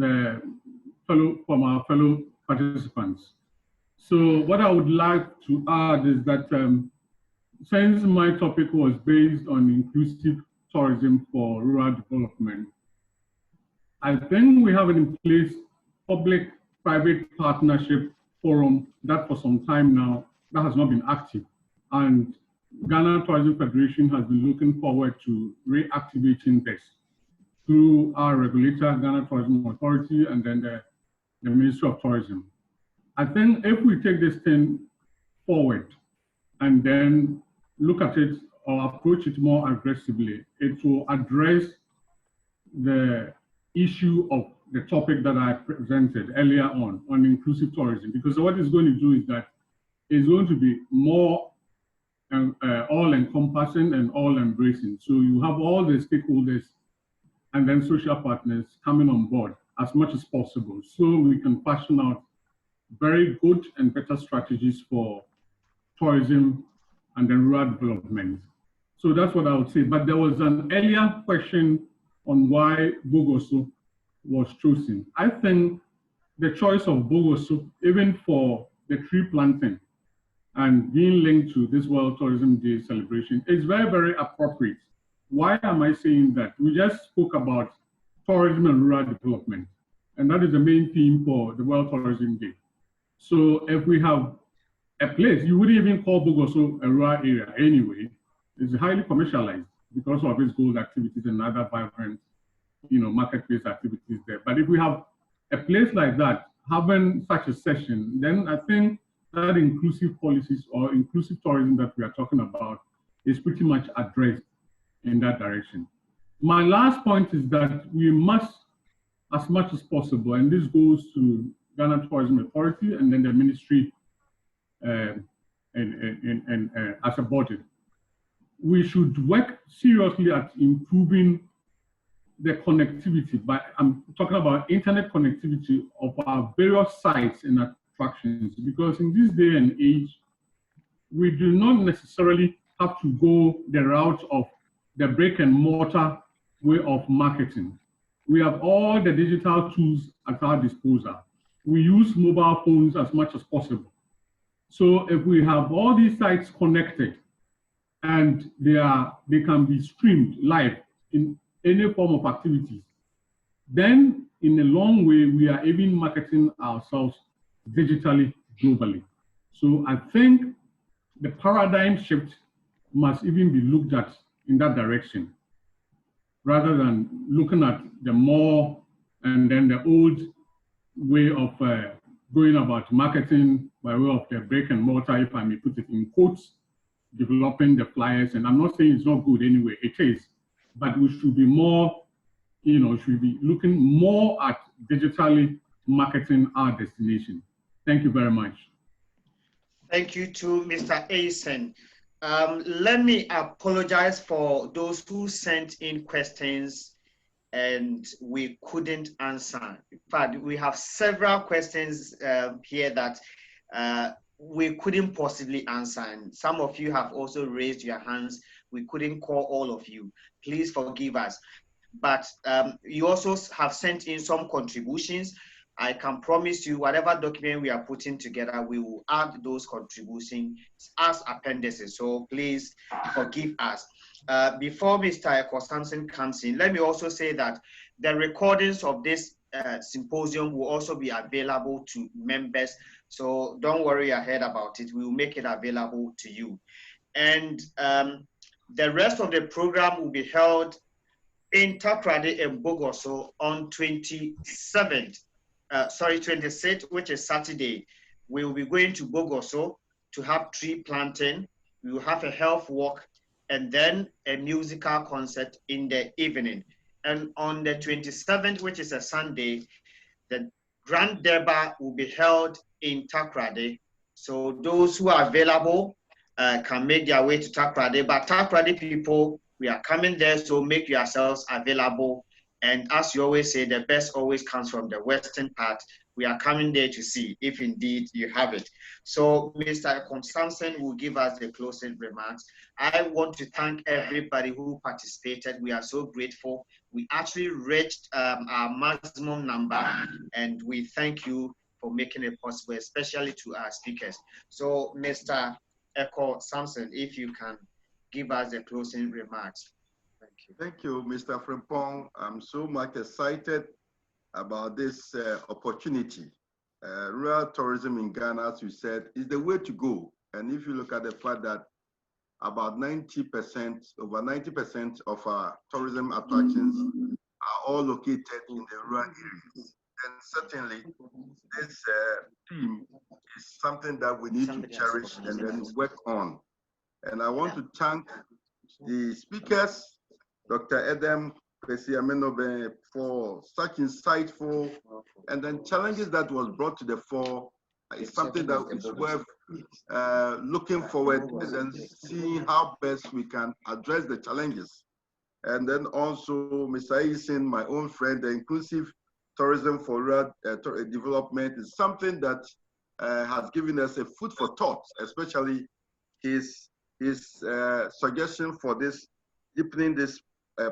our fellow participants. So what I would like to add is that since my topic was based on inclusive tourism for rural development, I think we have in place public-private partnership forum that for some time now that has not been active. And Ghana Tourism Federation has been looking forward to reactivating this through our regulator, Ghana Tourism Authority, and then the Ministry of Tourism. I think if we take this thing forward and then look at it or approach it more aggressively, it will address the issue of the topic that I presented earlier on inclusive tourism, because what it's going to do is that it's going to be more all-encompassing and all-embracing. So you have all the stakeholders and then social partners coming on board as much as possible, so we can fashion out very good and better strategies for tourism and then rural development. So that's what I would say. But there was an earlier question on why Bogoso was chosen. I think the choice of Bogoso, even for the tree planting and being linked to this World Tourism Day celebration, is very, very appropriate. Why am I saying that? We just spoke about tourism and rural development, and that is the main theme for the World Tourism Day. So if we have a place, you wouldn't even call Bogoso a rural area anyway. It's highly commercialized because of its gold activities and other vibrant, marketplace activities there. But if we have a place like that, having such a session, then I think that inclusive policies or inclusive tourism that we are talking about is pretty much addressed in that direction. My last point is that we must, as much as possible, and this goes to Ghana Tourism Authority and then the ministry as a body, we should work seriously at improving the connectivity. I'm talking about internet connectivity of our various sites and attractions, because in this day and age, we do not necessarily have to go the route of the brick and mortar way of marketing. We have all the digital tools at our disposal. We use mobile phones as much as possible. So if we have all these sites connected and they can be streamed live in any form of activities, then in a long way, we are even marketing ourselves digitally, globally. So I think the paradigm shift must even be looked at in that direction, rather than looking at the more and then the old way of going about marketing by way of the brick and mortar, if I may put it in quotes, developing the flyers. And I'm not saying it's not good anyway, it is, but we should be more, should be looking more at digitally marketing our destination. Thank you very much. Thank you to Mr. Eyison. Let me apologize for those who sent in questions and we couldn't answer. In fact, we have several questions here that we couldn't possibly answer. And some of you have also raised your hands. We couldn't call all of you. Please forgive us. But you also have sent in some contributions. I can promise you whatever document we are putting together, we will add those contributions as appendices. So please forgive us. Before Mr. Ekosamson comes in, let me also say that the recordings of this symposium will also be available to members. So don't worry ahead about it. We will make it available to you. And the rest of the program will be held in Takoradi and Bogoso on 26th, which is Saturday. We will be going to Bogoso to have tree planting. We will have a health walk and then a musical concert in the evening. And on the 27th, which is a Sunday, the Grand Durbar will be held in Takoradi. So those who are available can make their way to Takoradi. But Takoradi people, we are coming there, so make yourselves available And as you always say, the best always comes from the western part. We are coming there to see if indeed you have it. So Mr. Samson will give us the closing remarks. I want to thank everybody who participated. We are so grateful. We actually reached our maximum number, and we thank you for making it possible, especially to our speakers. So Mr. Echo Samson, if you can give us the closing remarks. Thank you. Thank you, Mr. Frimpong. I'm so much excited about this opportunity. Rural tourism in Ghana, as you said, is the way to go. And if you look at the fact that about 90%, over 90% of our tourism attractions are all located in the rural areas. And certainly this theme is something that we need to cherish and then work on. And I want to thank the speakers, Dr. Edem, Kwesi, Amenumey, for such insightful and then challenges that was brought to the fore. Is something that is worth looking forward and then seeing how best we can address the challenges. And then also Mr. Eyison, my own friend, the inclusive tourism for rural development is something that has given us a food for thought, especially his suggestion for this deepening this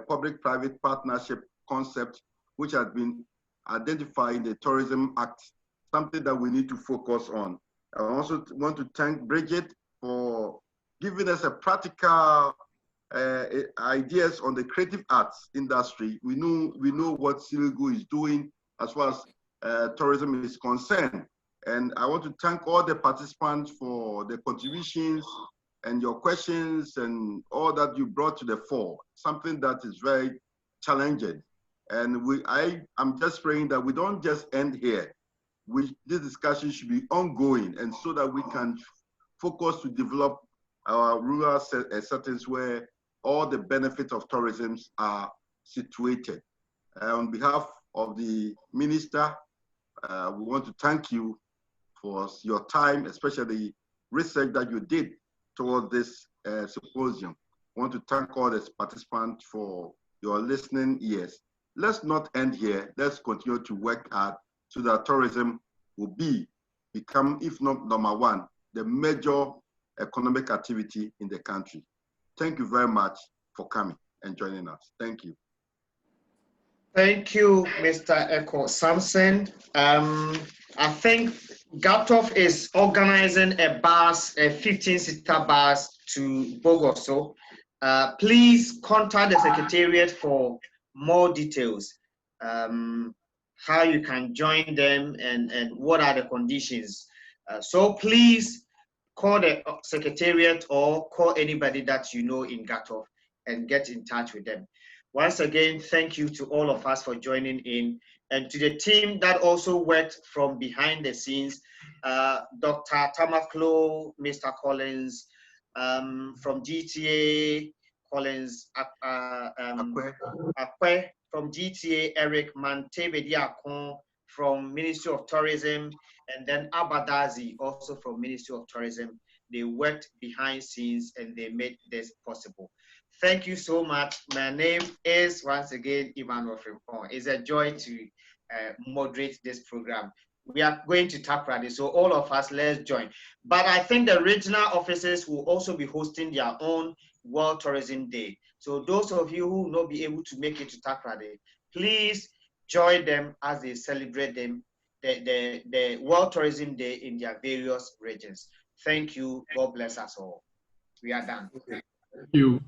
public-private partnership concept, which has been identified in the Tourism Act, something that we need to focus on. I also want to thank Bridget for giving us a practical ideas on the creative arts industry. We know what Sirigu is doing as far as tourism is concerned. And I want to thank all the participants for the contributions and your questions and all that you brought to the fore, something that is very challenging. And I'm just praying that we don't just end here. This discussion should be ongoing, and so that we can focus to develop our rural settings where all the benefits of tourism are situated. On behalf of the minister, we want to thank you for your time, especially the research that you did towards this symposium. I want to thank all the participants for your listening ears. Let's not end here. Let's continue to work hard so that tourism will become, if not number one, the major economic activity in the country. Thank you very much for coming and joining us. Thank you. Thank you, Mr. Echo Samson. I think GHATOF is organizing a 15-seater bus to Bogoso. Please contact the Secretariat for more details. How you can join them and what are the conditions. So please call the Secretariat or call anybody that you know in GHATOF and get in touch with them. Once again, thank you to all of us for joining in, and to the team that also worked from behind the scenes, Dr. Tamaklo, Mr. Collins, from GTA, Collins, Akwe, from GTA, Eric Mantebediakon from Ministry of Tourism, and then Abadazi, also from Ministry of Tourism. They worked behind scenes and they made this possible. Thank you so much. My name is, once again, Emmanuel Frimpong. It's a joy to moderate this program. We are going to TOUGHA, so all of us, let's join. But I think the regional offices will also be hosting their own World Tourism Day. So those of you who will not be able to make it to TOUGHA, please join them as they celebrate them, the World Tourism Day in their various regions. Thank you. God bless us all. We are done. Thank you.